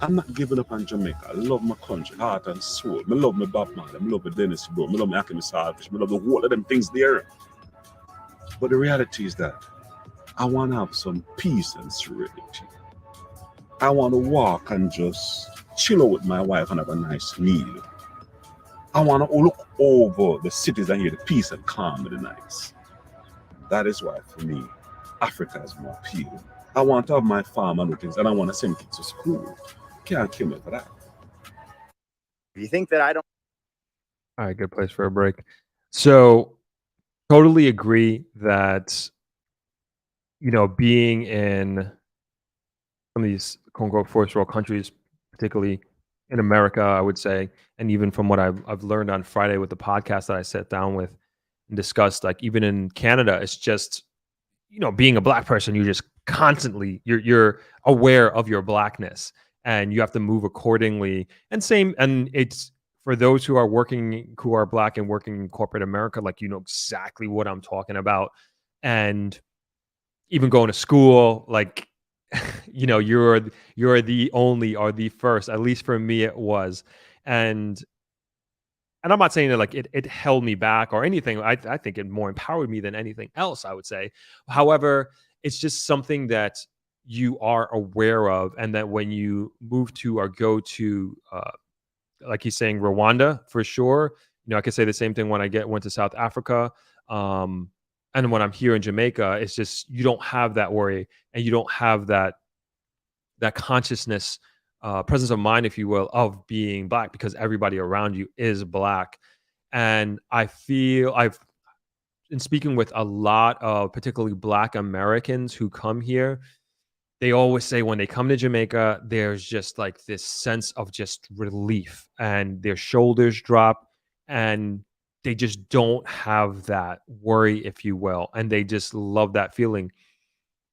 I'm not giving up on Jamaica. I love my country, heart and soul. I love my Bob Marley. I love my Dennis Bro. I love my Akimi Salfish. I love the whole of them things there. But the reality is that I want to have some peace and serenity. I want to walk and just chill out with my wife and have a nice meal. I want to look over the cities and hear the peace and calm of the nights. That is why, for me, Africa is more appealing. I want to have my farm and things, and I want to send kids to school. Can't kill me for that. Do you think that I don't? All right, good place for a break. So, totally agree that, you know, being in some of these quote unquote first world countries, particularly in America, I would say, and even from what I've learned on Friday with the podcast that I sat down with and discussed, like even in Canada, it's just, you know, being a black person, you just constantly you're aware of your blackness and you have to move accordingly. And it's for those who are black and working in corporate America, like, you know exactly what I'm talking about. And even going to school, like, you know, you're the only or the first, at least for me it was. And I'm not saying that like it held me back or anything. I think it more empowered me than anything else, I would say. However, it's just something that you are aware of, and that when you move to or go to, like he's saying, Rwanda, for sure. You know, I could say the same thing when I went to South Africa. And when I'm here in Jamaica, it's just, you don't have that worry and you don't have that consciousness, presence of mind, if you will, of being black, because everybody around you is black. And I feel I've been speaking with a lot of particularly Black Americans who come here. They always say when they come to Jamaica, there's just like this sense of just relief and their shoulders drop and they just don't have that worry, if you will. And they just love that feeling.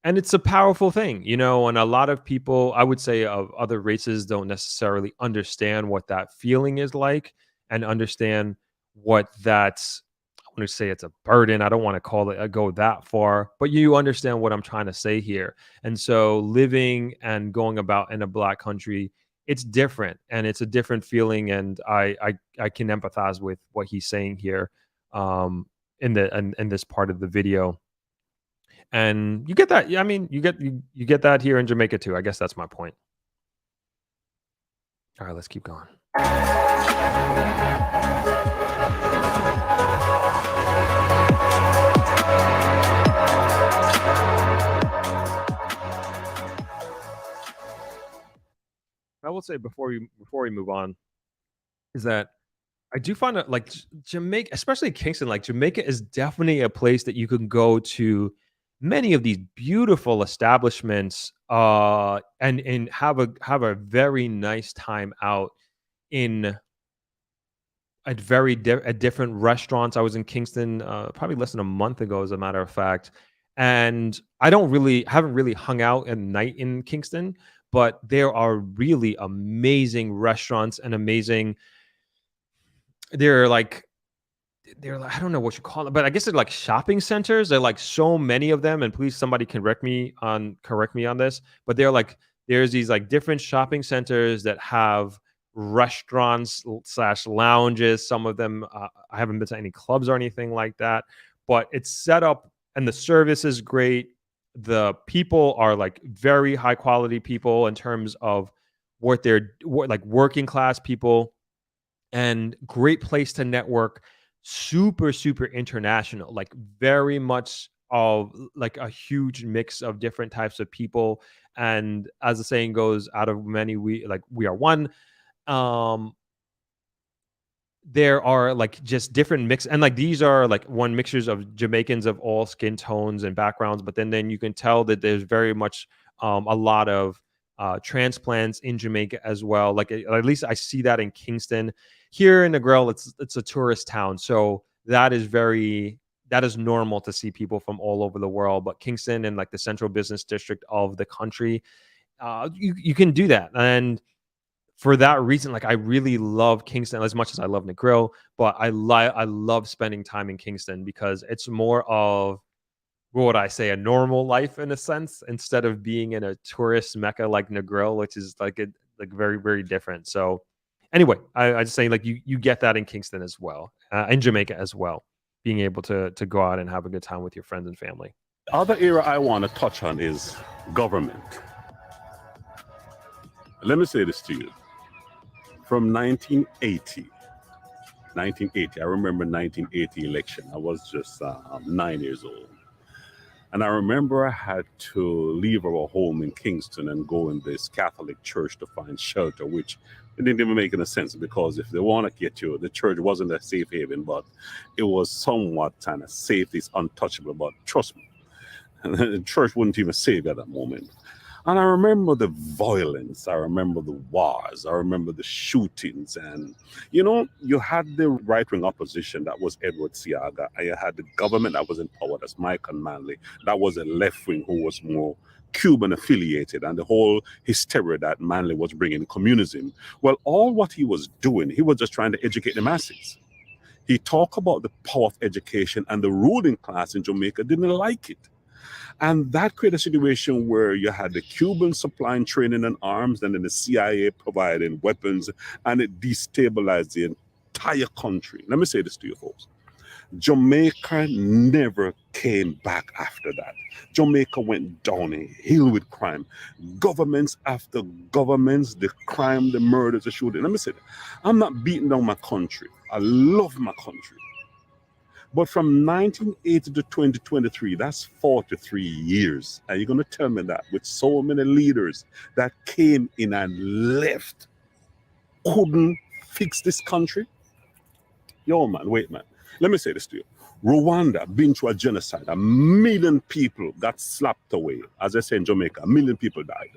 And it's a powerful thing, you know, and a lot of people, I would say, of other races don't necessarily understand what that feeling is like and understand what that's, I want to say it's a burden. I don't want to call it, go that far, but you understand what I'm trying to say here. And so living and going about in a black country, it's different and it's a different feeling. And I can empathize with what he's saying here, in this part of the video. And you get that. I mean, you get that here in Jamaica too. I guess that's my point. All right, let's keep going. I will say before we move on is that I do find that like Jamaica, especially Kingston, like Jamaica is definitely a place that you can go to many of these beautiful establishments, and have a very nice time out in at different restaurants. I was in Kingston probably less than a month ago, as a matter of fact, and I haven't really hung out at night in Kingston, but there are really amazing restaurants and amazing. They're like I don't know what you call it, but I guess they're like shopping centers. They're like so many of them, and please somebody correct me on this, but they're like there's these like different shopping centers that have restaurants / lounges. Some of them I haven't been to any clubs or anything like that, but it's set up and the service is great. The people are like very high quality people in terms of like working class people. and great place to network. Super, super international, like very much of like a huge mix of different types of people. And as the saying goes, out of many, we are one. Um, there are like just different mix, and like these are like one mixtures of Jamaicans of all skin tones and backgrounds, but then you can tell that there's very much a lot of transplants in Jamaica as well. Like at least I see that in Kingston. Here in Negril, it's a tourist town, so that is normal to see people from all over the world. But Kingston and like the central business district of the country, you can do that. And for that reason, like I really love Kingston as much as I love Negril, but I love spending time in Kingston because it's more of, what would I say, a normal life in a sense, instead of being in a tourist mecca like Negril, which is like very, very different. So anyway, I just saying like you get that in Kingston as well, in Jamaica as well, being able to go out and have a good time with your friends and family. The other area I want to touch on is government. Let me say this to you. From 1980, I remember 1980 election. I was just 9 years old. And I remember I had to leave our home in Kingston and go in this Catholic church to find shelter, which it didn't even make any sense, because if they want to get you, the church wasn't a safe haven, but it was somewhat kind of safe. It's untouchable, but trust me, the church wouldn't even save you at that moment. And I remember the violence, I remember the wars, I remember the shootings. And, you had the right-wing opposition, that was Edward Seaga, and you had the government that was in power, that's Michael Manley. That was a left-wing who was more Cuban affiliated, and the whole hysteria that Manley was bringing, communism. Well, all what he was doing, he was just trying to educate the masses. He talked about the power of education, and the ruling class in Jamaica didn't like it. And that created a situation where you had the Cubans supplying training and arms, and then the CIA providing weapons, and it destabilized the entire country. Let me say this to you folks. Jamaica never came back after that. Jamaica went downhill with crime. Governments after governments, the crime, the murders, the shooting. Let me say that. I'm not beating down my country. I love my country. But from 1980 to 2023, that's 43 years. And you're going to tell me that with so many leaders that came in and left couldn't fix this country? Yo, man, wait, man. Let me say this to you. Rwanda been through a genocide. 1 million people got slapped away. As I say in Jamaica, 1 million people died.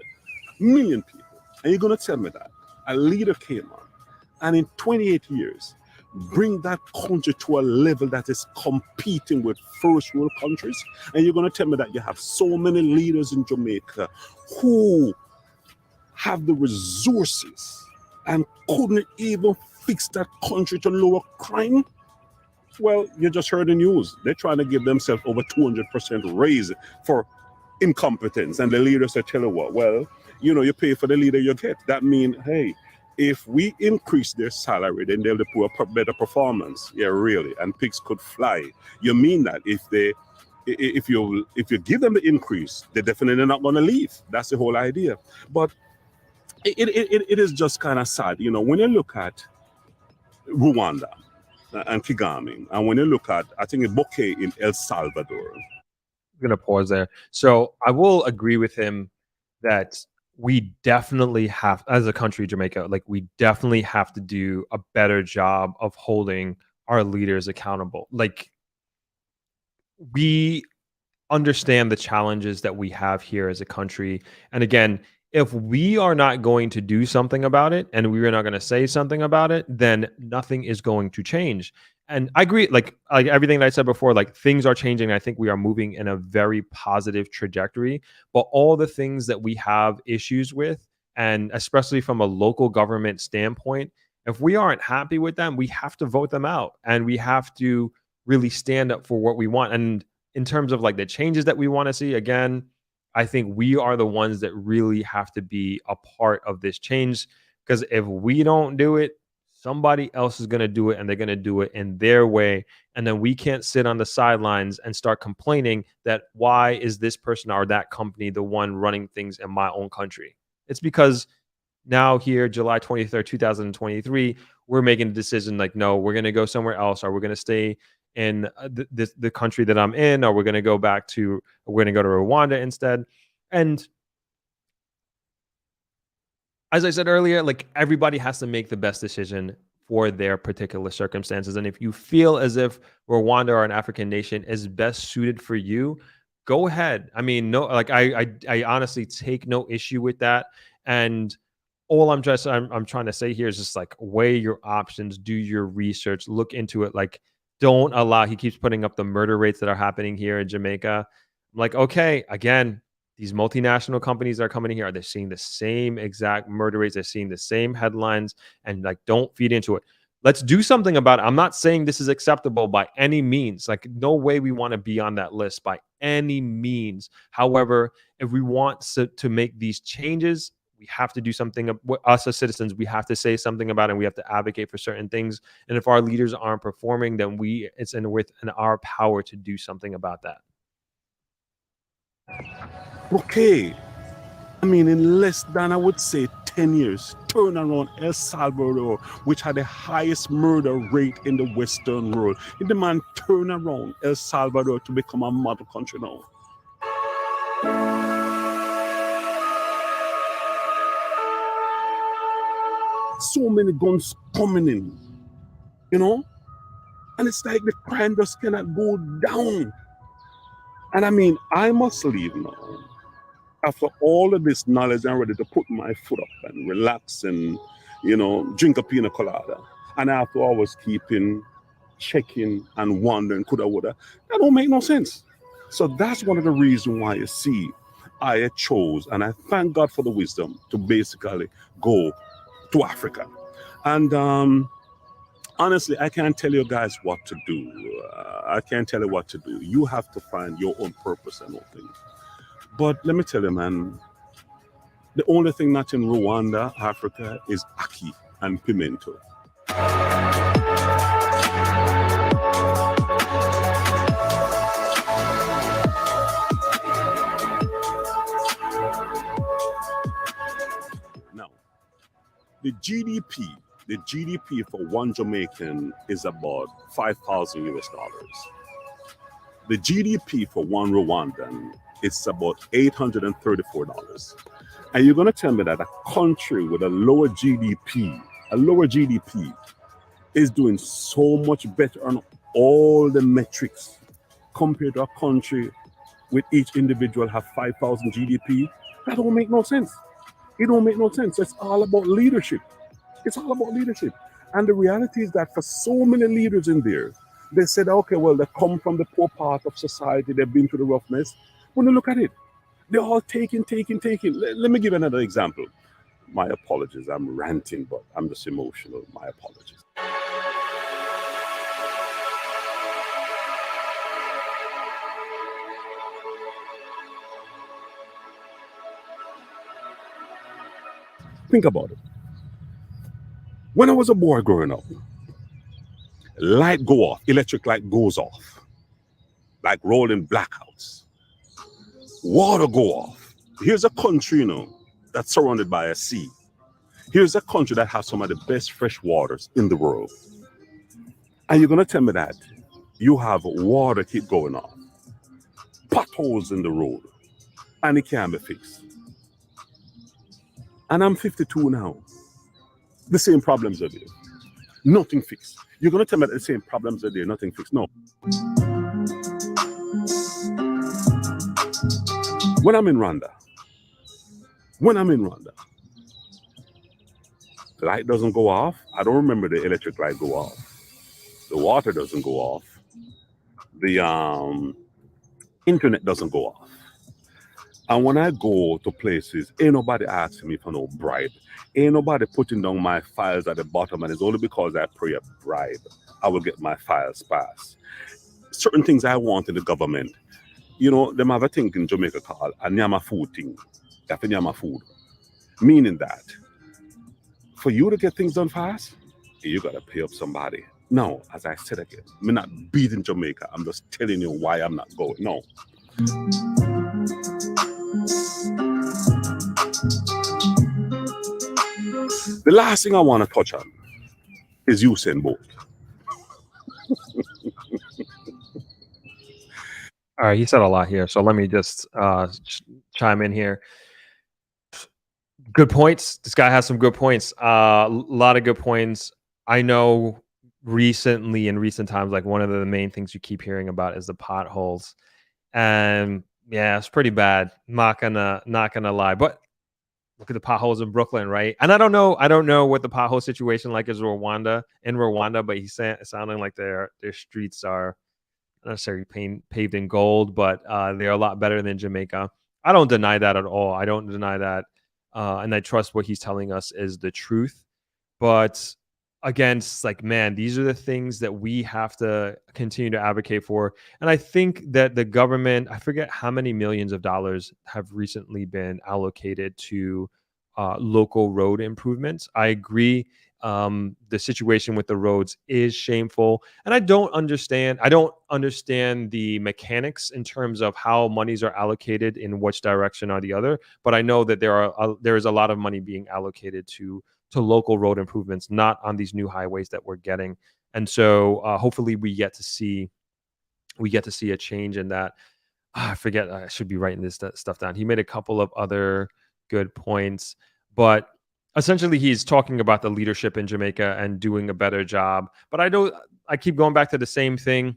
1 million people. And you're going to tell me that a leader came on, and in 28 years, bring that country to a level that is competing with first world countries? And you're going to tell me that you have so many leaders in Jamaica who have the resources and couldn't even fix that country to lower crime? Well, you just heard the news. They're trying to give themselves over 200% raise for incompetence. And the leaders are telling what? Well, you pay for the leader you get. That means, hey, if we increase their salary, then they'll do a better performance. Yeah, really. And pigs could fly. You mean that if you give them the increase, they're definitely not going to leave. That's the whole idea. But it is just kind of sad. When you look at Rwanda and Kigami, and when you look at, I think, Boke in El Salvador. I'm going to pause there. So I will agree with him that we definitely have, as a country, Jamaica, like we definitely have to do a better job of holding our leaders accountable. Like, we understand the challenges that we have here as a country. And again, if we are not going to do something about it, and we are not going to say something about it, then nothing is going to change. And I agree, like everything that I said before, like things are changing. I think we are moving in a very positive trajectory, but all the things that we have issues with, and especially from a local government standpoint, if we aren't happy with them, we have to vote them out, and we have to really stand up for what we want. And in terms of like the changes that we want to see, again, I think we are the ones that really have to be a part of this change, because if we don't do it, somebody else is going to do it, and they're going to do it in their way. And then we can't sit on the sidelines and start complaining that why is this person or that company the one running things in my own country? It's because Now here, July 23rd, 2023, we're making a decision like, no, we're going to go somewhere else, or we're going to stay in the country that I'm in, or we're going to go we're going to go to Rwanda instead. And as I said earlier, like everybody has to make the best decision for their particular circumstances. And if you feel as if Rwanda or an African nation is best suited for you, go ahead. I mean, no, like I honestly take no issue with that. And all I'm trying to say here is just like weigh your options, do your research, look into it. Like, don't allow. He keeps putting up the murder rates that are happening here in Jamaica. I'm like, okay, again, these multinational companies that are coming in here, they're seeing the same exact murder rates. They're seeing the same headlines, and like, don't feed into it. Let's do something about it. I'm not saying this is acceptable by any means. Like, no way we want to be on that list by any means. However, if we want to make these changes, we have to do something. Us as citizens, we have to say something about it. And we have to advocate for certain things. And if our leaders aren't performing, then it's within our power to do something about that. Okay. I mean, in less than, I would say, 10 years, turn around El Salvador, which had the highest murder rate in the Western world. And the man turn around El Salvador to become a model country now. So many guns coming in, you know? And it's like the crime just cannot go down. And I mean, I must leave now. After all of this knowledge, I'm ready to put my foot up and relax and, you know, drink a pina colada. And after I was checking and wondering, coulda, woulda, that don't make no sense. So that's one of the reasons why you see I chose, and I thank God for the wisdom to basically go to Africa. And honestly, I can't tell you guys what to do. I can't tell you what to do. You have to find your own purpose and all things. But let me tell you, man, the only thing not in Rwanda, Africa, is ackee and pimento. Now, the GDP for one Jamaican is about 5,000 US dollars. The GDP for one Rwandan, it's about $834. And you're going to tell me that a country with a lower GDP is doing so much better on all the metrics compared to a country with each individual have 5,000 GDP? That don't make no sense. It don't make no sense. It's all about leadership. It's all about leadership. And the reality is that for so many leaders in there, they said, okay, well, they come from the poor part of society. They've been through the roughness. When you look at it, they're all taking. Let me give another example. My apologies. I'm ranting, but I'm just emotional. My apologies. Think about it. When I was a boy growing up, light go off, electric light goes off, like rolling blackouts. Water go off. Here's a country, you know, that's surrounded by a sea. Here's a country that has some of the best fresh waters in the world. And you're going to tell me that you have water keep going off, potholes in the road, and it can't be fixed. And I'm 52 now. The same problems are there. Nothing fixed. You're going to tell me that the same problems are there, nothing fixed. No. When I'm in Rwanda, the light doesn't go off. I don't remember the electric light go off. The water doesn't go off. The internet doesn't go off. And when I go to places, ain't nobody asking me for no bribe. Ain't nobody putting down my files at the bottom, and it's only because I pay a bribe I will get my files passed. Certain things I want in the government, you know, them have a thing in Jamaica called a nyama food thing. You have to nyama food. Meaning that for you to get things done fast, you gotta pay up somebody. No, as I said again, I'm not beating Jamaica. I'm just telling you why I'm not going. No. The last thing I want to touch on is Usain Bolt. All right, he said a lot here, so let me just chime in here. Good points. This guy has some good points. A lot of good points. I know recently, in recent times, like one of the main things you keep hearing about is the potholes, and yeah, it's pretty bad. Not gonna lie, but look at the potholes in Brooklyn, right? And I don't know what the pothole situation like is in Rwanda, but he's sounding like their streets are not necessarily paved in gold, but they're a lot better than Jamaica. I don't deny that at all. I don't deny that. And I trust what he's telling us is the truth. But again, it's like, man, these are the things that we have to continue to advocate for. And I think that the government, I forget how many millions of dollars have recently been allocated to local road improvements. I agree. The situation with the roads is shameful, and I don't understand the mechanics in terms of how monies are allocated in which direction or the other, but I know that there is a lot of money being allocated to local road improvements, not on these new highways that we're getting. And so hopefully we get to see a change in that. I forget, I should be writing this stuff down. He made a couple of other good points, but essentially he's talking about the leadership in Jamaica and doing a better job. But I keep going back to the same thing.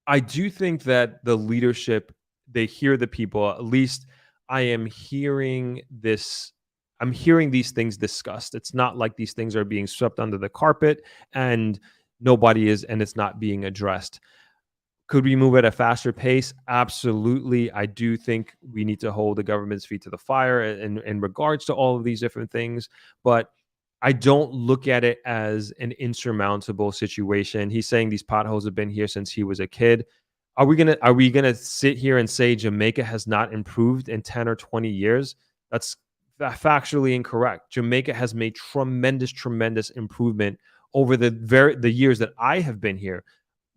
I do think that the leadership, they hear the people. At least I am hearing this. I'm hearing these things discussed. It's not like these things are being swept under the carpet and it's not being addressed. Could we move at a faster pace? Absolutely. I do think we need to hold the government's feet to the fire in regards to all of these different things. But I don't look at it as an insurmountable situation. He's saying these potholes have been here since he was a kid. Are we gonna sit here and say Jamaica has not improved in 10 or 20 years? That's factually incorrect. Jamaica has made tremendous improvement over the years that I have been here,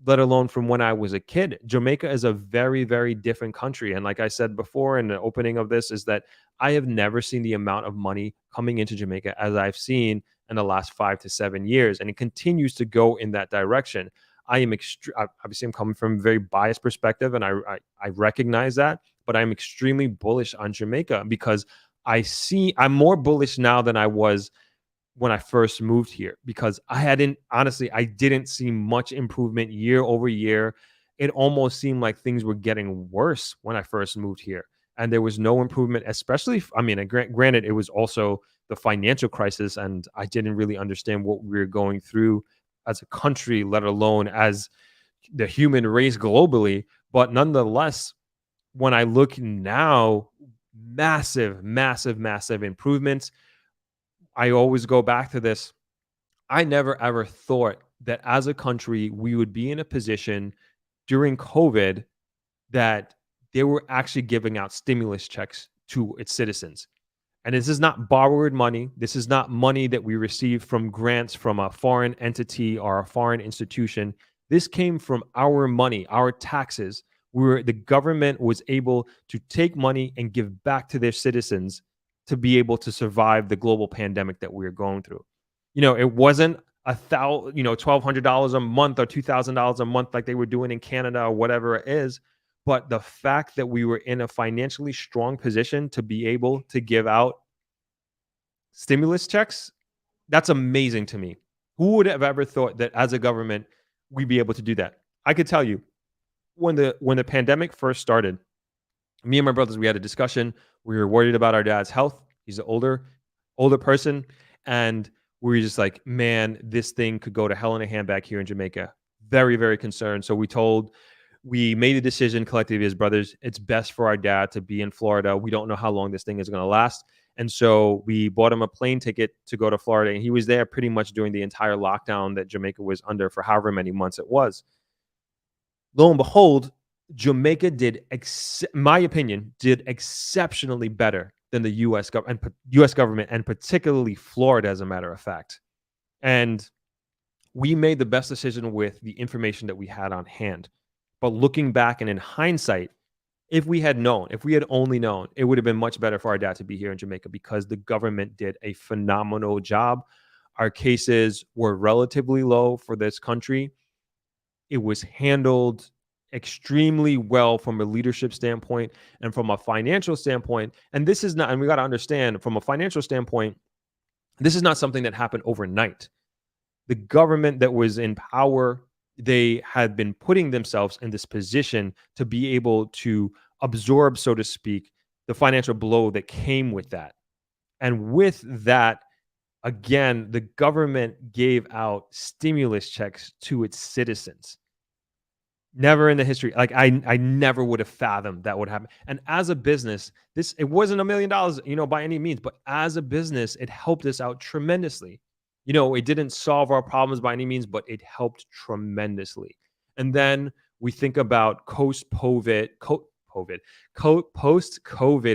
let alone from when I was a kid. Jamaica is a very, very different country. And like I said before in the opening of this, is that I have never seen the amount of money coming into Jamaica as I've seen in the last 5 to 7 years. And it continues to go in that direction. Obviously I'm coming from a very biased perspective, and I recognize that, but I'm extremely bullish on Jamaica because I'm more bullish now than I was when I first moved here, because I didn't see much improvement year over year. It almost seemed like things were getting worse when I first moved here, and there was no improvement, especially, granted, it was also the financial crisis, and I didn't really understand what we were going through as a country, let alone as the human race globally. But nonetheless, when I look now, massive improvements. I always go back to this. I never ever thought that as a country we would be in a position during COVID that they were actually giving out stimulus checks to its citizens. And this is not borrowed money. This is not money that we received from grants from a foreign entity or a foreign institution. This came from our money, our taxes. The government was able to take money and give back to their citizens to be able to survive the global pandemic that we are going through. It wasn't $1,200 a month or $2,000 a month like they were doing in Canada or whatever it is. But the fact that we were in a financially strong position to be able to give out stimulus checks, that's amazing to me. Who would have ever thought that as a government, we'd be able to do that? I could tell you, when the pandemic first started, me and my brothers, we had a discussion. We were worried about our dad's health. He's an older person. And we were just like, man, this thing could go to hell in a handbag here in Jamaica. Very, very concerned. So we made a decision collectively as brothers. It's best for our dad to be in Florida. We don't know how long this thing is going to last. And so we bought him a plane ticket to go to Florida. And he was there pretty much during the entire lockdown that Jamaica was under for however many months it was. Lo and behold, Jamaica in my opinion, did exceptionally better than the U.S. government, and particularly Florida, as a matter of fact. And we made the best decision with the information that we had on hand. But looking back and in hindsight, If we had known, if we had only known, it would have been much better for our dad to be here in Jamaica because the government did a phenomenal job. Our cases were relatively low for this country. It was handled extremely well from a leadership standpoint and from a financial standpoint. And this is not, and we got to understand from a financial standpoint, this is not something that happened overnight. The government that was in power, they had been putting themselves in this position to be able to absorb, so to speak, the financial blow that came with that. And with that, again, the government gave out stimulus checks to its citizens. Never in the history, like I never would have fathomed that would happen. And as a business, it wasn't $1 million, by any means, but as a business, it helped us out tremendously. It didn't solve our problems by any means, but it helped tremendously. And then we think about post-COVID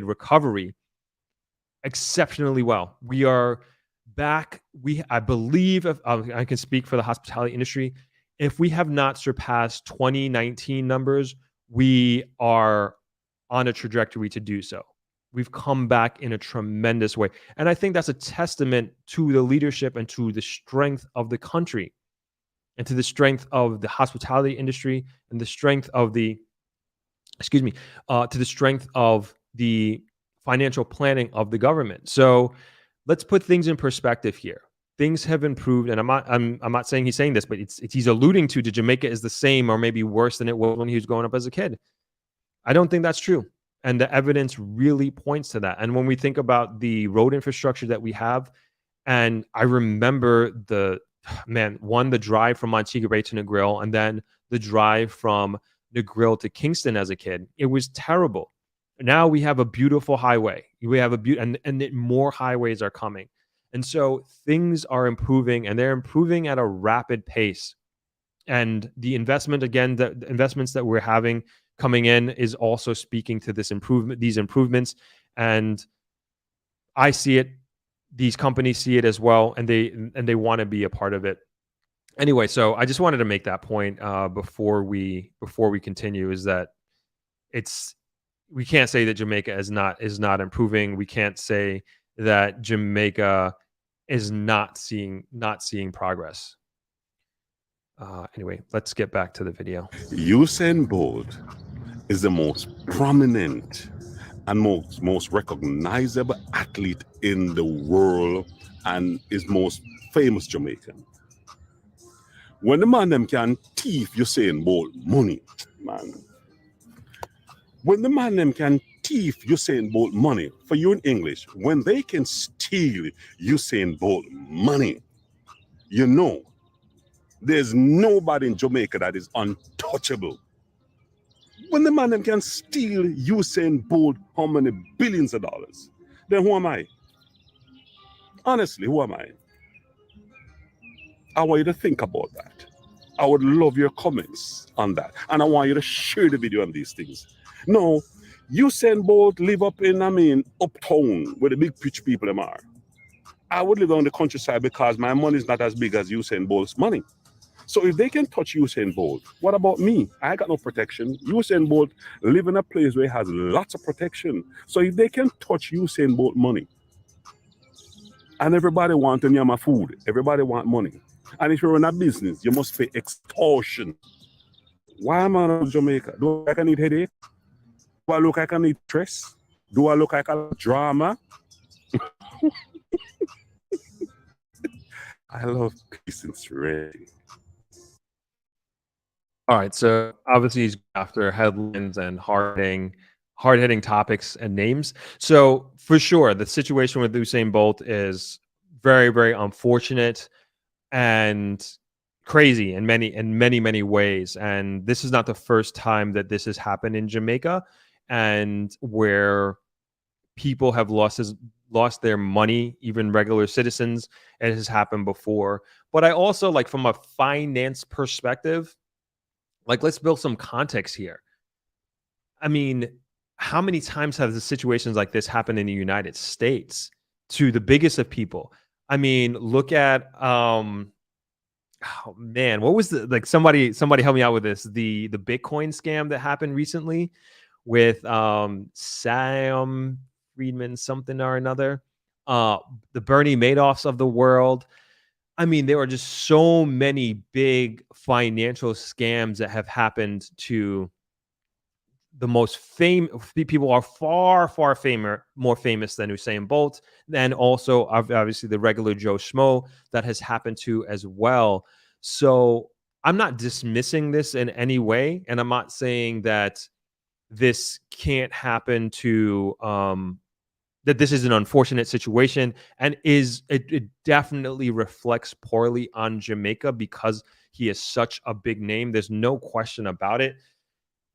recovery exceptionally well. We are back. I believe, if I can speak for the hospitality industry, if we have not surpassed 2019 numbers, we are on a trajectory to do so. We've come back in a tremendous way. And I think that's a testament to the leadership and to the strength of the country and to the strength of the hospitality industry and the strength of to the strength of the financial planning of the government. So let's put things in perspective here. Things have improved, and I'm not saying he's saying this, but he's alluding to Jamaica is the same or maybe worse than it was when he was growing up as a kid. I don't think that's true. And the evidence really points to that. And when we think about the road infrastructure that we have, and I remember the drive from Montego Bay to Negril, and then the drive from Negril to Kingston as a kid, it was terrible. Now we have a beautiful highway. We have and more highways are coming. And so things are improving, and they're improving at a rapid pace. And the investments that we're having coming in is also speaking to these improvements. And I see it. These companies see it as well, and they want to be a part of it. Anyway, so I just wanted to make that point before we continue, is that we can't say that Jamaica is not improving. We can't say that Jamaica is not seeing progress. Anyway, let's get back to the video. Usain Bolt is the most prominent and most recognizable athlete in the world and is most famous Jamaican. When the man them can thief Usain Bolt money, man. When the man them can thief Usain Bolt money, for you in English, when they can steal Usain Bolt money, there's nobody in Jamaica that is untouchable. When the man them can steal Usain Bolt how many billions of dollars, then who am I? Honestly, who am I? I want you to think about that. I would love your comments on that. And I want you to share the video on these things. No, Usain Bolt live up in, uptown where the big rich people them are. I would live on the countryside because my money is not as big as Usain Bolt's money. So if they can touch Usain Bolt, what about me? I got no protection. Usain Bolt live in a place where he has lots of protection. So if they can touch Usain Bolt money, and everybody want to my food, everybody want money. And if you're in a business, you must pay extortion. Why am I in Jamaica? Do I look like I need headache? Do I look like I need stress? Do I look like I have drama? I love peace and serenity. All right, so obviously he's after headlines and hard-hitting topics and names. So for sure, the situation with Usain Bolt is very, very unfortunate and crazy in many ways. And this is not the first time that this has happened in Jamaica, and where people have lost their money, even regular citizens. It has happened before. But I also, from a finance perspective, let's build some context here. I mean, how many times have the situations like this happened in the United States to the biggest of people? I mean, look at oh man, what was somebody help me out with this? The Bitcoin scam that happened recently, with Sam Friedman, something or another, the Bernie Madoffs of the world. I mean, there are just so many big financial scams that have happened to the most famous people are far more famous than Usain Bolt, and also obviously the regular Joe Schmo that has happened to as well. So I'm not dismissing this in any way, and I'm not saying that this can't happen to that this is an unfortunate situation, and it definitely reflects poorly on Jamaica because he is such a big name. There's no question about it.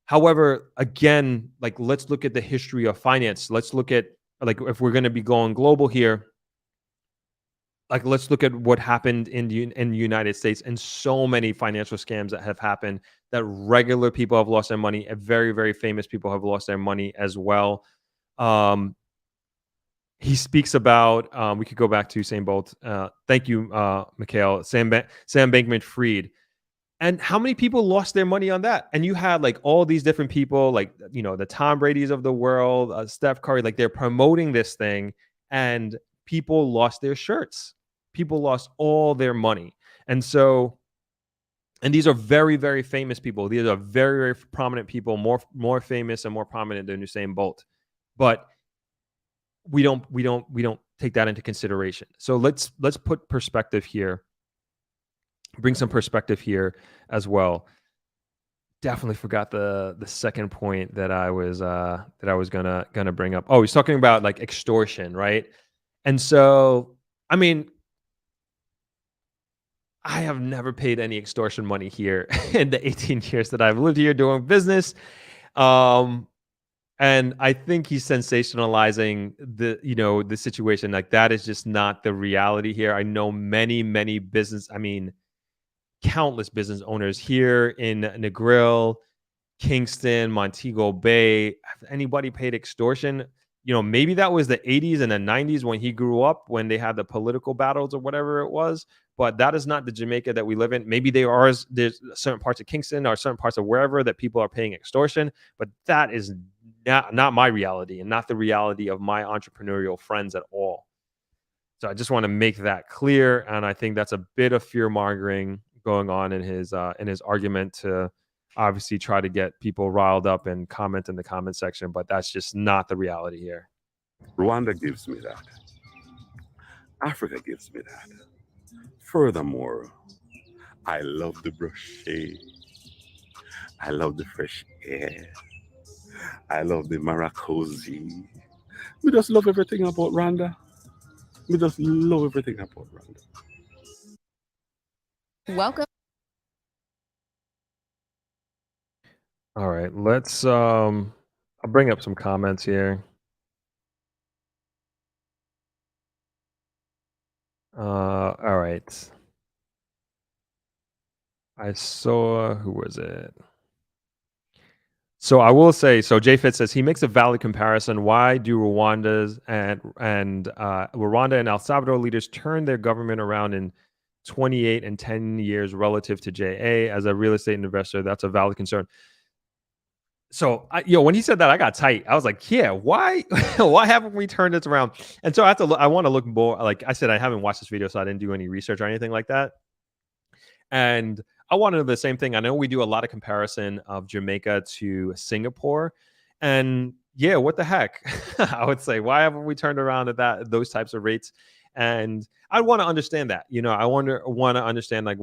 However, again, like, let's look at the history of finance. Let's look at, like, if we're going to be going global here, like, let's look at what happened in the United States and so many financial scams that have happened that regular people have lost their money, and very, very famous people have lost their money as well. He speaks about, we could go back to Usain Bolt. Thank you, Mikhail. Sam Bankman-Fried. And how many people lost their money on that? And you had like all these different people, like, you know, the Tom Brady's of the world, Steph Curry, like they're promoting this thing, and people lost their shirts. People lost all their money. And so, and these are very, very famous people. These are very, very prominent people, more famous and more prominent than Usain Bolt. But we don't take that into consideration. So let's put perspective here. Bring some perspective here as well. Definitely forgot the second point that I was gonna bring up. Oh, he's talking about like extortion, right? And so, I mean, I have never paid any extortion money here in the 18 years that I've lived here doing business. And I think he's sensationalizing the situation. Like, that is just not the reality here. I know many countless business owners here in Negril, Kingston, Montego Bay. Have anybody paid extortion? You know, maybe that was the 80s and the 90s when he grew up, when they had the political battles or whatever it was. But that is not the Jamaica that we live in. Maybe there's certain parts of Kingston or certain parts of wherever that people are paying extortion, but that is not my reality, and not the reality of my entrepreneurial friends at all. So I just want to make that clear, and I think that's a bit of fear mongering going on in his argument to obviously try to get people riled up and comment in the comment section, but that's just not the reality here. Rwanda gives me that. Africa gives me that. Furthermore, I love the brochet. I love the fresh air. I love the Maracosi. We just love everything about Rwanda. We just love everything about Rwanda. Welcome. All right, let's I'll bring up some comments here. All right. I saw, who was it? So I will say, so JFit says he makes a valid comparison. Why do Rwanda and El Salvador leaders turn their government around in 28 and 10 years relative to JA? As a real estate investor, that's a valid concern. So when he said that, I got tight. I was like, yeah, why why haven't we turned this around? And so I want to look more. Like I said, I haven't watched this video, so I didn't do any research or anything like that. And I want to know the same thing. I know we do a lot of comparison of Jamaica to Singapore, and yeah, what the heck? I would say, why haven't we turned around at those types of rates? And I want to understand that. I want to understand like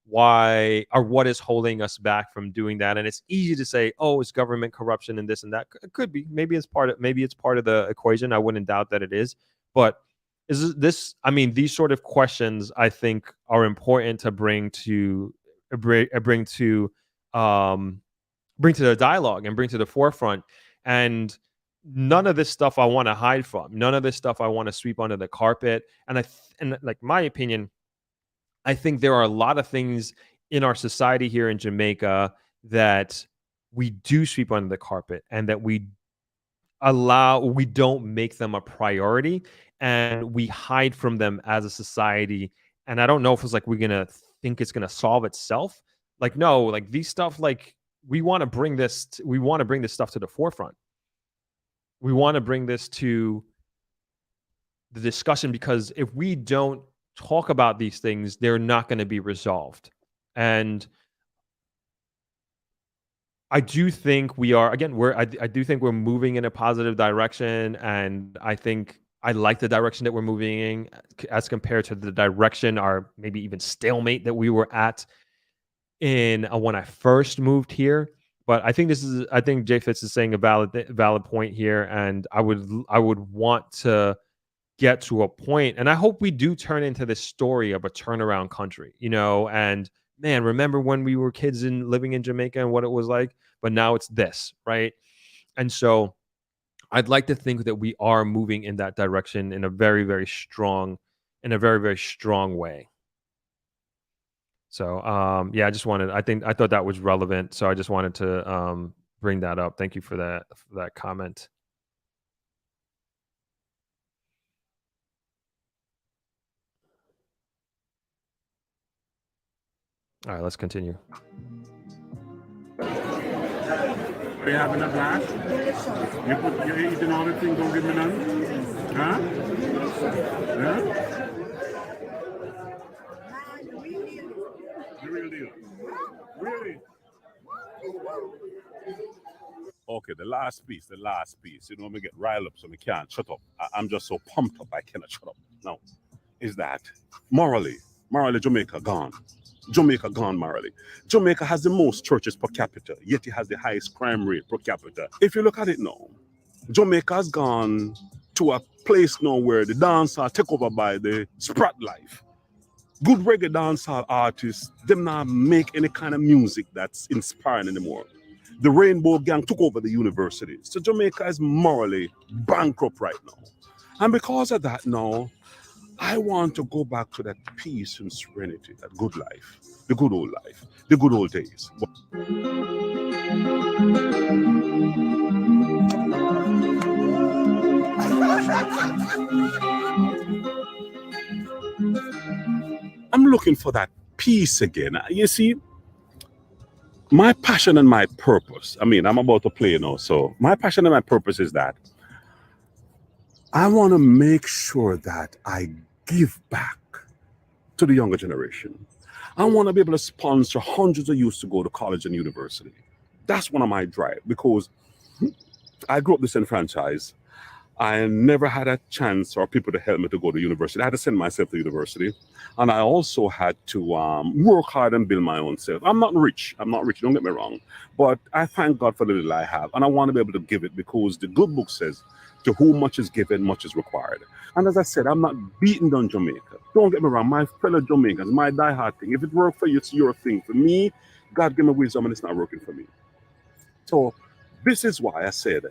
why or what is holding us back from doing that. And it's easy to say, oh, it's government corruption and this and that. It could be. Maybe it's part of the equation. I wouldn't doubt that it is. But these sort of questions, I think, are important to bring to the dialogue and bring to the forefront. And none of this stuff I want to hide from. None of this stuff I want to sweep under the carpet. And like, my opinion, I think there are a lot of things in our society here in Jamaica that we do sweep under the carpet, and that we don't make them a priority, and we hide from them as a society. And I don't know if it's like we're gonna think it's gonna solve itself. Like, no, like these stuff, like we want to bring this stuff to the forefront. We want to bring this to the discussion, because if we don't talk about these things, they're not going to be resolved. And I do think we are, again, I do think we're moving in a positive direction, and I think I like the direction that we're moving in as compared to the direction, or maybe even stalemate, that we were at in when I first moved here. But I think Jay Fitz is saying a valid point here, and I would want to get to a point, and I hope we do turn into this story of a turnaround country, and man, remember when we were kids and living in Jamaica and what it was like, but now it's this, right? And so I'd like to think that we are moving in that direction in a very, very strong way. So yeah, I thought that was relevant. So I just wanted to bring that up. Thank you for that comment. All right, let's continue. Are you having a blast? You're eating all the things, don't give me none? Huh? Yeah? The real deal. Really? Okay, the last piece. Me get riled up so me can't shut up. I'm just so pumped up I cannot shut up. No, is that morally Jamaica gone. Jamaica gone morally. Jamaica has the most churches per capita, yet it has the highest crime rate per capita. If you look at it now, Jamaica has gone to a place now where the dancehall take over by the sprat life. Good reggae dancehall artists, them not make any kind of music that's inspiring anymore. The Rainbow Gang took over the universities. So Jamaica is morally bankrupt right now. And because of that now, I want to go back to that peace and serenity, that good life, the good old life, the good old days. I'm looking for that peace again. You see, my passion and my purpose, I'm about to play now, so my passion and my purpose is that I want to make sure that I give back to the younger generation. I want to be able to sponsor hundreds of youth to go to college and university. That's one of my drive, because I grew up disenfranchised. I never had a chance or people to help me to go to university. I had to send myself to university. And I also had to work hard and build my own self. I'm not rich, don't get me wrong. But I thank God for the little I have. And I want to be able to give it, because the good book says, to whom much is given, much is required. And as I said, I'm not beating down Jamaica. Don't get me wrong, my fellow Jamaicans, my diehard thing. If it works for you, it's your thing. For me, God give me wisdom and it's not working for me. So this is why I said,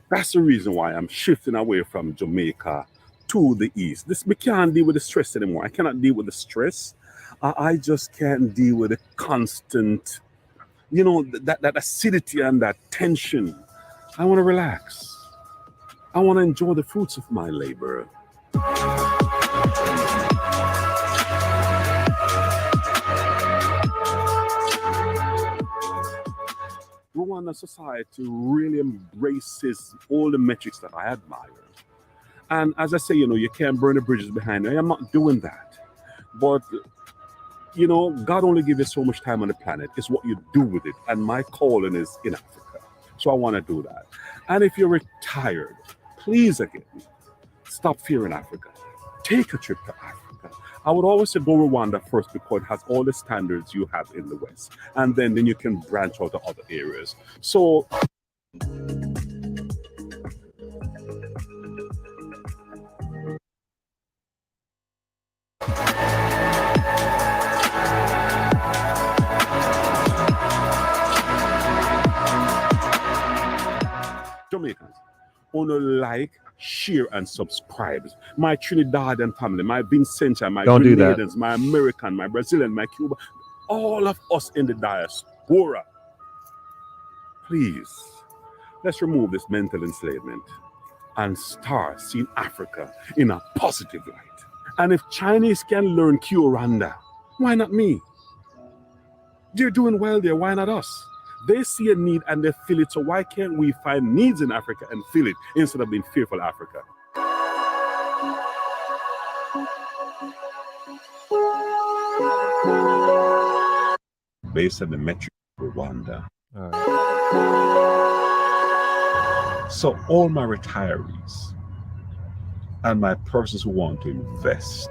that's the reason why I'm shifting away from Jamaica to the east. We can't deal with the stress anymore. I cannot deal with the stress. I just can't deal with the constant, that acidity and that tension. I want to relax. I want to enjoy the fruits of my labor. Rwanda society really embraces all the metrics that I admire. And as I say, you can't burn the bridges behind you. I'm not doing that. But, God only gives you so much time on the planet. It's what you do with it. And my calling is in Africa. So I want to do that. And if you're retired, please again, stop fearing Africa. Take a trip to Africa. I would always say go Rwanda first, because it has all the standards you have in the West. And then you can branch out to other areas. So Jamaicans, only like, share, and subscribe. My Trinidadian family, my Vincentian, my Grenadians, my American, my Brazilian, my Cuban, all of us in the diaspora. Please, let's remove this mental enslavement and start seeing Africa in a positive light. And if Chinese can learn Kioranda, why not me? They're doing well there, why not us? They see a need and they fill it. So why can't we find needs in Africa and fill it instead of being fearful Africa? Based on the metric of Rwanda. All right. So all my retirees and my persons who want to invest,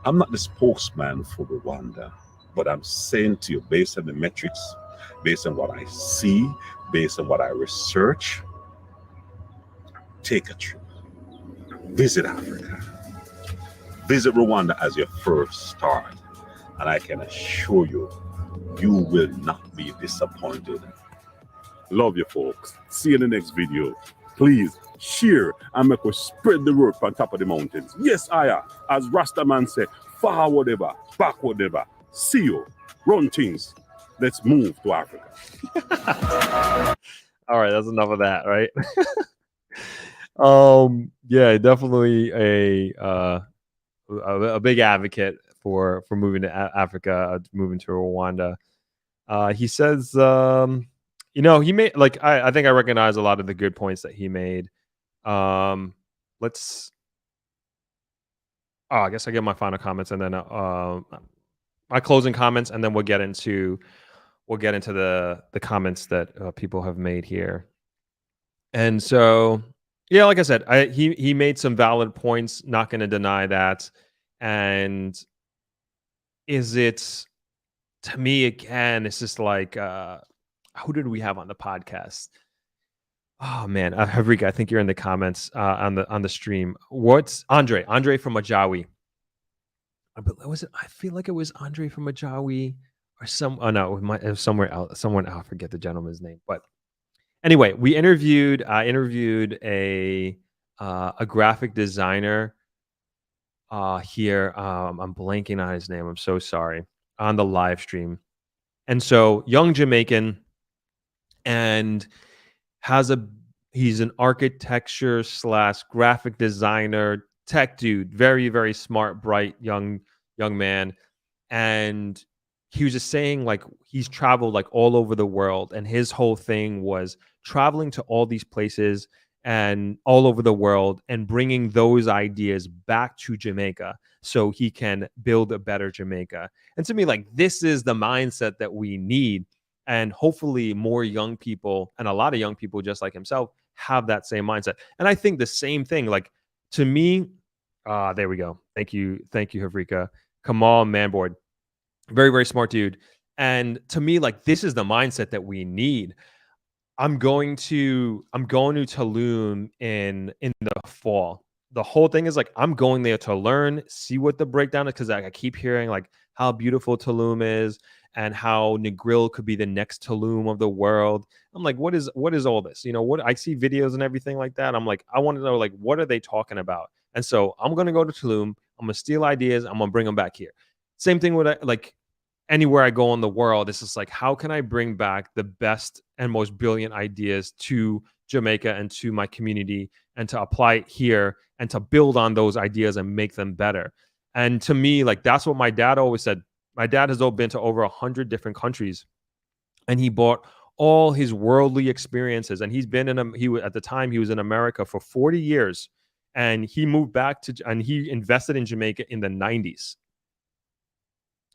I'm not the spokesman for Rwanda, but I'm saying to you, based on the metrics, based on what I see, based on what I research, take a trip. Visit Africa. Visit Rwanda as your first start. And I can assure you, you will not be disappointed. Love you, folks. See you in the next video. Please share and make us spread the word on top of the mountains. Yes, as Rastaman said, forward ever, backward ever. See you. Run things. Let's move to Africa. All right, that's enough of that, right? Yeah, definitely a big advocate for moving to Africa, moving to Rwanda. He says, he made I think I recognize a lot of the good points that he made. I guess I get my final comments and then my closing comments, and then we'll get into the comments that people have made here. And so, yeah, like I said, he made some valid points. Not going to deny that. And to me, again, it's just like, who did we have on the podcast? Oh man, Havrika, I think you're in the comments on the stream. What's Andre from Ajawi? I feel like it was Andre from Ajawi or it was somewhere else. Someone I forget the gentleman's name. But anyway, I interviewed a graphic designer here. I'm blanking on his name. I'm so sorry. On the live stream. And so young Jamaican, and he's an architecture / graphic designer, tech dude, very, very smart, bright, young man. And he was just saying, like, he's traveled like all over the world, and his whole thing was traveling to all these places and all over the world and bringing those ideas back to Jamaica so he can build a better Jamaica. And to me, like, this is the mindset that we need. And hopefully more young people, and a lot of young people just like himself, have that same mindset. And I think the same thing, like, to me, there we go. Thank you, Havrika. Kamal Manboard. Very, very smart dude. And to me, like, this is the mindset that we need. I'm going to Tulum in the fall. The whole thing is like, I'm going there to learn, see what the breakdown is, because I keep hearing like how beautiful Tulum is and how Negril could be the next Tulum of the world. I'm like, what is all this? What I see videos and everything like that. I'm like, I want to know, like, what are they talking about? And so I'm going to go to Tulum. I'm going to steal ideas. I'm going to bring them back here. Same thing with like anywhere I go in the world. It's just like, how can I bring back the best and most brilliant ideas to Jamaica and to my community, and to apply it here and to build on those ideas and make them better? And to me, like, that's what my dad always said. My dad has been to over 100 different countries, and he bought all his worldly experiences. And at the time he was in America for 40 years, and he moved back and he invested in Jamaica in the 90s.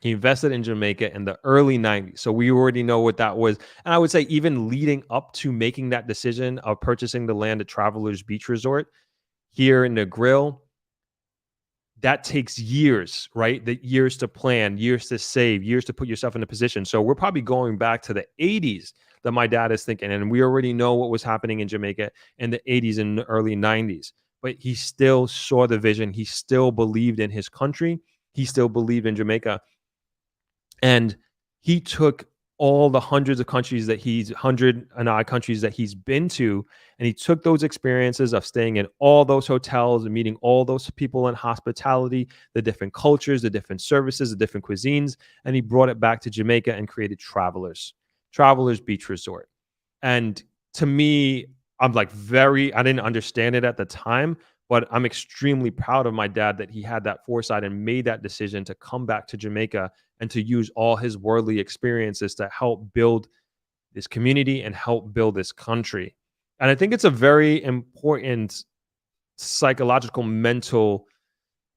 He invested in Jamaica in the early 90s. So we already know what that was. And I would say even leading up to making that decision of purchasing the land at Travelers Beach Resort here in Negril, that takes years, right? The years to plan, years to save, years to put yourself in a position. So we're probably going back to the 80s that my dad is thinking. And we already know what was happening in Jamaica in the 80s and the early 90s. But he still saw the vision. He still believed in his country. He still believed in Jamaica. And he took all the hundred and odd countries that he's been to, and he took those experiences of staying in all those hotels and meeting all those people in hospitality, the different cultures, the different services, the different cuisines, and he brought it back to Jamaica and created Travelers Beach Resort. And to me, I'm like I didn't understand it at the time, but I'm extremely proud of my dad that he had that foresight and made that decision to come back to Jamaica and to use all his worldly experiences to help build this community and help build this country. And I think it's a very important psychological, mental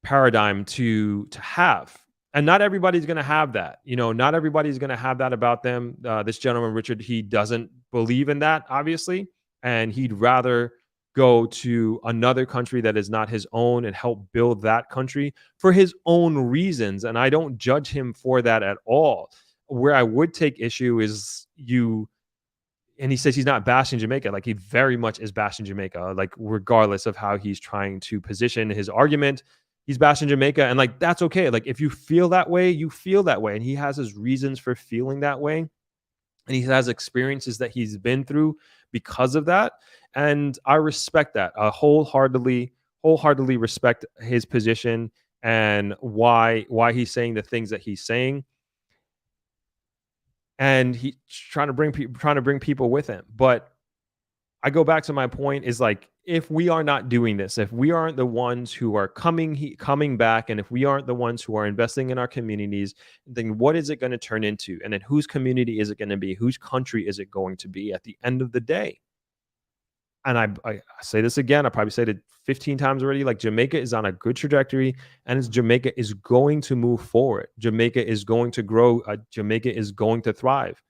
paradigm to have. And not everybody's going to have that. Not everybody's going to have that about them. This gentleman, Richard, he doesn't believe in that, obviously. And he'd rather go to another country that is not his own and help build that country for his own reasons. And I don't judge him for that at all. Where I would take issue is and he says he's not bashing Jamaica. Like, he very much is bashing Jamaica, like, regardless of how he's trying to position his argument. He's bashing Jamaica, and like, that's okay. Like, if you feel that way, you feel that way. And he has his reasons for feeling that way. And he has experiences that he's been through because of that. And I respect that. I wholeheartedly respect his position and why he's saying the things that he's saying. And he's trying to bring people with him. But I go back to my point is, like, if we are not doing this, if we aren't the ones who are coming back, and if we aren't the ones who are investing in our communities, then what is it going to turn into? And then whose community is it going to be? Whose country is it going to be at the end of the day? And I say this again, I probably said it 15 times already, like, Jamaica is on a good trajectory, and Jamaica is going to move forward. Jamaica is going to grow. Jamaica is going to thrive.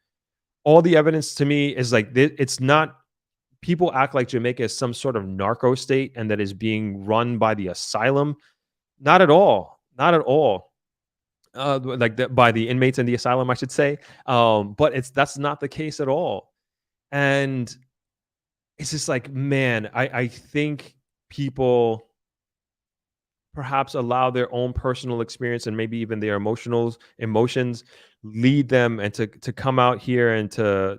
All the evidence to me is like, it's not, people act like Jamaica is some sort of narco state and that is being run by the asylum. Not at all. Not at all. By the inmates in the asylum, I should say. But that's not the case at all. And it's just like, man, I think people perhaps allow their own personal experience and maybe even their emotions lead them and to come out here and to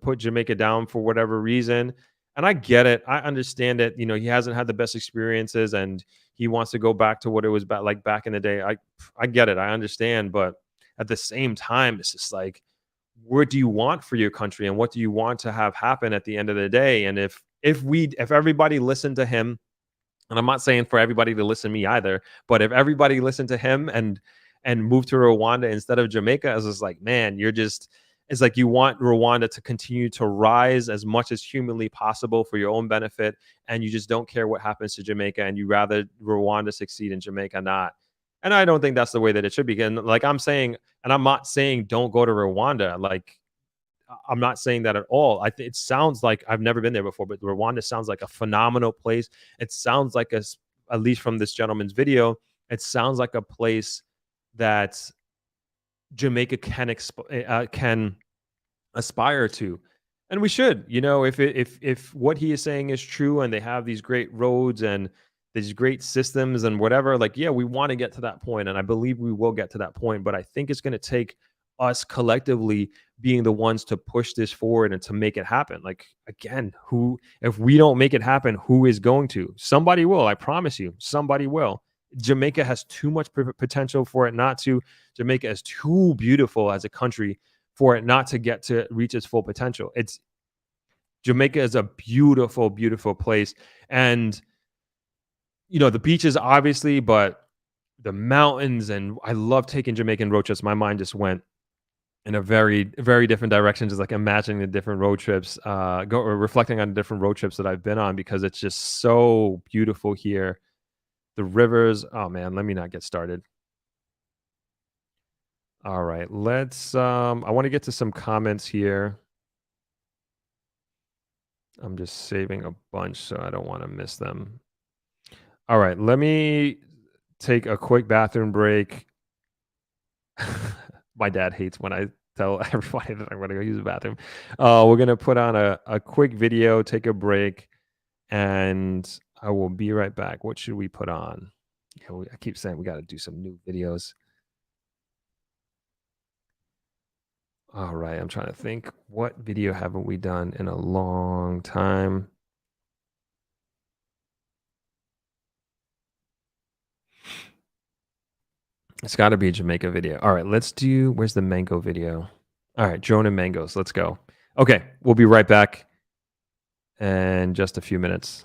put Jamaica down for whatever reason. And I get it. I understand it. He hasn't had the best experiences and he wants to go back to what it was back in the day. I get it. I understand. But at the same time, it's just like, what do you want for your country and what do you want to have happen at the end of the day? And if everybody listened to him, and I'm not saying for everybody to listen to me either, but if everybody listened to him and moved to Rwanda instead of Jamaica, it's just like, man, it's like you want Rwanda to continue to rise as much as humanly possible for your own benefit, and you just don't care what happens to Jamaica, and you rather Rwanda succeed and Jamaica not. And I don't think that's the way that it should be. And like I'm saying, and I'm not saying don't go to Rwanda. Like, I'm not saying that at all. It sounds like, I've never been there before, but Rwanda sounds like a phenomenal place. It sounds like, at least from this gentleman's video, it sounds like a place that Jamaica can aspire to. And we should, if what he is saying is true and they have these great roads and these great systems and whatever, like, yeah, we want to get to that point, and I believe we will get to that point. But I think it's going to take us collectively being the ones to push this forward and to make it happen. Like, again, if we don't make it happen, who is going to? Somebody will. I promise you, somebody will. Jamaica has too much potential for it not to. Jamaica is too beautiful as a country for it not to reach its full potential. Jamaica is a beautiful, beautiful place. And the beaches, obviously, but the mountains, and I love taking Jamaican road trips. My mind just went in a very, very different direction, just like imagining the different road trips, reflecting on the different road trips that I've been on, because it's just so beautiful here. The rivers, oh man, let me not get started. All right, let's, I want to get to some comments here. I'm just saving a bunch, so I don't want to miss them. All right, let me take a quick bathroom break. My dad hates when I tell everybody that I'm going to go use the bathroom. We're going to put on a quick video, take a break, and I will be right back. What should we put on? I keep saying we got to do some new videos. All right, I'm trying to think. What video haven't we done in a long time? It's got to be a Jamaica video. All right, let's do, where's the mango video? All right, drone and mangoes. Let's go. Okay, we'll be right back in just a few minutes.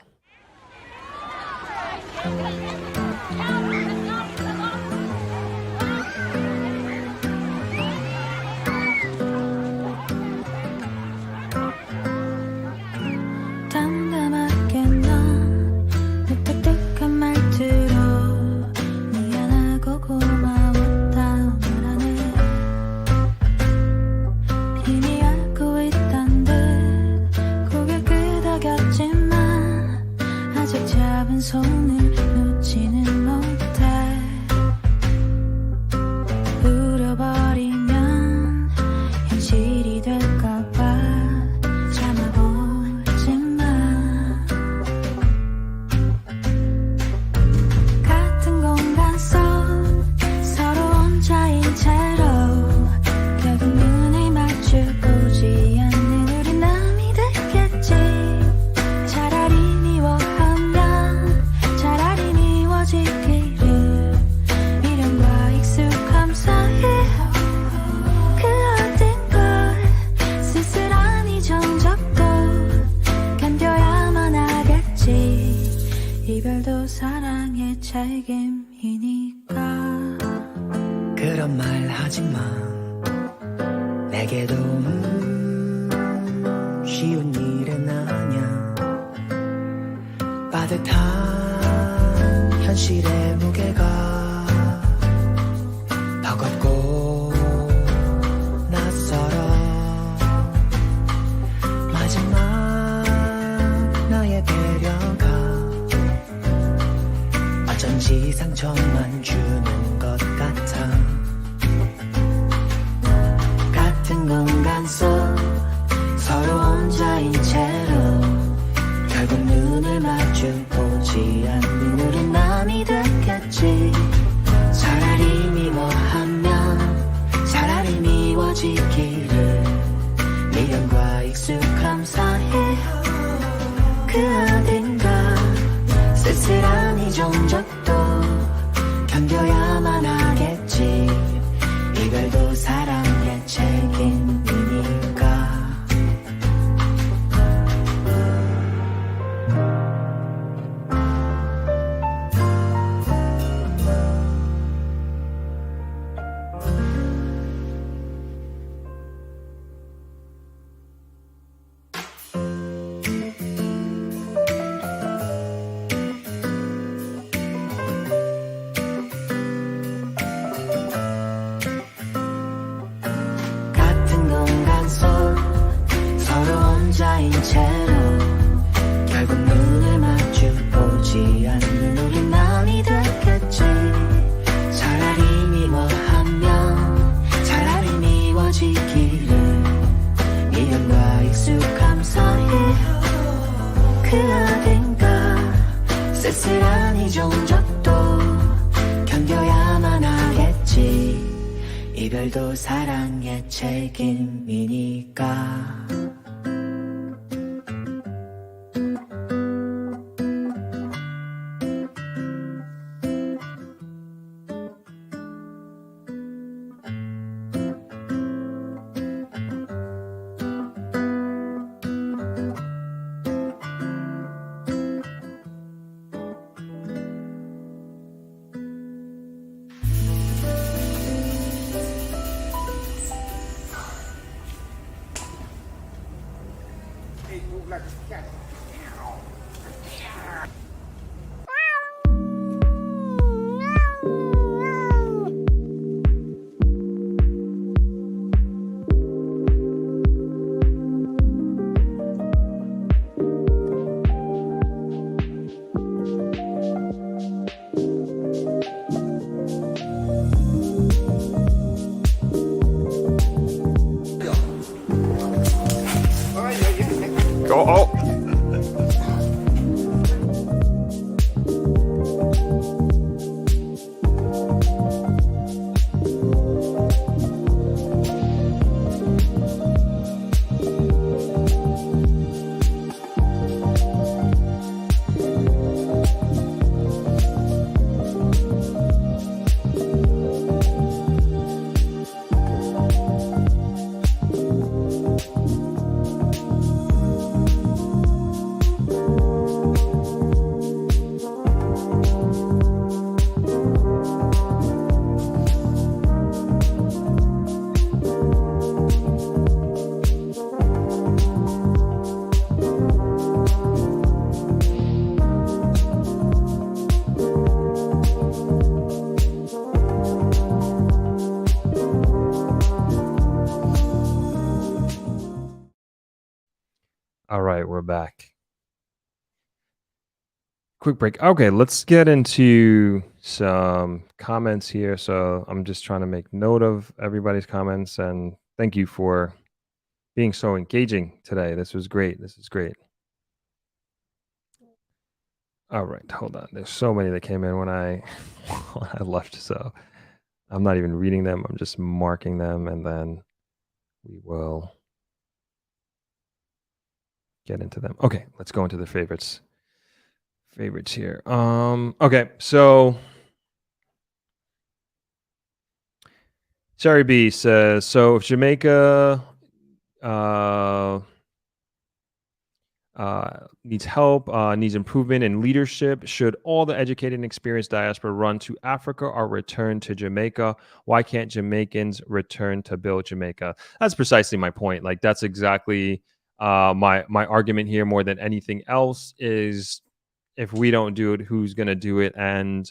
책임이니까. 그런 말 하지 마. 내게도 쉬운 일은 아냐. 빠듯한 현실의 무게가 버겁고 낯설어. 마지막 나의 배려가 어쩐지 상처만 주는 것 같아. 같은 공간 속 서로 혼자인 채로 결국 눈을 마주보지 않는 우린 남이 됐겠지. 차라리 미워하면 차라리 미워지기를. 미련과 익숙함 사이 그 어딘가 쓸쓸한 이 종족도 견뎌야만 하겠지. 이별도 사랑의 책임이니까. 같은 공간 속 서로 혼자인 채로 결국 눈을 마주보지 않는 우린 남이 됐겠지. 차라리 미워하면 차라리 미워지기를. 미련과 익숙함 사이 그 어딘가 쓸쓸한 이 종족도 견뎌야만 하겠지. 이별도 사랑의 책임이니까. Oh. All right, we're back. Quick break. Okay, let's get into some comments here. So I'm just trying to make note of everybody's comments, and thank you for being so engaging today. This was great. This is great. All right, hold on. There's so many that came in when I when I left, so I'm not even reading them. I'm just marking them, and then we will get into them. Okay, let's go into the favorites. Favorites here. Okay, so Sherry B says, so if Jamaica needs help, needs improvement in leadership. Should all the educated and experienced diaspora run to Africa or return to Jamaica? Why can't Jamaicans return to build Jamaica? That's precisely my point. Like, that's exactly my argument here more than anything else is, if we don't do it, who's going to do it? And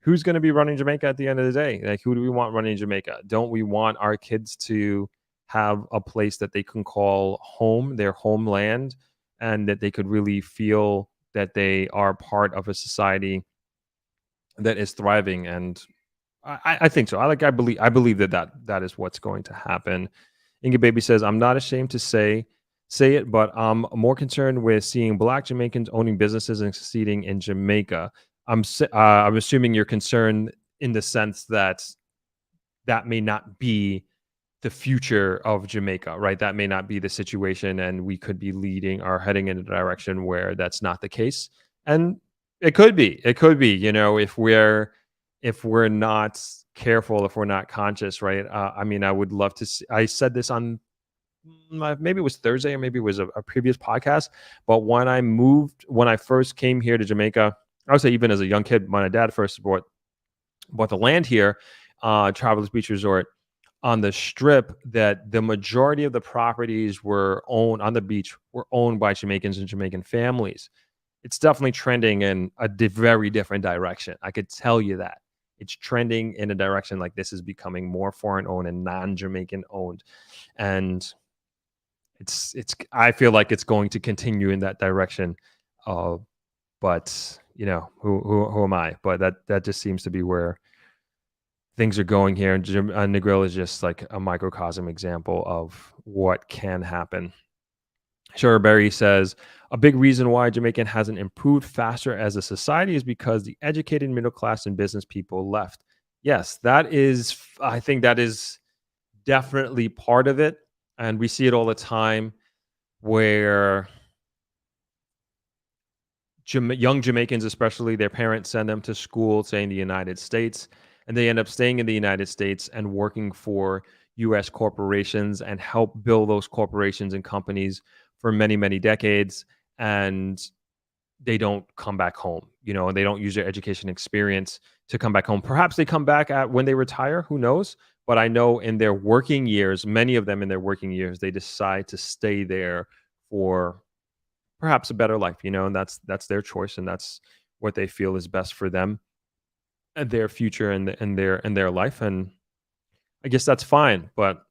who's going to be running Jamaica at the end of the day? Like, who do we want running Jamaica? Don't we want our kids to have a place that they can call home, their homeland, and that they could really feel that they are part of a society that is thriving? And I think so. I believe that is what's going to happen. Inga Baby says, I'm not ashamed to say it, but I'm more concerned with seeing Black Jamaicans owning businesses and succeeding in Jamaica. I'm assuming you're concerned in the sense that that may not be the future of Jamaica, right? That may not be the situation, and we could be leading or heading in a direction where that's not the case. And it could be, you know, if we're not careful, if we're not conscious, right? I mean, I would love to see, I said this on maybe it was Thursday or maybe it was a previous podcast, but when I first came here to Jamaica, I would say even as a young kid, when my dad first bought the land here, Travelers Beach Resort, on the strip, that the majority of the properties were owned on the beach were owned by Jamaicans and Jamaican families. It's definitely trending in a very different direction. I could tell you that. It's trending in a direction like this is becoming more foreign owned and non-Jamaican owned. And it's I feel like it's going to continue in that direction. But you know, who am I? But that just seems to be where things are going here. And Negril is just like a microcosm example of what can happen. Sherberry says, a big reason why Jamaican hasn't improved faster as a society is because the educated middle class and business people left. Yes, I think that is definitely part of it. And we see it all the time where young Jamaicans, especially, their parents send them to school, say in the United States, and they end up staying in the United States and working for U.S. corporations and help build those corporations and companies for many, many decades. And they don't come back home, you know, and they don't use their education experience to come back home. Perhaps they come back when they retire, who knows? But I know in their working years, many of them in their working years, they decide to stay there for perhaps a better life, you know, and that's their choice, and that's what they feel is best for them and their future and their life. And I guess that's fine. But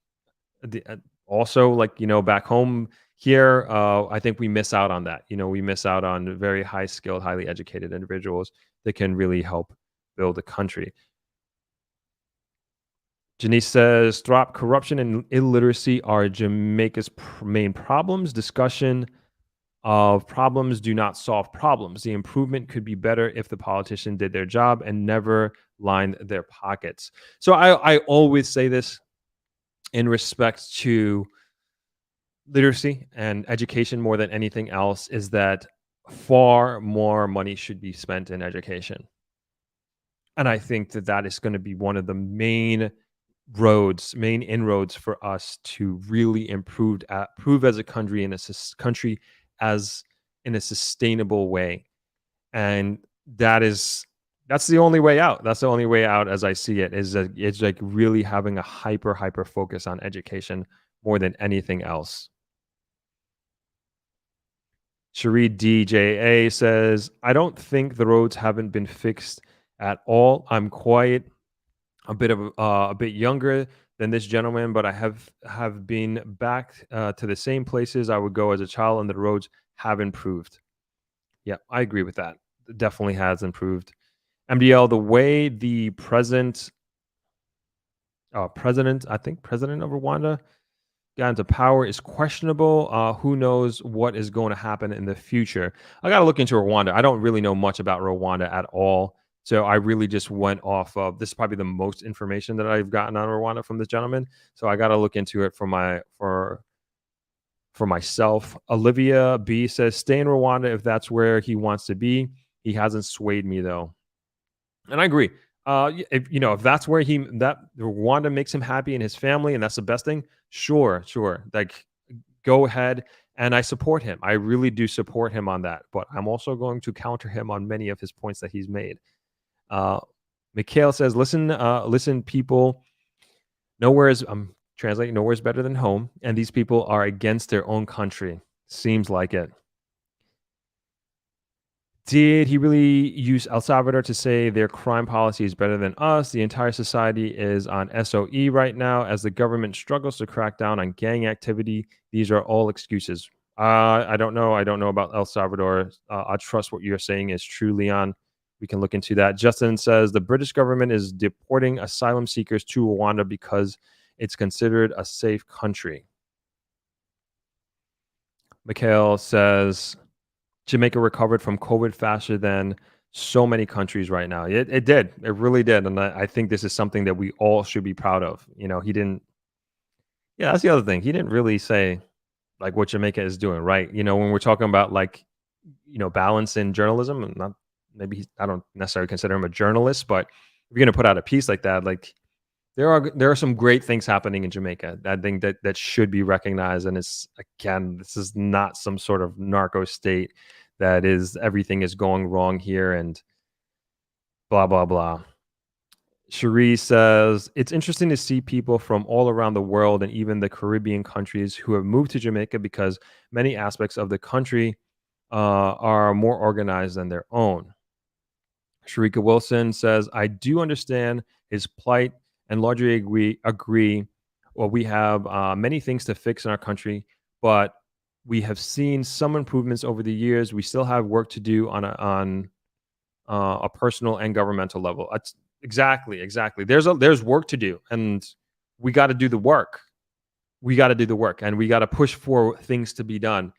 also, like, you know, back home here, I think we miss out on that. You know, we miss out on very high skilled, highly educated individuals that can really help build a country. Janice says, Throp, corruption and illiteracy are Jamaica's main problems. Discussion of problems do not solve problems. The improvement could be better if the politicians did their job and never lined their pockets. So I always say this in respect to literacy and education more than anything else, is that far more money should be spent in education. And I think that is going to be one of the main inroads for us to really improve as a country as in a sustainable way. And that's the only way out. That's the only way out, as I see it, is that it's like really having a hyper focus on education more than anything else. Cherie DJA says, I don't think the roads haven't been fixed at all. I'm quite a bit younger than this gentleman, but I have been back to the same places I would go as a child, and the roads have improved. Yeah, I agree with that. It definitely has improved. MDL, the way the president of Rwanda got into power is questionable. Who knows what is going to happen in the future? I got to look into Rwanda. I don't really know much about Rwanda at all. So I really just went off of, this is probably the most information that I've gotten on Rwanda from this gentleman. So I got to look into it for myself. Olivia B says, stay in Rwanda if that's where he wants to be. He hasn't swayed me though. And I agree. If that's where that Rwanda makes him happy and his family, and that's the best thing, sure. Like, go ahead, and I support him. I really do support him on that. But I'm also going to counter him on many of his points that he's made. Mikhail says, listen, people. I'm translating, nowhere is better than home. And these people are against their own country. Seems like it. Did he really use El Salvador to say their crime policy is better than us? The entire society is on SOE right now as the government struggles to crack down on gang activity. These are all excuses. I don't know. I don't know about El Salvador. I trust what you're saying is true, Leon. We can look into that. Justin says the British government is deporting asylum seekers to Rwanda because it's considered a safe country. Mikhail says Jamaica recovered from COVID faster than so many countries right now. It did. It really did. And I think this is something that we all should be proud of. He didn't. Yeah, that's the other thing. He didn't really say like what Jamaica is doing, right? When we're talking about like, balance in journalism, and not I don't necessarily consider him a journalist, but if you're going to put out a piece like that, like there are some great things happening in Jamaica. I think that should be recognized. And this is not some sort of narco state that is everything is going wrong here and blah, blah, blah. Cherie says, it's interesting to see people from all around the world and even the Caribbean countries who have moved to Jamaica because many aspects of the country are more organized than their own. Sharika Wilson says, I do understand his plight and largely agree. Well, we have many things to fix in our country, but we have seen some improvements over the years. We still have work to do on a personal and governmental level. That's exactly. There's work to do, and we got to do the work. And we got to push for things to be done.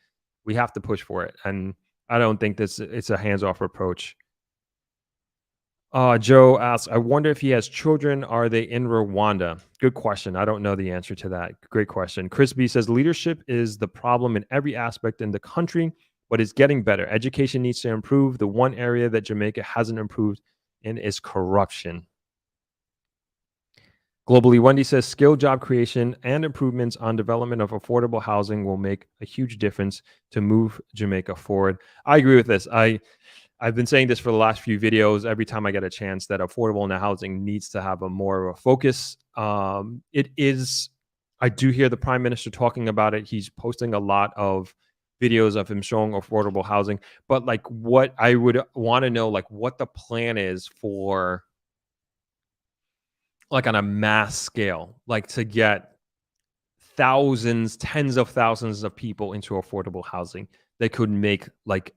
We have to push for it, and I don't think it's a hands-off approach. Joe asks, I wonder if he has children. Are they in Rwanda? Good question. I don't know the answer to that. Great question. Chris B says, leadership is the problem in every aspect in the country, but it's getting better. Education needs to improve. The one area that Jamaica hasn't improved in is corruption. Globally, Wendy says, skill job creation and improvements on development of affordable housing will make a huge difference to move Jamaica forward. I agree with this. I've been saying this for the last few videos. Every time I get a chance, that affordable housing needs to have more of a focus. I do hear the Prime Minister talking about it. He's posting a lot of videos of him showing affordable housing. But like, what I would want to know, like, what the plan is for, like, on a mass scale, like to get thousands, tens of thousands of people into affordable housing that could make like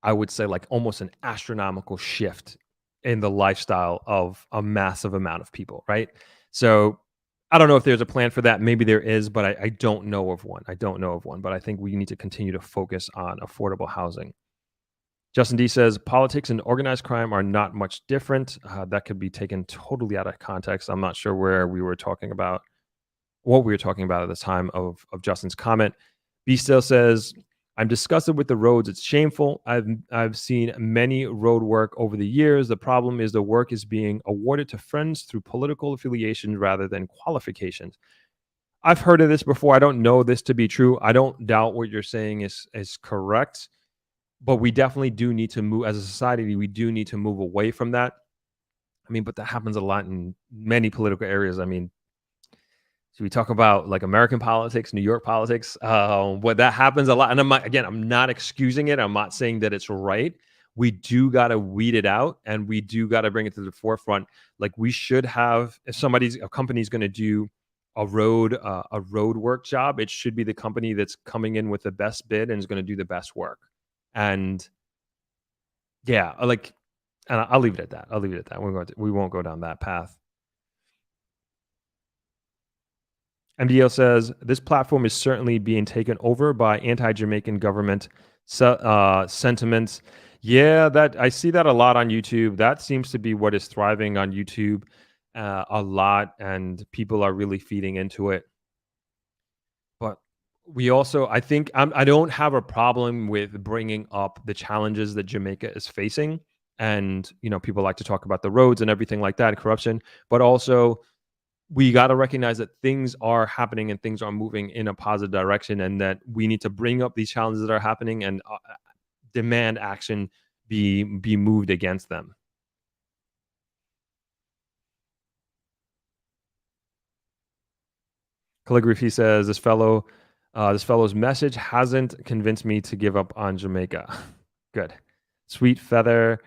I would say like almost an astronomical shift in the lifestyle of a massive amount of people, right? So I don't know if there's a plan for that. Maybe there is, but I don't know of one. But I think we need to continue to focus on affordable housing. Justin D says, politics and organized crime are not much different. That could be taken totally out of context. I'm not sure what we were talking about at the time of Justin's comment. B still says, I'm disgusted with the roads. It's shameful. I've seen many road work over the years. The problem is the work is being awarded to friends through political affiliation rather than qualifications. I've heard of this before. I don't know this to be true. I don't doubt what you're saying is correct, but we definitely do need to move as a society. We do need to move away from that. I mean, but that happens a lot in many political areas. I mean, so we talk about like American politics, New York politics, what that happens a lot. And I'm not excusing it. I'm not saying that it's right. We do got to weed it out, and we do got to bring it to the forefront. Like, we should have, if a company's going to do a road work job, it should be the company that's coming in with the best bid and is going to do the best work. And yeah, and I'll leave it at that. We won't go down that path. MDL says, this platform is certainly being taken over by anti-Jamaican government sentiments. Yeah, that I see that a lot on YouTube. That seems to be what is thriving on YouTube a lot, and people are really feeding into it. But we also, I think, I don't have a problem with bringing up the challenges that Jamaica is facing. And, people like to talk about the roads and everything like that, corruption, but also we got to recognize that things are happening and things are moving in a positive direction, and that we need to bring up these challenges that are happening and demand action be moved against them. Calligraphy says this fellow's message hasn't convinced me to give up on Jamaica. Good. Sweet Feather.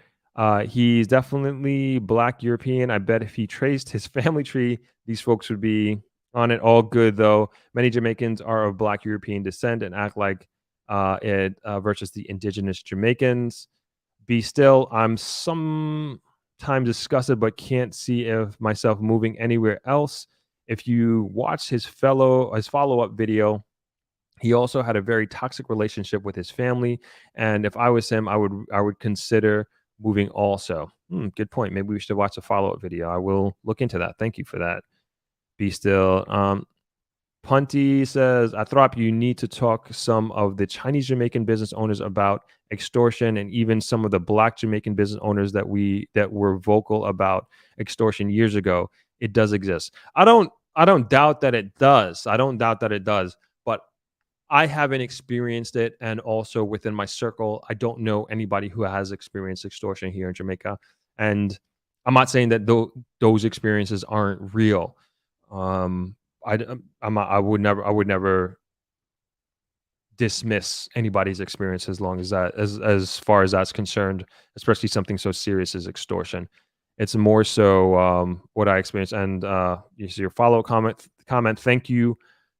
He's definitely Black European. I bet if he traced his family tree, these folks would be on it. All good, though. Many Jamaicans are of Black European descent and act like it versus the indigenous Jamaicans. Be still. I'm sometimes disgusted, but can't see if myself moving anywhere else. If you watch his follow-up video, he also had a very toxic relationship with his family, and if I was him, I would consider moving also. Good point. Maybe we should watch a follow-up video. I will look into that. Thank you for that. Be still. Punty says, Throp, you need to talk some of the Chinese Jamaican business owners about extortion, and even some of the Black Jamaican business owners that were vocal about extortion years ago. It does exist. I don't doubt that it does. I don't doubt that it does, but I haven't experienced it, and also within my circle, I don't know anybody who has experienced extortion here in Jamaica. And I'm not saying that those experiences aren't real. I would never dismiss anybody's experience as long as as far as that's concerned, especially something so serious as extortion. It's more so what I experienced. And you see your follow-up comment. Thank you.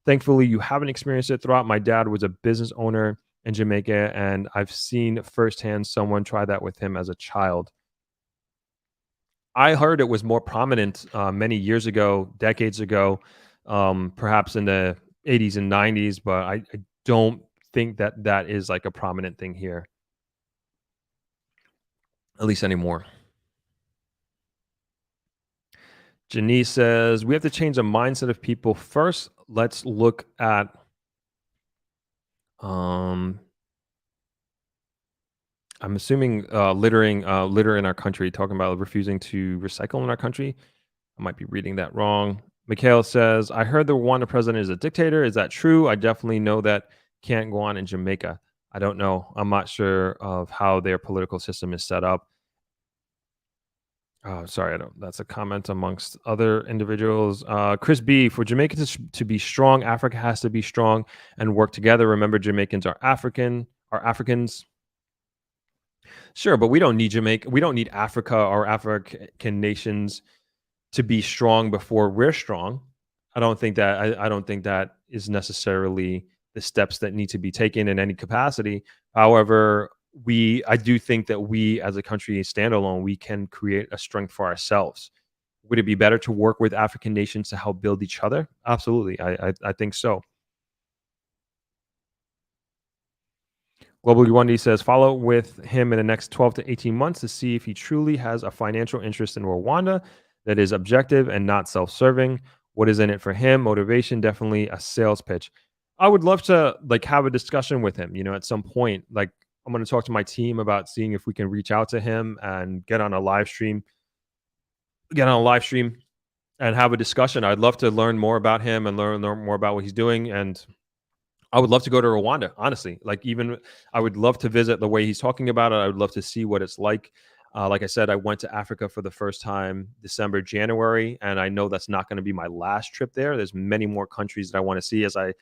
Thankfully, you haven't experienced it. Throughout, my dad was a business owner in Jamaica, and I've seen firsthand someone try that with him as a child. I heard it was more prominent many years ago, decades ago, perhaps in the 80s and 90s, but I don't think that is like a prominent thing here, at least anymore. Janice says, we have to change the mindset of people. First, let's look at I'm assuming litter in our country, talking about refusing to recycle in our country. I might be reading that wrong. Mikhail says, I heard the Rwanda president is a dictator. Is that true? I definitely know that can't go on in Jamaica. I don't know. I'm not sure of how their political system is set up. Oh, sorry, that's a comment amongst other individuals. Chris B, for Jamaica to be strong, Africa has to be strong and work together. Remember, Jamaicans are Africans. Sure, but we don't need Jamaica. We don't need Africa or African nations to be strong before we're strong. I don't think that is necessarily the steps that need to be taken in any capacity. However, I do think that we as a country standalone, we can create a strength for ourselves. Would it be better to work with African nations to help build each other? Absolutely. I think so. Global Wendy says, follow with him in the next 12 to 18 months to see if he truly has a financial interest in Rwanda that is objective and not self-serving. What is in it for him? Motivation, definitely a sales pitch. I would love to have a discussion with him, at some point. I'm going to talk to my team about seeing if we can reach out to him and get on a live stream and have a discussion. I'd love to learn more about him and learn more about what he's doing. And I would love to go to Rwanda, honestly. I would love to visit the way he's talking about it. I would love to see what it's like. Like I said, I went to Africa for the first time December, January, and I know that's not going to be my last trip there. There's many more countries that I want to see. As I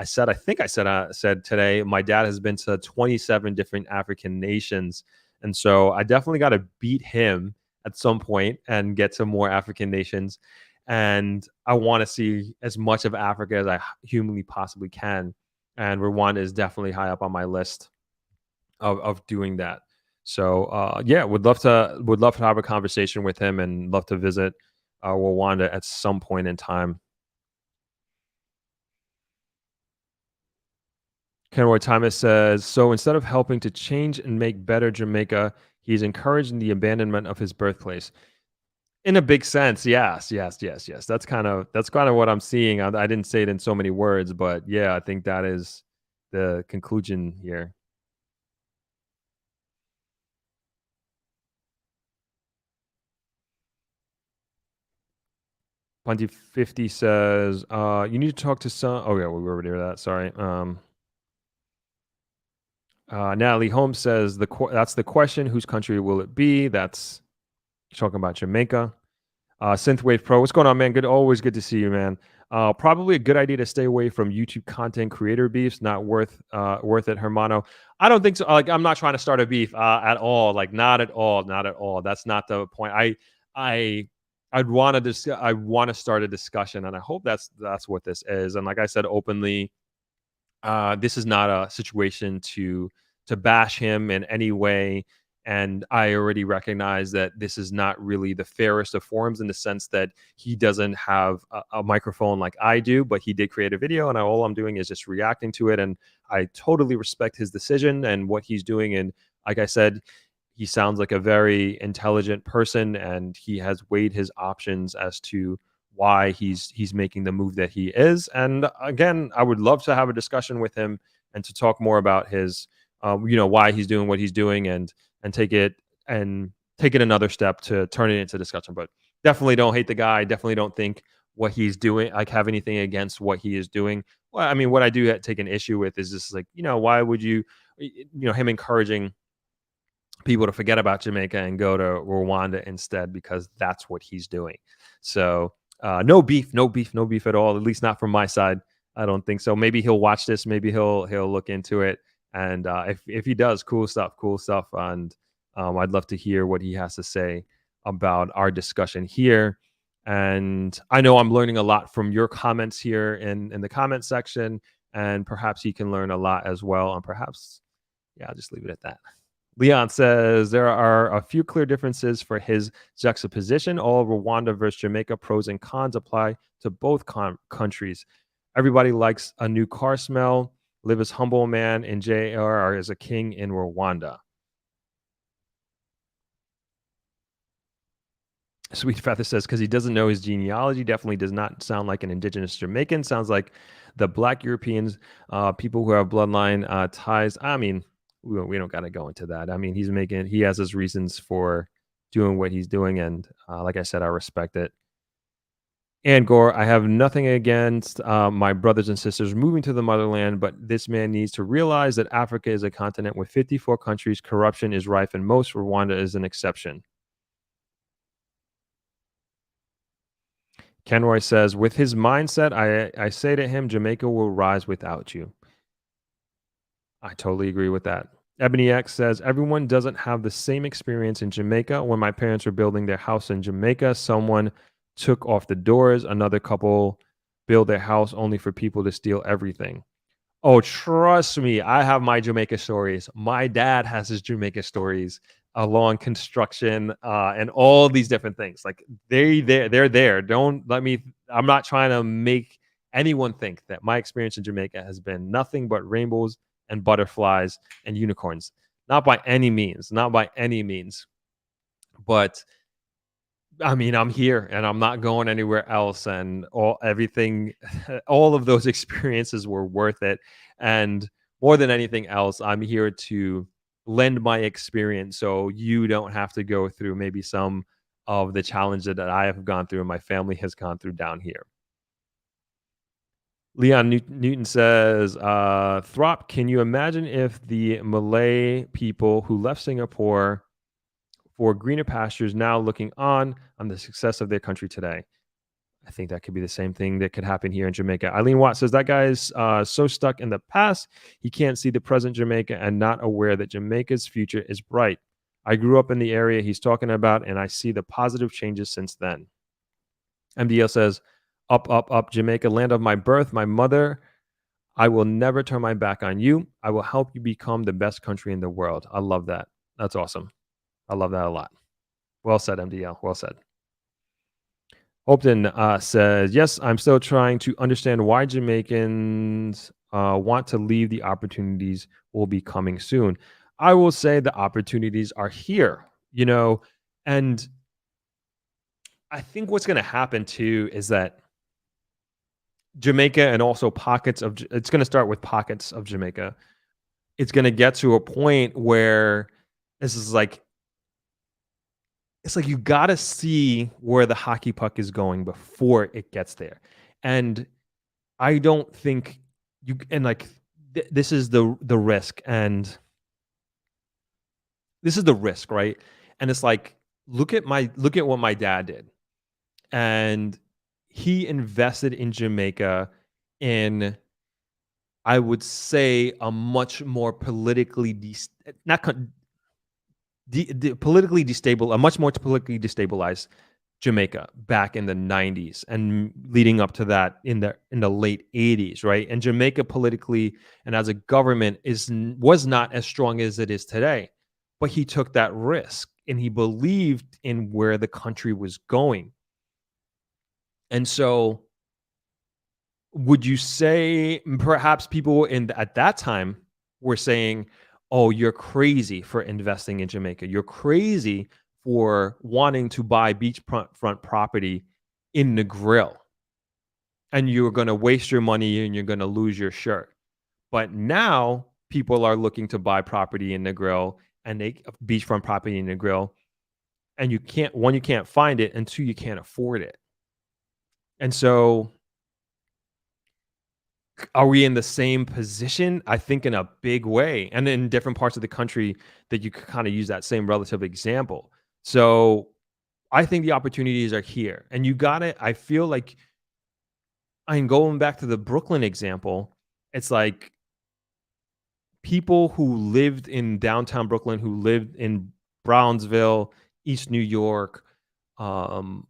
said today, my dad has been to 27 different African nations. And so I definitely got to beat him at some point and get to more African nations. And I want to see as much of Africa as I humanly possibly can. And Rwanda is definitely high up on my list of doing that. So would love to have a conversation with him and love to visit Rwanda at some point in time. Kenroy Thomas says, so instead of helping to change and make better Jamaica, he's encouraging the abandonment of his birthplace. In a big sense, yes. That's kind of what I'm seeing. I didn't say it in so many words, but yeah, I think that is the conclusion here. Bunty50 says, you need to talk to some. Oh, yeah, we were already over that. Sorry. Natalie Holmes says, that's the question. Whose country will it be? That's talking about Jamaica. Synthwave Pro, what's going on, man? Always good to see you, man. Probably a good idea to stay away from YouTube content creator beefs. Not worth it, Hermano. I don't think so. Like, I'm not trying to start a beef at all. Like, not at all. That's not the point. I'd want to start a discussion, and I hope that's what this is. And like I said openly, this is not a situation to bash him in any way. And I already recognize that this is not really the fairest of forums, in the sense that he doesn't have a microphone like I do, but he did create a video, and all I'm doing is just reacting to it. And I totally respect his decision and what he's doing. And like I said, he sounds like a very intelligent person, and he has weighed his options as to why he's making the move that he is. And again, I would love to have a discussion with him and to talk more about his, why he's doing what he's doing, and take it another step to turn it into discussion. But definitely don't hate the guy. Definitely don't think what he's doing, like, have anything against what he is doing. Well, I mean, what I do take an issue with is just like, why would you, him encouraging people to forget about Jamaica and go to Rwanda instead, because that's what he's doing. So no beef at all, at least not from my side. I don't think so. Maybe he'll watch this. Maybe he'll look into it. And if he does, cool stuff. And I'd love to hear what he has to say about our discussion here. And I know I'm learning a lot from your comments here in the comment section, and perhaps he can learn a lot as well. And perhaps, I'll just leave it at that. Leon says, there are a few clear differences for his juxtaposition. All Rwanda versus Jamaica pros and cons apply to both countries. Everybody likes a new car smell. Live as humble man in JR as a king in Rwanda. Sweet Feather says, because he doesn't know his genealogy, definitely does not sound like an indigenous Jamaican. Sounds like the Black Europeans, people who have bloodline ties. I mean, we don't got to go into that. I mean, he has his reasons for doing what he's doing. And like I said, I respect it. And Gore, I have nothing against my brothers and sisters moving to the motherland, but this man needs to realize that Africa is a continent with 54 countries. Corruption is rife in most. Rwanda is an exception. Kenroy says, with his mindset, I say to him, Jamaica will rise without you. I totally agree with that. Ebony X says, everyone doesn't have the same experience in Jamaica. When my parents were building their house in Jamaica, someone took off the doors. Another couple built their house only for people to steal everything. Oh, trust me, I have my Jamaica stories. My dad has his Jamaica stories along construction and all these different things. Like they're there. Don't let me. I'm not trying to make anyone think that my experience in Jamaica has been nothing but rainbows and butterflies and unicorns. Not by any means. But I mean, I'm here and I'm not going anywhere else, and all of those experiences were worth it. And more than anything else, I'm here to lend my experience so you don't have to go through maybe some of the challenges that I have gone through and my family has gone through down here. Leon Newton says, Throp, can you imagine if the Malay people who left Singapore for greener pastures now looking on the success of their country today? I think that could be the same thing that could happen here in Jamaica. Eileen Watt says, that guy is so stuck in the past, he can't see the present Jamaica and not aware that Jamaica's future is bright. I grew up in the area he's talking about, and I see the positive changes since then. MDL says, up, up, up, Jamaica, land of my birth, my mother. I will never turn my back on you. I will help you become the best country in the world. I love that. That's awesome. I love that a lot. Well said, MDL. Well said. Hopton says, yes, I'm still trying to understand why Jamaicans want to leave. The opportunities will be coming soon. I will say the opportunities are here, and I think what's going to happen too is that Jamaica and also it's going to start with pockets of Jamaica. It's going to get to a point where this is like it's like you got to see where the hockey puck is going before it gets there. And I don't think you and like this is the risk, and this is the risk, right? And it's like look at what my dad did. And he invested in Jamaica in, I would say, a much more politically politically destabilized, a much more politically destabilized Jamaica back in the 90s and leading up to that in the late 80s, right? And Jamaica politically and as a government was not as strong as it is today. But he took that risk and he believed in where the country was going. And so would you say perhaps people at that time were saying, oh, you're crazy for investing in Jamaica. You're crazy for wanting to buy beachfront property in Negril. And you're going to waste your money and you're going to lose your shirt. But now people are looking to buy property in Negril and beachfront property in Negril. And you can't find it, and two, you can't afford it. And so are we in the same position? I think in a big way, and in different parts of the country that you could kind of use that same relative example. So I think the opportunities are here, and you got it. I feel like I'm going back to the Brooklyn example. It's like people who lived in downtown Brooklyn, who lived in Brownsville, East New York, Dumbo,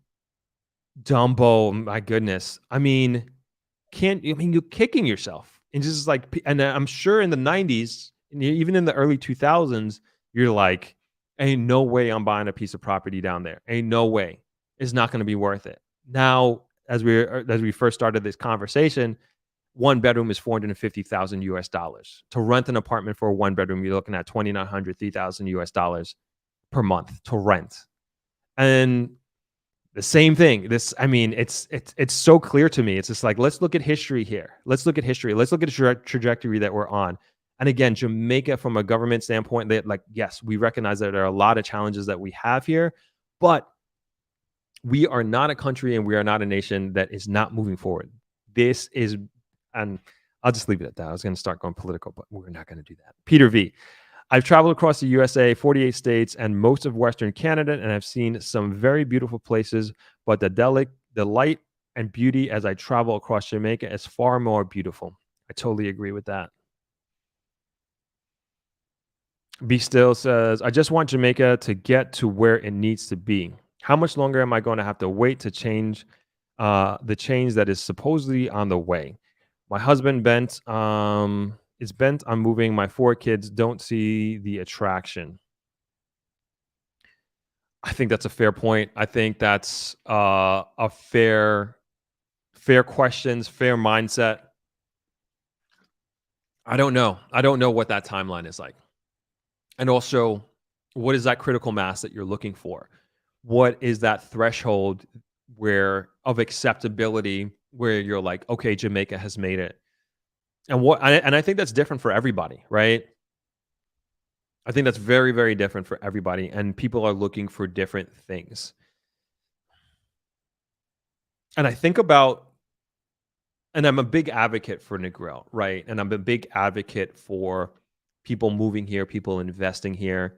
my goodness. I mean, you're kicking yourself. And just like, and I'm sure in the 90s, even in the early 2000s, you're like, ain't no way I'm buying a piece of property down there. Ain't no way. It's not going to be worth it. Now, as we first started this conversation, one bedroom is $450,000 US dollars. To rent an apartment for a one bedroom, you're looking at $2,900, $3,000 US dollars per month to rent. And the same thing. It's so clear to me. It's just like, let's look at history here. Let's look at history. Let's look at the trajectory that we're on. And again, Jamaica, from a government standpoint, yes, we recognize that there are a lot of challenges that we have here, but we are not a country and we are not a nation that is not moving forward. And I'll just leave it at that. I was going to start going political, but we're not going to do that. Peter V. I've traveled across the USA, 48 states, and most of Western Canada, and I've seen some very beautiful places, but the delight and beauty as I travel across Jamaica is far more beautiful. I totally agree with that. Be Still says, I just want Jamaica to get to where it needs to be. How much longer am I going to have to wait to change the change that is supposedly on the way? My husband is bent on moving. My 4 kids don't see the attraction. I think that's a fair point. I think that's a fair questions, fair mindset. I don't know. I don't know what that timeline is like. And also, what is that critical mass that you're looking for? What is that threshold of acceptability where you're like, okay, Jamaica has made it? And I think that's different for everybody, right? I think that's very, very different for everybody, and people are looking for different things. And I think about, and I'm a big advocate for Negril, right? And I'm a big advocate for people moving here, people investing here.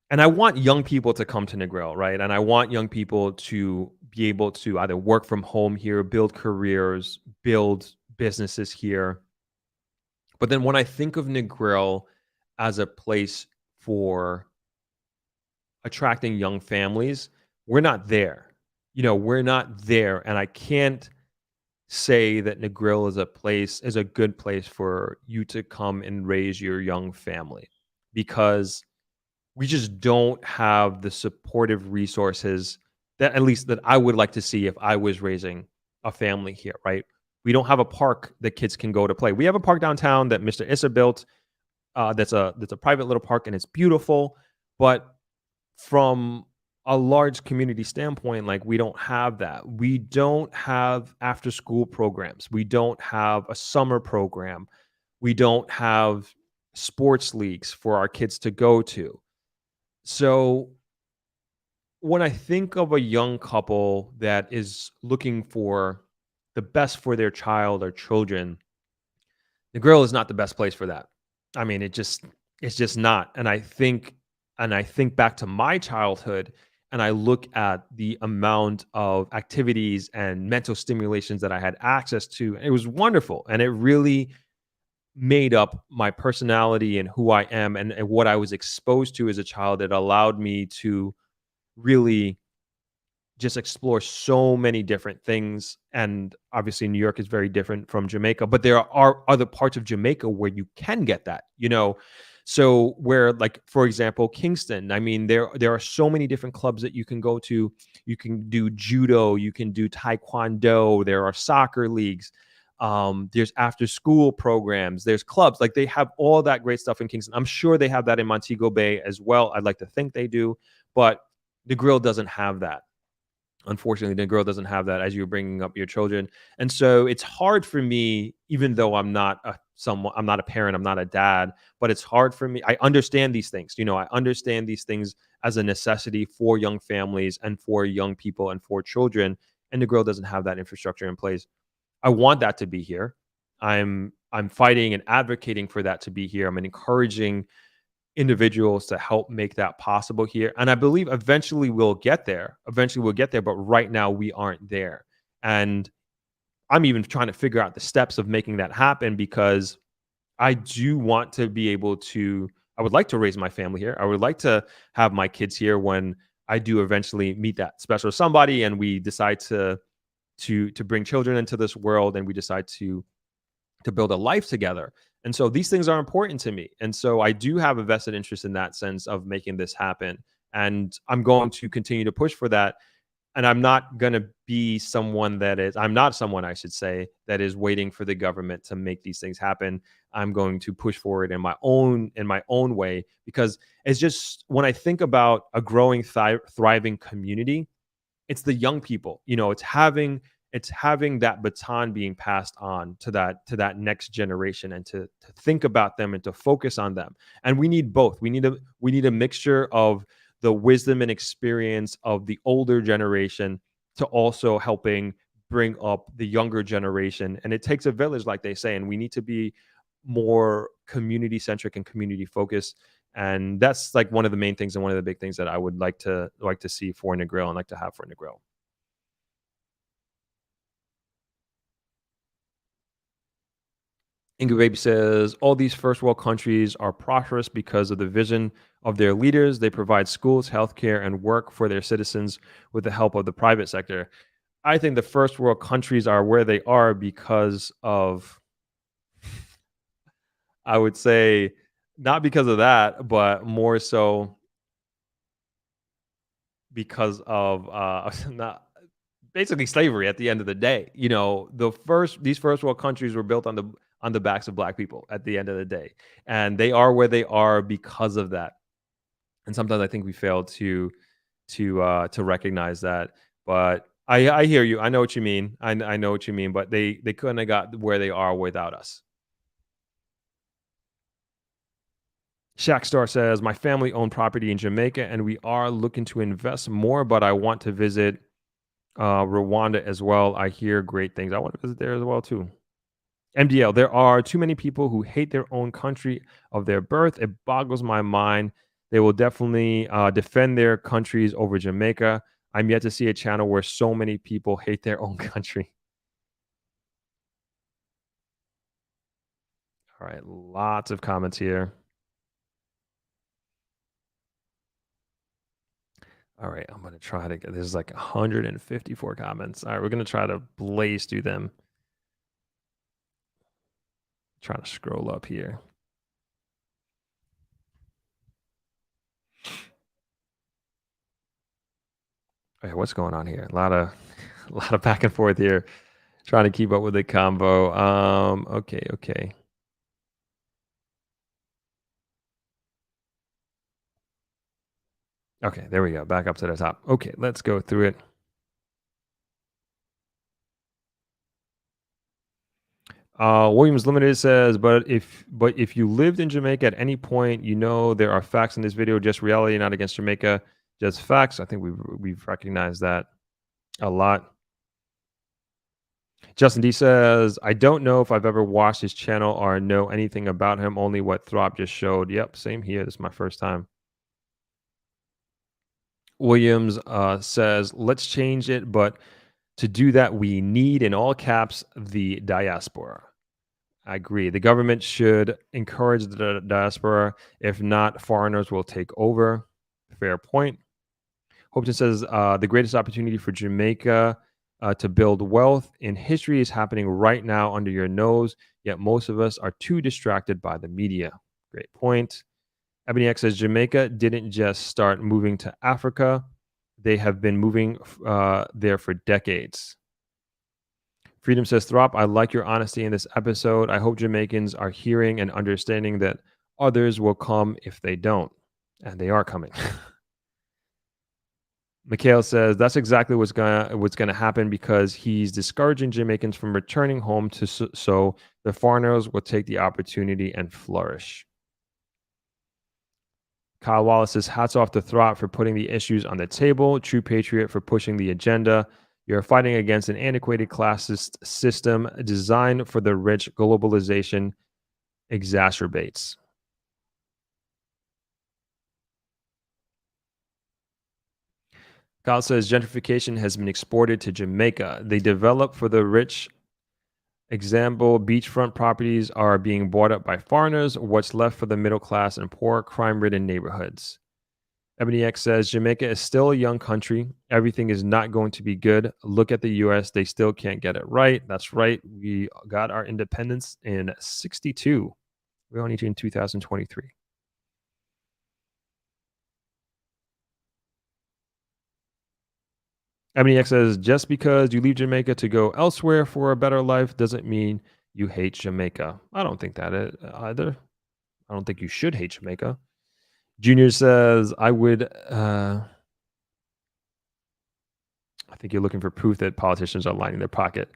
And I want young people to come to Negril, right? And I want young people to be able to either work from home here, build careers, build businesses here. But then when I think of Negril as a place for attracting young families, we're not there. We're not there. And I can't say that Negril is a good place for you to come and raise your young family, because we just don't have the supportive resources that I would like to see if I was raising a family here, right? We don't have a park that kids can go to play. We have a park downtown that Mr. Issa built. That's a private little park, and it's beautiful. But from a large community standpoint, like, we don't have that. We don't have after school programs. We don't have a summer program. We don't have sports leagues for our kids to go to. So when I think of a young couple that is looking for the best for their child or children, the grill is not the best place for that. I mean, it's just not. And I think back to my childhood and I look at the amount of activities and mental stimulations that I had access to. It was wonderful. And it really made up my personality and who I am and what I was exposed to as a child. It allowed me to really just explore so many different things. And obviously, New York is very different from Jamaica, but there are other parts of Jamaica where you can get that, you know. So where, like, for example, Kingston, I mean, there are so many different clubs that you can go to. You can do judo, you can do taekwondo, there are soccer leagues. There's after school programs, there's clubs, like they have all that great stuff in Kingston. I'm sure they have that in Montego Bay as well. I'd like to think they do, but the grill doesn't have that. Unfortunately, the girl doesn't have that as you're bringing up your children. And so it's hard for me, even though I'm not I'm not a parent, I'm not a dad, but it's hard for me. I understand these things, you know, I understand these things as a necessity for young families and for young people and for children. And the girl doesn't have that infrastructure in place. I want that to be here. I'm fighting and advocating for that to be here. I'm encouraging individuals to help make that possible here. And I believe eventually we'll get there. Eventually we'll get there, but right now we aren't there. And I'm even trying to figure out the steps of making that happen because I do want to be able to, I would like to raise my family here. I would like to have my kids here when I do eventually meet that special somebody and we decide to bring children into this world and we decide to build a life together. And so these things are important to me. And so I do have a vested interest in that sense of making this happen. And I'm going to continue to push for that. And I'm not going to be someone I'm not someone, I should say, that is waiting for the government to make these things happen. I'm going to push forward in my own way, because it's just, when I think about a growing, thriving community, it's the young people, you know, it's having that baton being passed on to that next generation, and to think about them and to focus on them. And we need both. We need a mixture of the wisdom and experience of the older generation to also helping bring up the younger generation. And it takes a village, like they say, and we need to be more community centric and community focused. And that's like one of the main things and one of the big things that I would like to see for Negril and like to have for Negril. Ingrid Baby says, all these first world countries are prosperous because of the vision of their leaders. They provide schools, healthcare, and work for their citizens with the help of the private sector. I think the first world countries are where they are because of, I would say, not because of that, but more so because of not basically slavery at the end of the day. You know, these first world countries were built on the backs of Black people at the end of the day. And they are where they are because of that. And sometimes I think we fail to recognize that. But I hear you. I know what you mean. I know what you mean, but they couldn't have got where they are without us. Shaq Star says, my family owned property in Jamaica and we are looking to invest more, but I want to visit Rwanda as well. I hear great things. I want to visit there as well too. MDL, there are too many people who hate their own country of their birth. It boggles my mind. They will definitely defend their countries over Jamaica. I'm yet to see a channel where so many people hate their own country. All right, lots of comments here. All right, I'm going to try to get, there's like 154 comments. All right, we're going to try to blaze through them. Trying to scroll up here. Okay, what's going on here? A lot of back and forth here. Trying to keep up with the combo. Okay. Okay, there we go. Back up to the top. Okay, let's go through it. Williams Limited says, but if you lived in Jamaica at any point, you know there are facts in this video, just reality, not against Jamaica. Just facts. I think we've recognized that a lot. Justin D says, I don't know if I've ever watched his channel or know anything about him, only what Throp just showed. Yep, same here. This is my first time. Williams says, let's change it, but to do that, we need, in all caps, the diaspora. I agree. The government should encourage the diaspora. If not, foreigners will take over. Fair point. Hopeton says, the greatest opportunity for Jamaica to build wealth in history is happening right now under your nose, yet most of us are too distracted by the media. Great point. Ebony X says, Jamaica didn't just start moving to Africa. They have been moving there for decades. Freedom says, Throp, I like your honesty in this episode. I hope Jamaicans are hearing and understanding that others will come if they don't. And they are coming. Mikhail says, that's exactly what's gonna happen because he's discouraging Jamaicans from returning home so the foreigners will take the opportunity and flourish. Kyle Wallace says, hats off to Throp for putting the issues on the table. True patriot for pushing the agenda. You're fighting against an antiquated classist system designed for the rich. Globalization exacerbates. Kyle says, gentrification has been exported to Jamaica. They develop for the rich. Example, beachfront properties are being bought up by foreigners. What's left for the middle class and poor, crime-ridden neighborhoods? Ebony X says, Jamaica is still a young country. Everything is not going to be good. Look at the U.S. They still can't get it right. That's right. We got our independence in 1962. We're only in 2023. Ebony X says, just because you leave Jamaica to go elsewhere for a better life doesn't mean you hate Jamaica. I don't think that either. I don't think you should hate Jamaica. Junior says, I would. I think you're looking for proof that politicians are lining their pocket.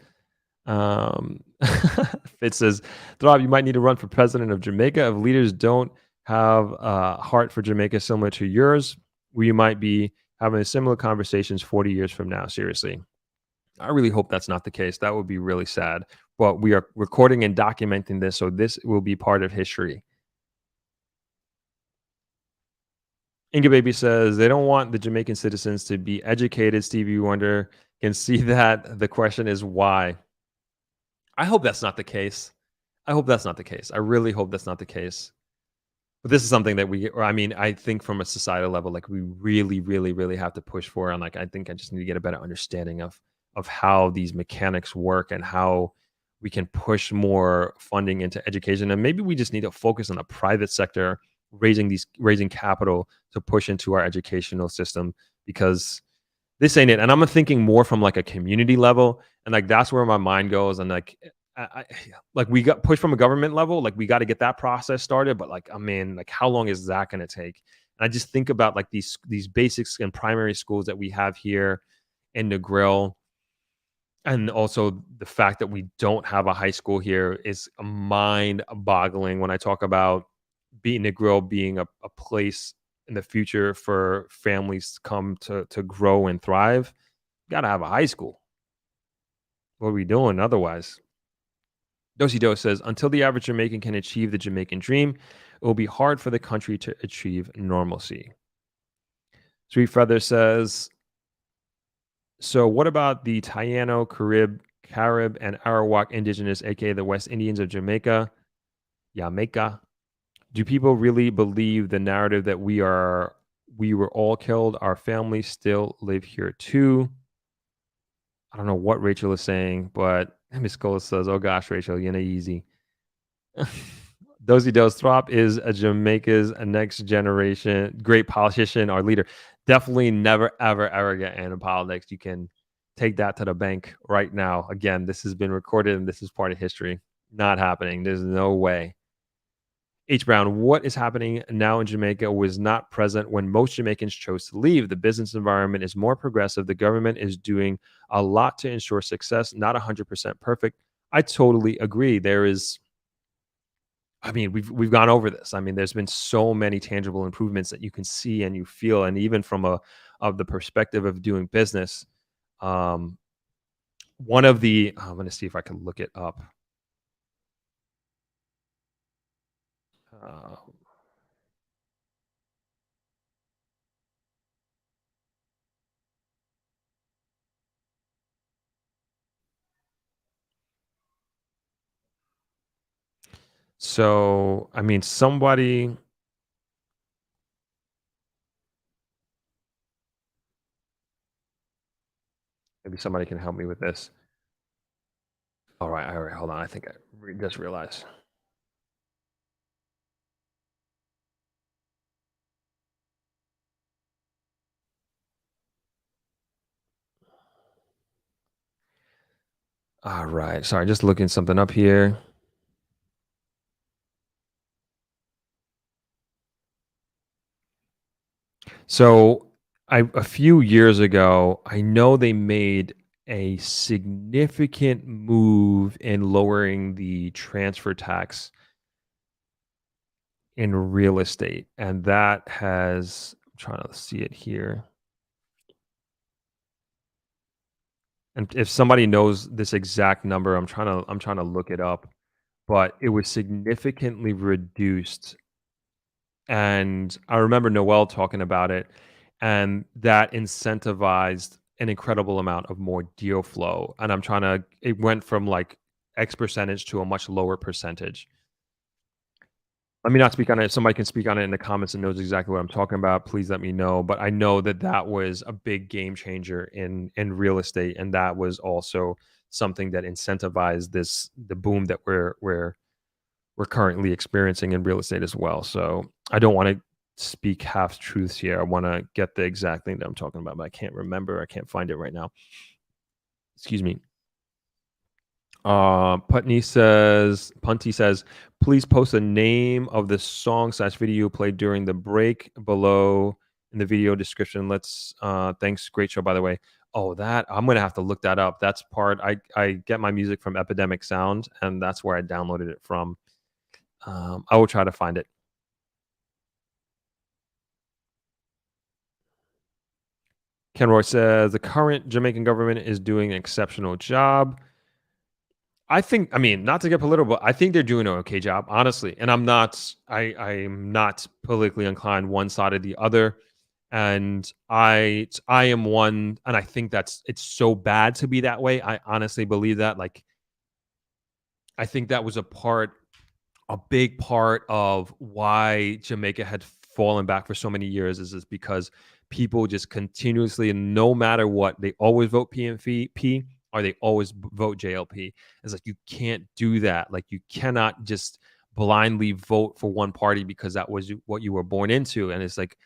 Fitz says, Throb, you might need to run for president of Jamaica. If leaders don't have a heart for Jamaica similar to yours, we might be having similar conversations 40 years from now. Seriously. I really hope that's not the case. That would be really sad. But we are recording and documenting this, so this will be part of history. Inga Baby says they don't want the Jamaican citizens to be educated. Stevie Wonder can see that. The question is why. I hope that's not the case. I hope that's not the case. I really hope that's not the case. But this is something that I think from a societal level, like we really, really, really have to push for. And like, I think I just need to get a better understanding of how these mechanics work and how we can push more funding into education. And maybe we just need to focus on the private sector, raising capital to push into our educational system, because this ain't it. And I'm thinking more from like a community level, and like that's where my mind goes. And like like we got pushed from a government level, like we got to get that process started. But like, I mean, like how long is that going to take? And I just think about like these basics and primary schools that we have here in Negril, and also the fact that we don't have a high school here is mind-boggling. When I talk about Negril being a place in the future for families to come to grow and thrive, you got to have a high school. What are we doing otherwise? Dosey Do says, until the average Jamaican can achieve the Jamaican dream, it will be hard for the country to achieve normalcy. Sweet Feather says, so what about the Taino, Carib, and Arawak indigenous, aka the West Indians of Jamaica? Jamaica. Do people really believe the narrative that we were all killed? Our families still live here too. I don't know what Rachel is saying, but Miss Cole says, oh gosh, Rachel, you're not easy. Dozy Does Throp is a Jamaica's next generation great politician or leader. Definitely never, ever, ever get into politics. You can take that to the bank right now. Again, this has been recorded and this is part of history. Not happening. There's no way. H. Brown, what is happening now in Jamaica was not present when most Jamaicans chose to leave. The business environment is more progressive. The government is doing a lot to ensure success, not 100% perfect. I totally agree. There is I mean, we've gone over this. I mean, there's been so many tangible improvements that you can see and you feel, and even from of the perspective of doing business, um, one of the I'm going to see if I can look it up. Uh, so, I mean, maybe somebody can help me with this. All right, hold on. I think I just realized. All right, sorry, just looking something up here. So, a few years ago, I know they made a significant move in lowering the transfer tax in real estate, and that has I'm trying to see it here. And if somebody knows this exact number, I'm trying to look it up, but it was significantly reduced. And I remember Noel talking about it, and that incentivized an incredible amount of more deal flow. And it went from like X percentage to a much lower percentage. Let me not speak on it. If somebody can speak on it in the comments and knows exactly what I'm talking about, please let me know. But I know that that was a big game changer in real estate, and that was also something that incentivized the boom that we're currently experiencing in real estate as well. So I don't want to speak half truths here. I want to get the exact thing that I'm talking about, but I can't remember. I can't find it right now. Excuse me. Punty says, please post the name of the song / video played during the break below in the video description. Thanks. Great show, by the way. Oh, that I'm going to have to look that up. That's I get my music from Epidemic Sound, and that's where I downloaded it from. I will try to find it. Ken Roy says, the current Jamaican government is doing an exceptional job. I mean, not to get political, but I think they're doing an okay job, honestly. And I'm not politically inclined one side or the other. And I am one, and I think it's so bad to be that way. I honestly believe that. Like, I think that was a big part of why Jamaica had fallen back for so many years is because people just continuously, and no matter what, they always vote PNP or they always vote JLP. It's like, you can't do that. Like, you cannot just blindly vote for one party because that was what you were born into. And it's like,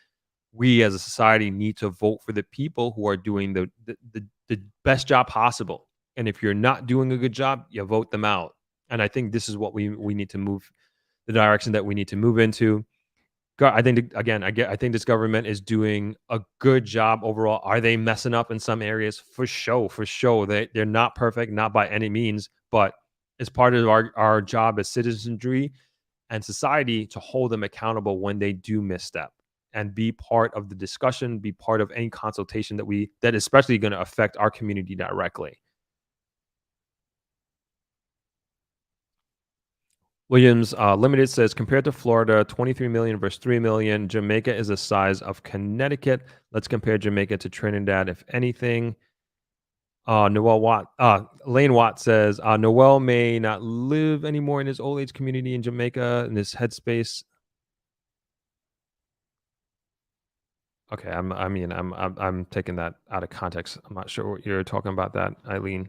we as a society need to vote for the people who are doing the best job possible. And if you're not doing a good job, you vote them out. And I think this is what we need to move, the direction that we need to move into. I think, again, I think this government is doing a good job overall. Are they messing up in some areas? For sure. They're not perfect, not by any means, but it's part of our job as citizenry and society to hold them accountable when they do misstep and be part of the discussion, be part of any consultation that is especially going to affect our community directly. Williams Limited says, compared to Florida, 23 million versus 3 million, Jamaica is the size of Connecticut. Let's compare Jamaica to Trinidad, if anything. Lane Watt says, Noel may not live anymore in his old age community in Jamaica in this headspace. Okay, I'm taking that out of context. I'm not sure what you're talking about that, Eileen.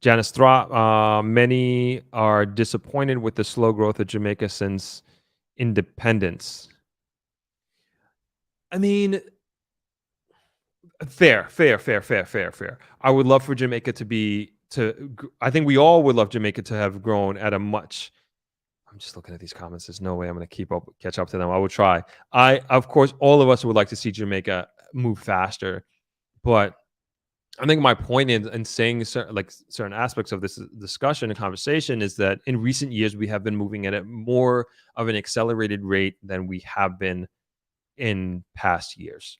Janice Throp, many are disappointed with the slow growth of Jamaica since independence. I mean, fair. I would love for Jamaica I think we all would love Jamaica to have grown at a much. I'm just looking at these comments. There's no way I'm going to catch up to them. I will try. Of course, all of us would like to see Jamaica move faster, but I think my point in saying certain aspects of this discussion and conversation is that in recent years we have been moving at a more of an accelerated rate than we have been in past years.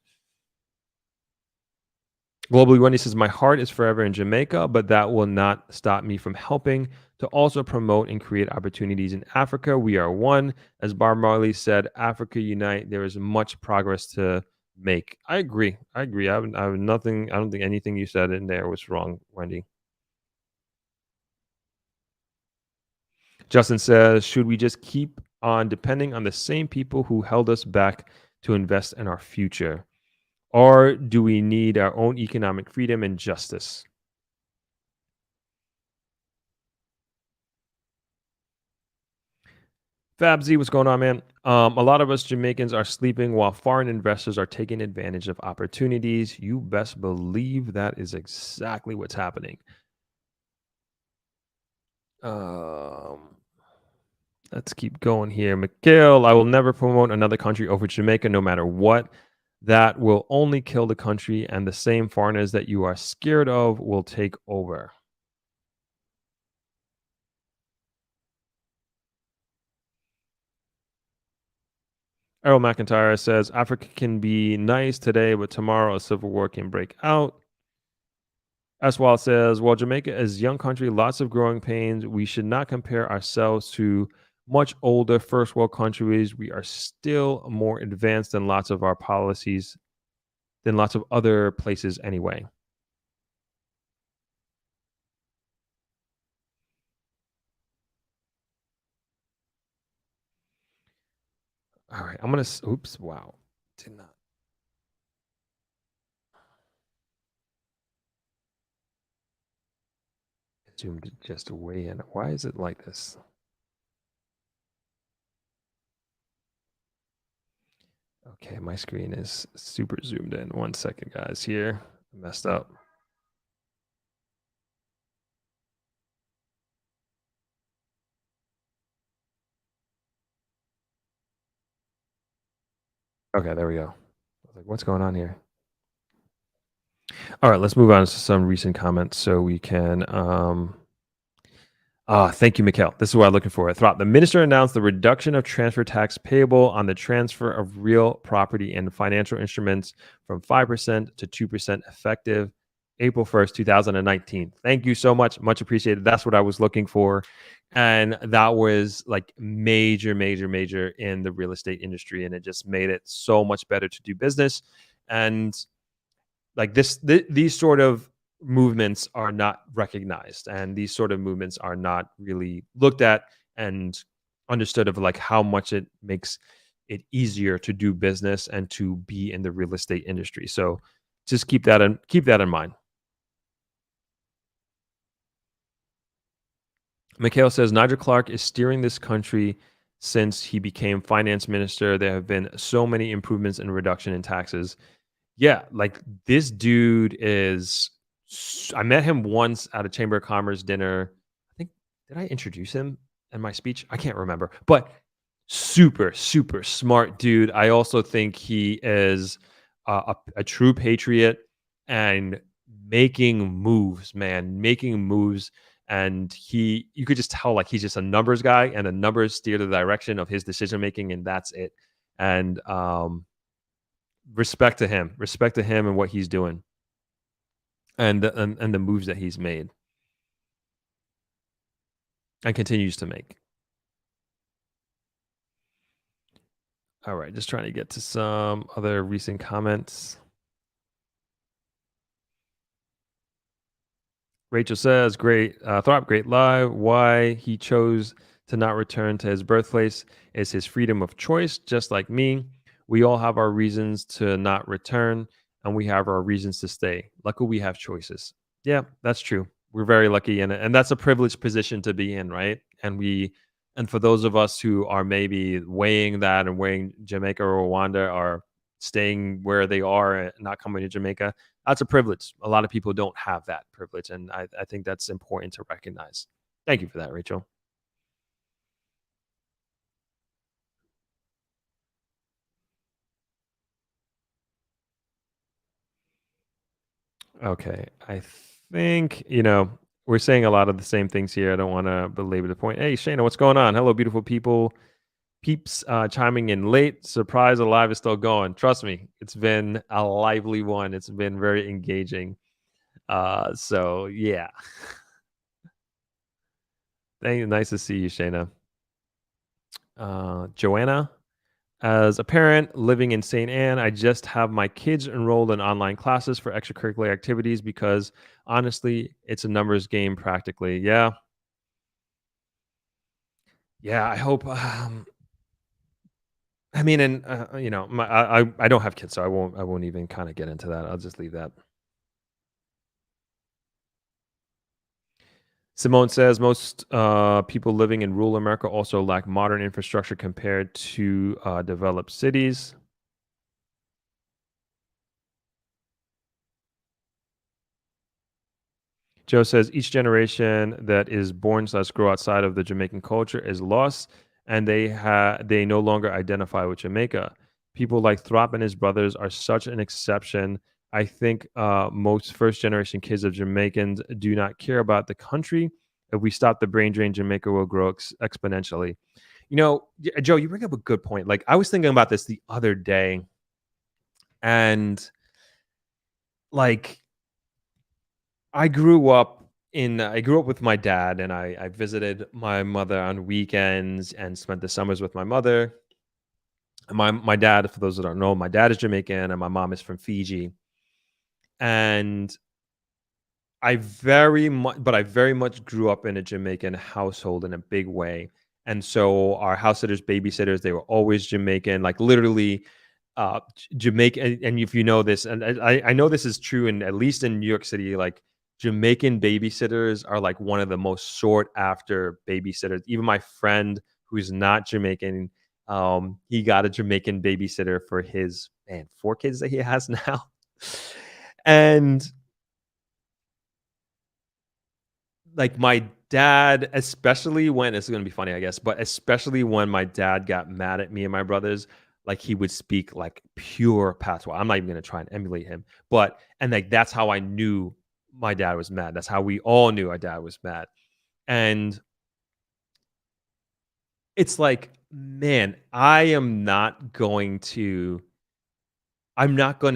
Globally, Wendy says, my heart is forever in Jamaica, but that will not stop me from helping to also promote and create opportunities in Africa. We are one. As Bob Marley said, Africa unite. There is much progress to make. I agree. I have nothing. I don't think anything you said in there was wrong, Wendy. Justin says, should we just keep on depending on the same people who held us back to invest in our future? Or do we need our own economic freedom and justice? Fabzy, what's going on, man? A lot of us Jamaicans are sleeping while foreign investors are taking advantage of opportunities. You best believe that is exactly what's happening. Let's keep going here. Mikhail, I will never promote another country over Jamaica, no matter what. That will only kill the country, and the same foreigners that you are scared of will take over. Errol McIntyre says, Africa can be nice today, but tomorrow a civil war can break out. Aswal says, while Jamaica is a young country, lots of growing pains, we should not compare ourselves to much older first world countries. We are still more advanced than lots of our policies, than lots of other places anyway. All right, I'm going to, oops, wow. Did not. Zoomed just way in. Why is it like this? Okay, my screen is super zoomed in. 1 second, guys. Here, messed up. Okay, there we go. I was like, what's going on here? All right, let's move on to some recent comments so we can. Thank you, Mikhail. This is what I'm looking for. Throp. The minister announced the reduction of transfer tax payable on the transfer of real property and financial instruments from 5% to 2% effective April 1st, 2019. Thank you so much. Much appreciated. That's what I was looking for. And that was like major in the real estate industry. And it just made it so much better to do business. And like these sort of movements are not recognized, and these sort of movements are not really looked at and understood of like how much it makes it easier to do business and to be in the real estate industry. So just keep that in mind. Mikhail says Nigel Clark is steering this country since he became finance minister. There have been so many improvements and reduction in taxes. Yeah, like this dude is. I met him once at a Chamber of Commerce dinner. I think, did I introduce him in my speech? I can't remember, but super smart dude. I also think he is a true patriot and making moves, man, making moves. And you could just tell like he's just a numbers guy, and the numbers steer the direction of his decision making, and that's it. And respect to him and what he's doing, and the moves that he's made and continues to make. All right, just trying to get to some other recent comments. Rachel says, great, Throp, great live. Why he chose to not return to his birthplace is his freedom of choice, just like me. We all have our reasons to not return, and we have our reasons to stay. Luckily, we have choices. Yeah, that's true. We're very lucky, and that's a privileged position to be in, right? And for those of us who are maybe weighing that and weighing Jamaica or Rwanda, or staying where they are and not coming to Jamaica, that's a privilege. A lot of people don't have that privilege, and I think that's important to recognize. Thank you for that, Rachel. Okay. I think, we're saying a lot of the same things here. I don't want to belabor the point. Hey, Shayna, what's going on? Hello, beautiful people. Peeps chiming in late. Surprise, Alive is still going. Trust me, it's been a lively one. It's been very engaging. So yeah. Thank you. Nice to see you, Shayna. Joanna, as a parent living in St. Anne, I just have my kids enrolled in online classes for extracurricular activities because honestly, it's a numbers game practically. Yeah. Yeah. I hope. I mean, and I don't have kids, so I won't even kind of get into that. I'll just leave that. Simone says most people living in rural America also lack modern infrastructure compared to developed cities. Joe says each generation that is born / grow outside of the Jamaican culture is lost, and they no longer identify with Jamaica. People like Throp and his brothers are such an exception. I think most first generation kids of Jamaicans do not care about the country. If we stop the brain drain, Jamaica will grow exponentially. Joe, you bring up a good point. Like I was thinking about this the other day, and like I grew up with my dad, and I visited my mother on weekends and spent the summers with my mother. My dad, for those that don't know, my dad is Jamaican and my mom is from Fiji. And I very much grew up in a Jamaican household in a big way. And so our house sitters, babysitters, they were always Jamaican, like literally Jamaican. And if you know this, and I know this is true in at least in New York City, like Jamaican babysitters are like one of the most sought after babysitters. Even my friend who's not Jamaican, he got a Jamaican babysitter for his 4 kids that he has now. And like my dad, especially when it's going to be funny, I guess, but especially when my dad got mad at me and my brothers, like he would speak like pure patois. I'm not even going to try and emulate him, and like that's how I knew my dad was mad. That's how we all knew our dad was mad. And it's like, man, I'm not going to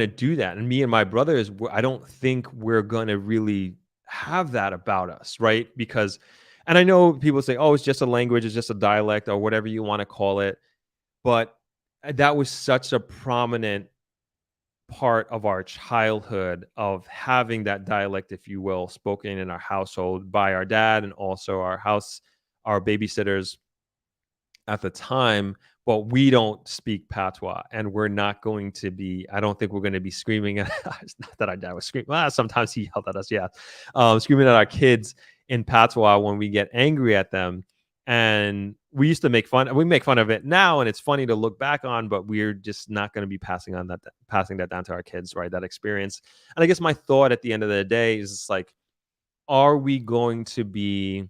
do that. And me and my brothers, I don't think we're going to really have that about us, right? Because, and I know people say, oh, it's just a language, it's just a dialect or whatever you want to call it. But that was such a prominent part of our childhood of having that dialect, if you will, spoken in our household by our dad and also our babysitters at the time. But we don't speak patois, and we're not going to be. I don't think we're going to be screaming at. Not that our dad was screaming. Well, sometimes he yelled at us, yeah, screaming at our kids in patois when we get angry at them. And we used to make fun. We make fun of it now, and it's funny to look back on. But we're just not going to be passing that down to our kids, right? That experience. And I guess my thought at the end of the day is just like, are we going to be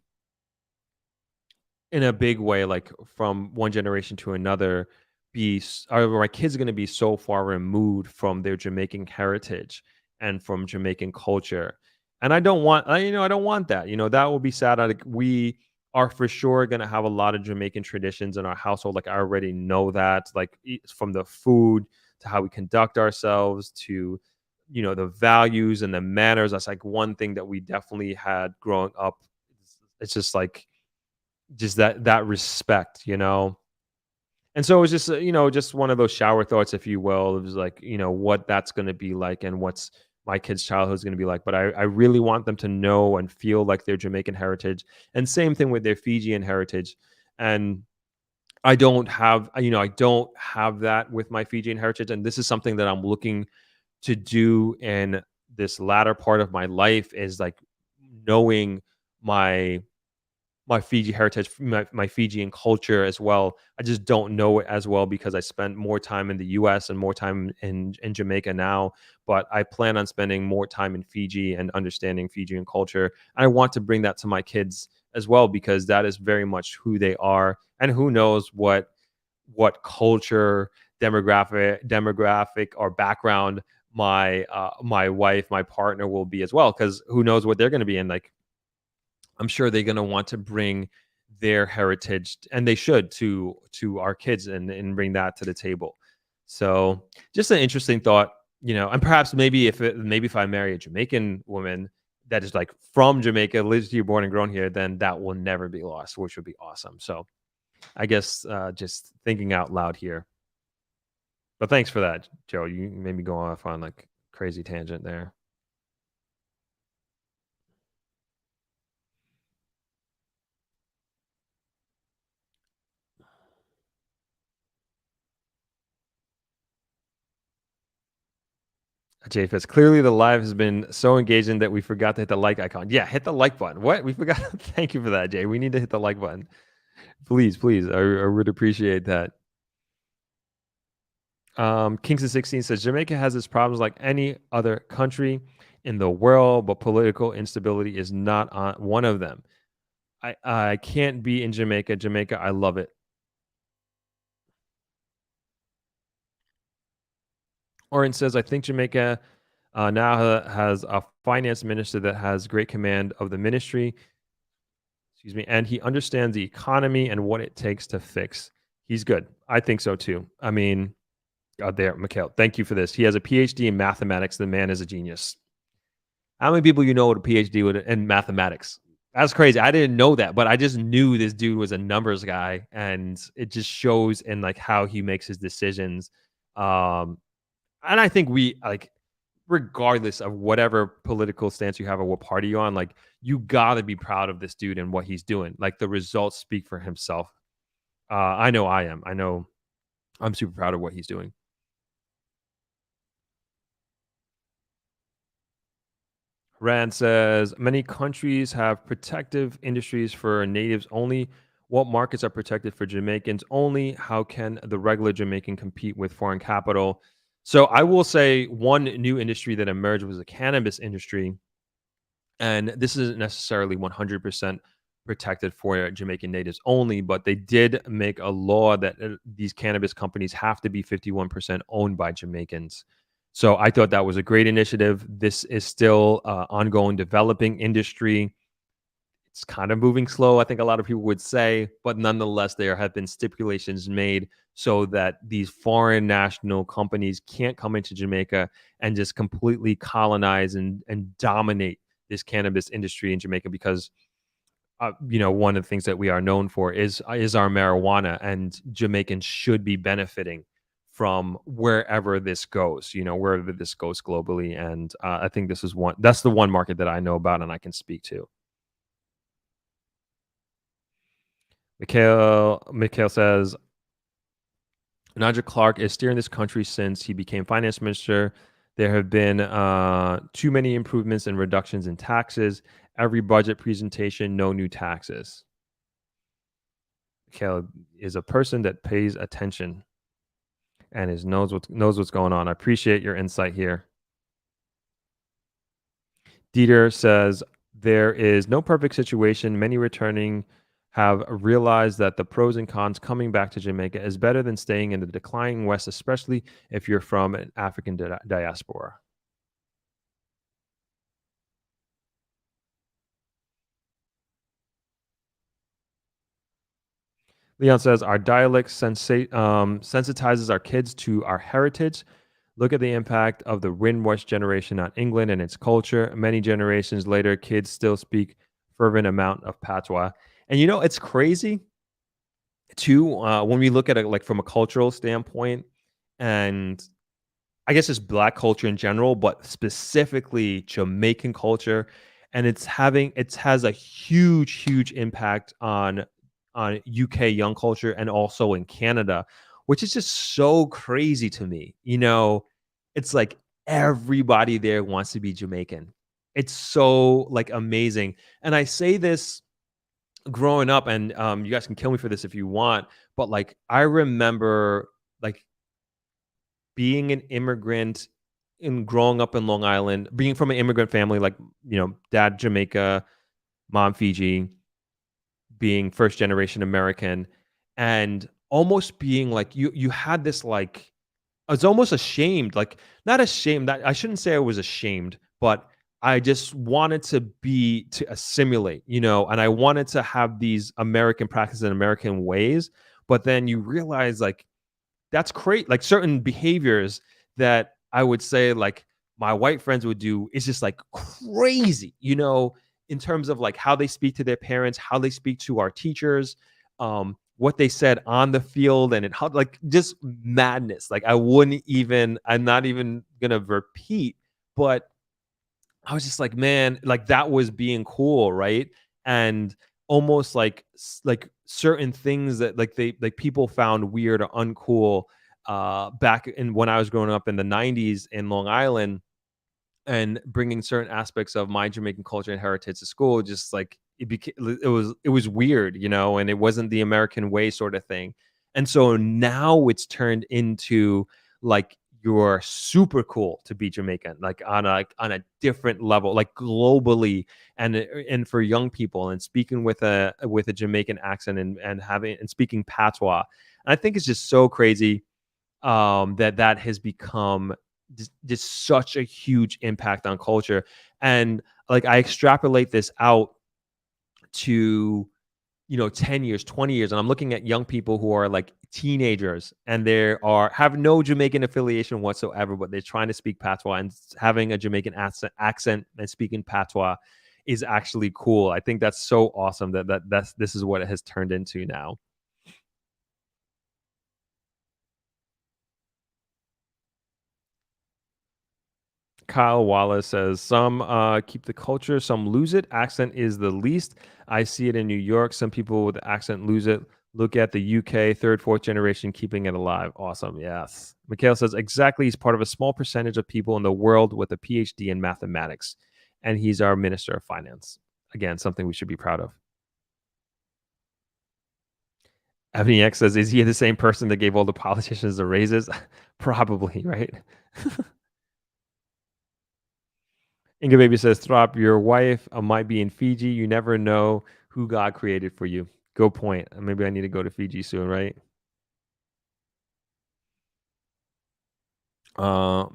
in a big way, like from one generation to another, are my kids going to be so far removed from their Jamaican heritage and from Jamaican culture? And I don't want, I don't want that. That will be sad. We are for sure going to have a lot of Jamaican traditions in our household. Like I already know that, like from the food to how we conduct ourselves to, the values and the manners. That's like one thing that we definitely had growing up. It's just like, just that respect, and so it was just just one of those shower thoughts, if you will. It was like, what that's going to be like and what's my kids' childhood is going to be like. But I really want them to know and feel like their Jamaican heritage, and same thing with their Fijian heritage. And I don't have that with my Fijian heritage, and this is something that I'm looking to do in this latter part of my life, is like knowing my Fiji heritage, my Fijian culture as well. I just don't know it as well because I spent more time in the US and more time in Jamaica now. But I plan on spending more time in Fiji and understanding Fijian culture. I want to bring that to my kids as well, because that is very much who they are. And who knows what culture, demographic or background my wife, my partner will be as well, because who knows what they're going to be in. Like, I'm sure they're going to want to bring their heritage, and they should, to our kids, and bring that to the table. So just an interesting thought, and perhaps maybe if I marry a Jamaican woman that is like from Jamaica, lives here, born and grown here, then that will never be lost, which would be awesome. So I guess just thinking out loud here. But thanks for that, Joe. You made me go off on like crazy tangent there. JFS, clearly the live has been so engaging that we forgot to hit the like icon. Yeah, hit the like button. What? We forgot. Thank you for that, Jay. We need to hit the like button. Please, please. I would appreciate that. Kingston 16 says Jamaica has its problems like any other country in the world, but political instability is not on one of them. I can't be in Jamaica. Jamaica, I love it. Oren says, I think Jamaica now has a finance minister that has great command of the ministry. Excuse me. And he understands the economy and what it takes to fix. He's good. I think so too. I mean, there, Mikhail, thank you for this. He has a PhD in mathematics. The man is a genius. How many people with a PhD in mathematics? That's crazy. I didn't know that, but I just knew this dude was a numbers guy, and it just shows in like how he makes his decisions. And I think we, like, regardless of whatever political stance you have or what party you're on, like, you gotta be proud of this dude and what he's doing. Like, the results speak for himself. I know I am. I know I'm super proud of what he's doing. Rand says, many countries have protective industries for natives only. What markets are protected for Jamaicans only? How can the regular Jamaican compete with foreign capital? So I will say one new industry that emerged was the cannabis industry. And this isn't necessarily 100% protected for Jamaican natives only, but they did make a law that these cannabis companies have to be 51% owned by Jamaicans. So I thought that was a great initiative. This is still ongoing, developing industry. It's kind of moving slow, I think a lot of people would say, but nonetheless, there have been stipulations made so that these foreign national companies can't come into Jamaica and just completely colonize and dominate this cannabis industry in Jamaica, because one of the things that we are known for is our marijuana, and Jamaicans should be benefiting from wherever this goes, wherever this goes globally. And I think that's the one market that I know about and I can speak to. Mikhail says, Nigel Clark is steering this country since he became finance minister. There have been too many improvements and reductions in taxes. Every budget presentation, no new taxes. Mikhail is a person that pays attention and knows what's going on. I appreciate your insight here. Dieter says, there is no perfect situation. Many returning have realized that the pros and cons coming back to Jamaica is better than staying in the declining West, especially if you're from an African diaspora. Leon says, our dialect sensitizes our kids to our heritage. Look at the impact of the Windrush generation on England and its culture. Many generations later, kids still speak fervent amount of patois. And it's crazy too, when we look at it like from a cultural standpoint, and I guess it's Black culture in general, but specifically Jamaican culture, and it has a huge impact on UK young culture and also in Canada, which is just so crazy to me. It's like everybody there wants to be Jamaican. It's so like amazing. And I say this growing up, and you guys can kill me for this if you want, but like I remember like being an immigrant and growing up in Long Island, being from an immigrant family, like, dad Jamaica, mom Fiji, being first generation American, and almost being like you had this like I was almost ashamed, like not ashamed. I shouldn't say I was ashamed, but I just wanted to assimilate, and I wanted to have these American practices and American ways. But then you realize like that's great. Like certain behaviors that I would say like my white friends would do is just like crazy, in terms of like how they speak to their parents, how they speak to our teachers, what they said on the field, and how like just madness. Like I'm not even gonna repeat, but I was just like, man, like that was being cool, right? And almost like like certain things that like people found weird or uncool back in when I was growing up in the 90s in Long Island, and bringing certain aspects of my Jamaican culture and heritage to school, just like it was weird, and it wasn't the American way sort of thing. And so now it's turned into like you're super cool to be Jamaican, like on a different level, like globally, and for young people, and speaking with a Jamaican accent, and having and speaking patois. And I think it's just so crazy that has become just such a huge impact on culture. And like I extrapolate this out to 10 years, 20 years, and I'm looking at young people who are like teenagers, and have no Jamaican affiliation whatsoever, but they're trying to speak patois, and having a Jamaican accent and speaking patois is actually cool. I think that's so awesome that this is what it has turned into now. Kyle Wallace says, some keep the culture, some lose it. Accent is the least. I see it in New York. Some people with the accent lose it. Look at the UK, third, fourth generation keeping it alive. Awesome. Yes. Mikhail says, exactly. He's part of a small percentage of people in the world with a PhD in mathematics, and he's our Minister of Finance. Again, something we should be proud of. Ebony X says, is he the same person that gave all the politicians the raises? Probably, right? Inga Baby says, Throp, your wife might be in Fiji. You never know who God created for you. Go point. Maybe I need to go to Fiji soon, right?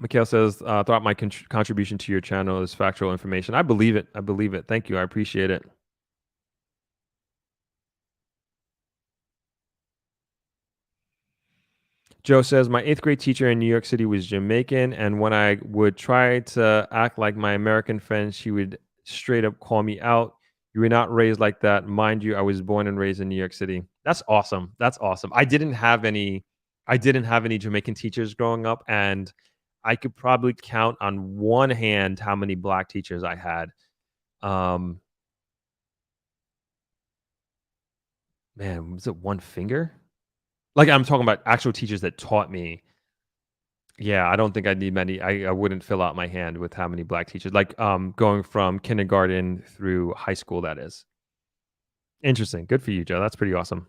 Mikhail says, Throp, my contribution to your channel is factual information. I believe it. I believe it. Thank you. I appreciate it. Joe says, my 8th grade teacher in New York City was Jamaican, and when I would try to act like my American friend, she would straight up call me out. You were not raised like that. Mind you, I was born and raised in New York City. That's awesome. That's awesome. I didn't have any Jamaican teachers growing up, and I could probably count on one hand how many black teachers I had. Man, was it one finger? Like, I'm talking about actual teachers that taught me. Yeah, I don't think I'd need many. I wouldn't fill out my hand with how many black teachers. Like, going from kindergarten through high school, that is. Interesting. Good for you, Joe. That's pretty awesome.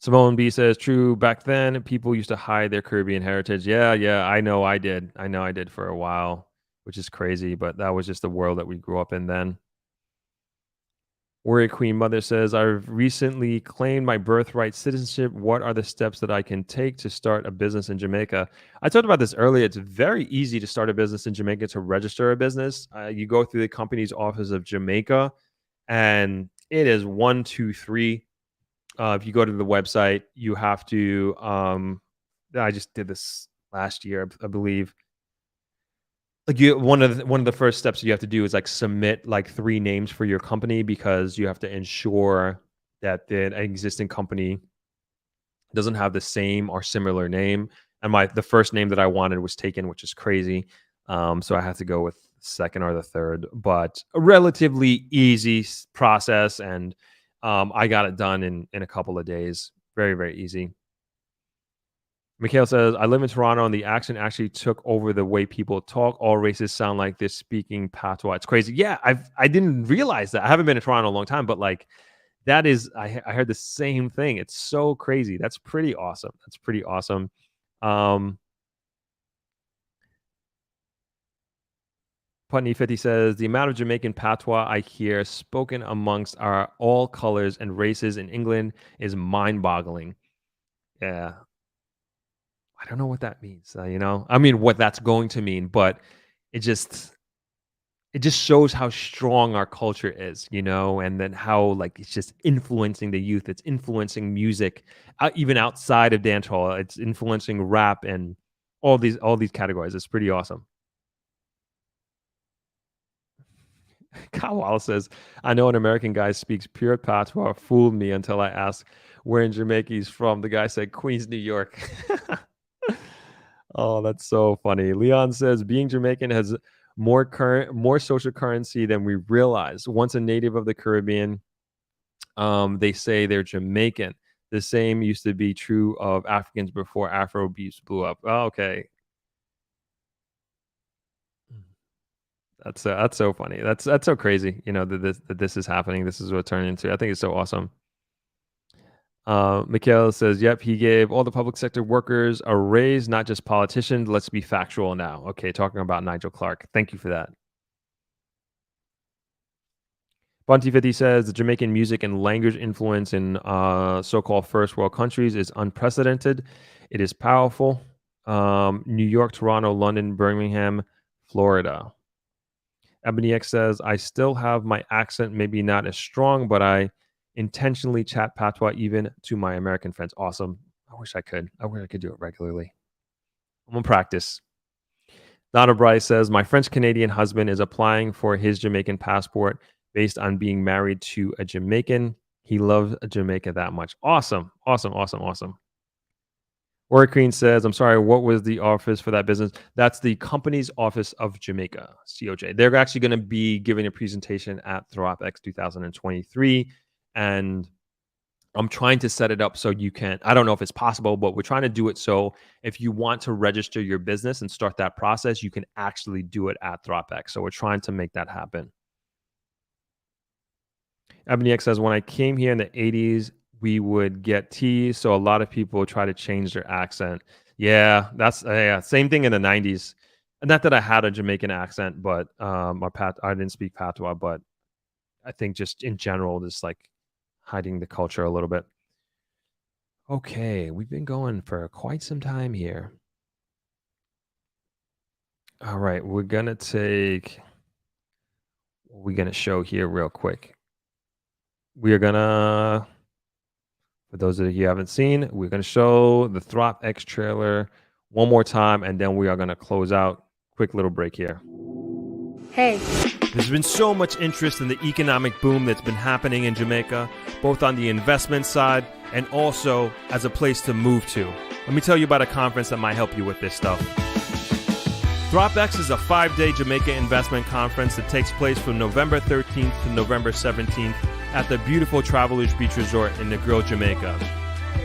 Simone B says, true, back then, people used to hide their Caribbean heritage. Yeah, I know I did. I know I did for a while, which is crazy, but that was just the world that we grew up in then. Warrior Queen Mother says, I've recently claimed my birthright citizenship. What are the steps that I can take to start a business in Jamaica? I talked about this earlier. It's very easy to start a business in Jamaica, to register a business. You go through the company's office of Jamaica, and it is 1, 2, 3. If you go to the website, you have to, I just did this last year, I believe. Like one of the first steps you have to do is like submit like 3 names for your company, because you have to ensure that the existing company doesn't have the same or similar name. And the first name that I wanted was taken, which is crazy. So I had to go with second or the third, but a relatively easy process, and I got it done in a couple of days. Very, very easy. Mikhail says, I live in Toronto, and the accent actually took over the way people talk. All races sound like they're speaking patois. It's crazy. Yeah, I didn't realize that. I haven't been in Toronto in a long time, but like that is, I heard the same thing. It's so crazy. That's pretty awesome. That's pretty awesome. Putney 50 says, the amount of Jamaican patois I hear spoken amongst all colors and races in England is mind-boggling. Yeah. I don't know what that means. I mean, what that's going to mean, but it just shows how strong our culture is, and then how like it's just influencing the youth. It's influencing music, even outside of dancehall. It's influencing rap and all these categories. It's pretty awesome. Kyle Wallace says, I know an American guy speaks pure patois. Fooled me until I asked where in Jamaica he's from. The guy said Queens, New York. Oh, that's so funny. Leon says, being Jamaican has more social currency than we realize. Once a native of the Caribbean, they say they're Jamaican. The same used to be true of Africans before Afro beats blew up. Oh, okay. That's so funny. That's so crazy. That this is happening. This is what it turned into. I think it's so awesome. Mikhail says, yep, he gave all the public sector workers a raise, not just politicians. Let's be factual now. Okay, talking about Nigel Clark. Thank you for that. Bunty 50 says the Jamaican music and language influence in so-called first world countries is unprecedented. It is powerful. New York, Toronto, London, Birmingham, Florida. Ebony X says, I still have my accent, maybe not as strong, but I intentionally chat patois even to my American friends. Awesome. I wish I could do it regularly. I'm gonna practice. Donna Bryce says, my French Canadian husband is applying for his Jamaican passport based on being married to a Jamaican. He loves Jamaica that much. Awesome. Oricreen says, I'm sorry, what was the office for that business? That's the Company's Office of Jamaica, COJ. They're actually going to be giving a presentation at Throp-X 2023. And I'm trying to set it up so you can, I don't know if it's possible, but we're trying to do it so if you want to register your business and start that process, you can actually do it at Throp-X. So we're trying to make that happen. Ebony X says, when I came here in the 80s, we would get tea. So a lot of people try to change their accent. Yeah, that's same thing in the 90s. Not that I had a Jamaican accent, but I didn't speak patois, but I think just in general, just like hiding the culture a little bit. Okay, we've been going for quite some time here. All right, we're going to show here real quick. We are going to, for those of you who haven't seen, we're going to show the Throp-X trailer one more time, and then we are going to close out. Quick little break here. Hey. There's been so much interest in the economic boom that's been happening in Jamaica, both on the investment side and also as a place to move to. Let me tell you about a conference that might help you with this stuff. Throp-X is a 5-day Jamaica investment conference that takes place from November 13th to November 17th at the beautiful Travelers Beach Resort in Negril, Jamaica.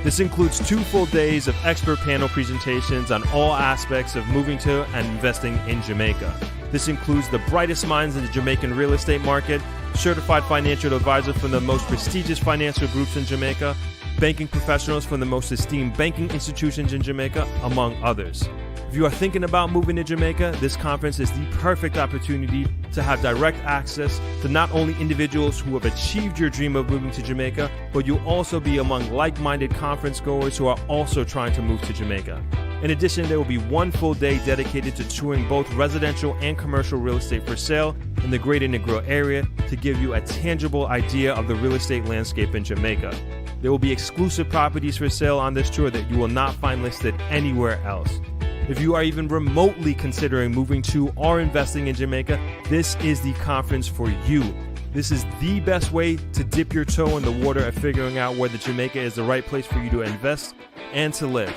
This includes 2 full days of expert panel presentations on all aspects of moving to and investing in Jamaica. This includes the brightest minds in the Jamaican real estate market, certified financial advisors from the most prestigious financial groups in Jamaica, banking professionals from the most esteemed banking institutions in Jamaica, among others. If you are thinking about moving to Jamaica, this conference is the perfect opportunity to have direct access to not only individuals who have achieved your dream of moving to Jamaica, but you'll also be among like-minded conference goers who are also trying to move to Jamaica. In addition, there will be 1 full day dedicated to touring both residential and commercial real estate for sale in the greater Negril area to give you a tangible idea of the real estate landscape in Jamaica. There will be exclusive properties for sale on this tour that you will not find listed anywhere else. If you are even remotely considering moving to or investing in Jamaica, this is the conference for you. This is the best way to dip your toe in the water of figuring out whether Jamaica is the right place for you to invest and to live.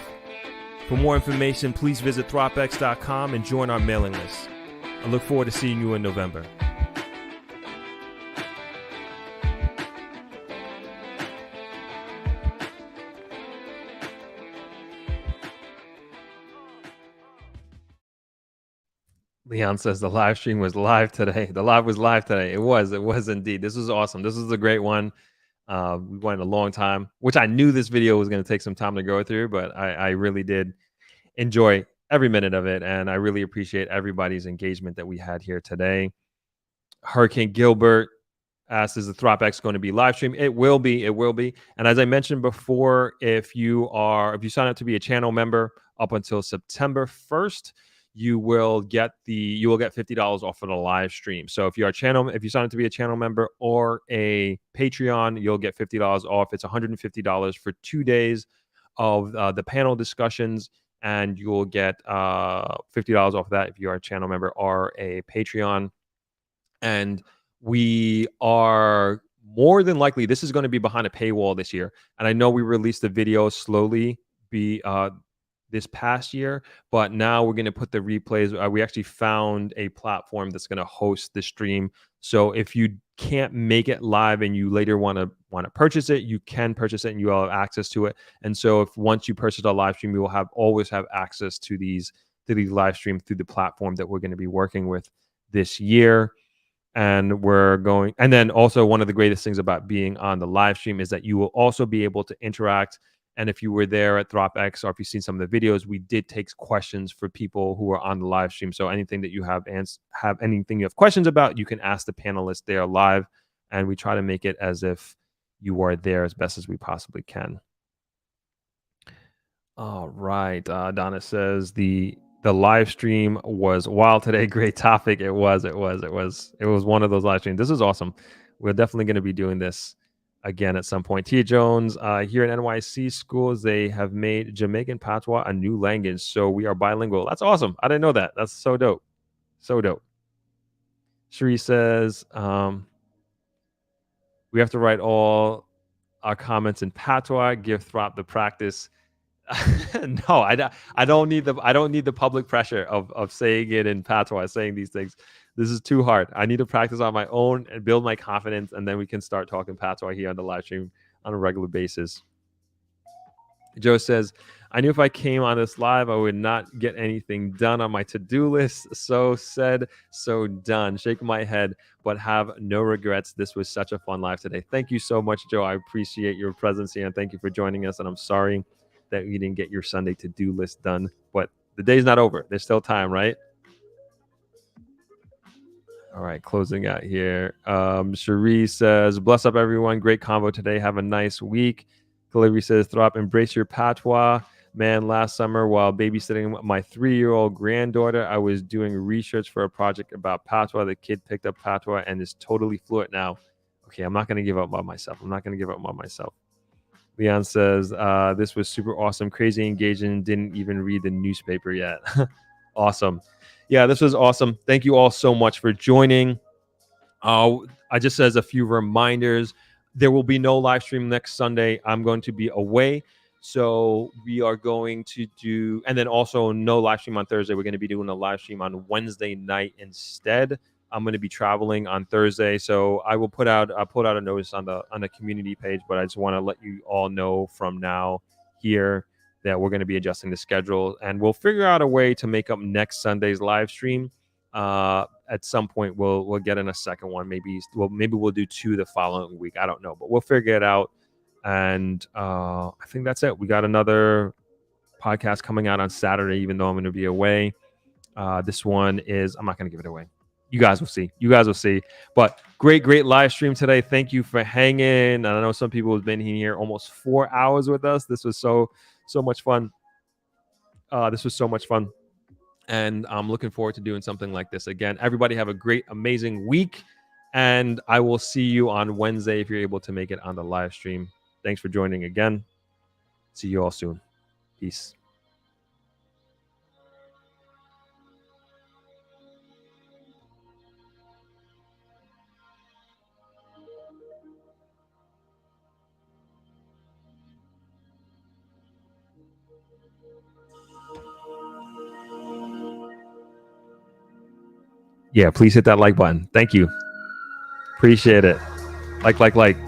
For more information, please visit Throp-X.com and join our mailing list. I look forward to seeing you in November. Leon says the live stream was live today. The live was live today. It was indeed. This was awesome. This was a great one. We went a long time, which I knew this video was going to take some time to go through, but I really did enjoy every minute of it. And I really appreciate everybody's engagement that we had here today. Hurricane Gilbert asked, is the Throp-X going to be live stream? It will be. It will be. And as I mentioned before, if you sign up to be a channel member up until September 1st, you will get $50 off of the live stream. So if you sign up to be a channel member or a Patreon, you'll get $50 off. It's $150 for 2 days of the panel discussions, and you'll get $50 off of that if you are a channel member or a Patreon. And we are more than likely, this is going to be behind a paywall this year. And I know we released the video slowly this past year, but now we're going to put the replays. We actually found a platform that's going to host the stream. So if you can't make it live and you later want to purchase it, you can purchase it and you will have access to it. And so once you purchase a live stream, you will always have access to these live streams through the platform that we're going to be working with this year. And then also one of the greatest things about being on the live stream is that you will also be able to interact. And if you were there at Throp-X, or if you've seen some of the videos, we did take questions for people who are on the live stream. So anything that you have anything you have questions about, you can ask the panelists there live. And we try to make it as if you are there as best as we possibly can. All right. Donna says the live stream was wild today. Great topic. It was one of those live streams. This is awesome. We're definitely going to be doing this again at some point. Tia Jones, here in NYC schools, they have made Jamaican patois a new language, so we are bilingual. That's awesome. I didn't know that. That's so dope. So dope. Cherie says, we have to write all our comments in patois. Give Throp the practice. No, I don't need the public pressure of saying it in patois, saying these things. This is too hard. I need to practice on my own and build my confidence, and then we can start talking patois here on the live stream on a regular basis. Joe says, I knew if I came on this live, I would not get anything done on my to-do list. So said, so done. Shake my head, but have no regrets. This was such a fun live today. Thank you so much, Joe. I appreciate your presence here, and thank you for joining us. And I'm sorry that you didn't get your Sunday to-do list done, but the day's not over. There's still time, right? All right, closing out here. Cherie says, bless up everyone. Great convo today. Have a nice week. Calibri says, Throp, embrace your patois. Man, last summer while babysitting my 3-year-old granddaughter, I was doing research for a project about patois. The kid picked up patois and is totally fluent now. Okay, I'm not going to give up on myself. Leon says, this was super awesome. Crazy engaging. Didn't even read the newspaper yet. Awesome. Yeah, this was awesome. Thank you all so much for joining. I just as a few reminders, there will be no live stream next Sunday. I'm going to be away. So we are going to do, and then also no live stream on Thursday. We're going to be doing a live stream on Wednesday night instead. I'm going to be traveling on Thursday, so I will put out a notice on the community page. But I just want to let you all know from now here that we're going to be adjusting the schedule, and we'll figure out a way to make up next Sunday's live stream. At some point, we'll get in a second one. Maybe we'll do 2 the following week. I don't know, but we'll figure it out. And I think that's it. We got another podcast coming out on Saturday, even though I'm going to be away. This one is, I'm not going to give it away. You guys will see. But great live stream today. Thank you for hanging. And I know some people have been here almost 4 hours with us. This was so much fun. And I'm looking forward to doing something like this again. Everybody have a great, amazing week. And I will see you on Wednesday if you're able to make it on the live stream. Thanks for joining again. See you all soon. Peace. Yeah, please hit that like button. Thank you. Appreciate it. Like.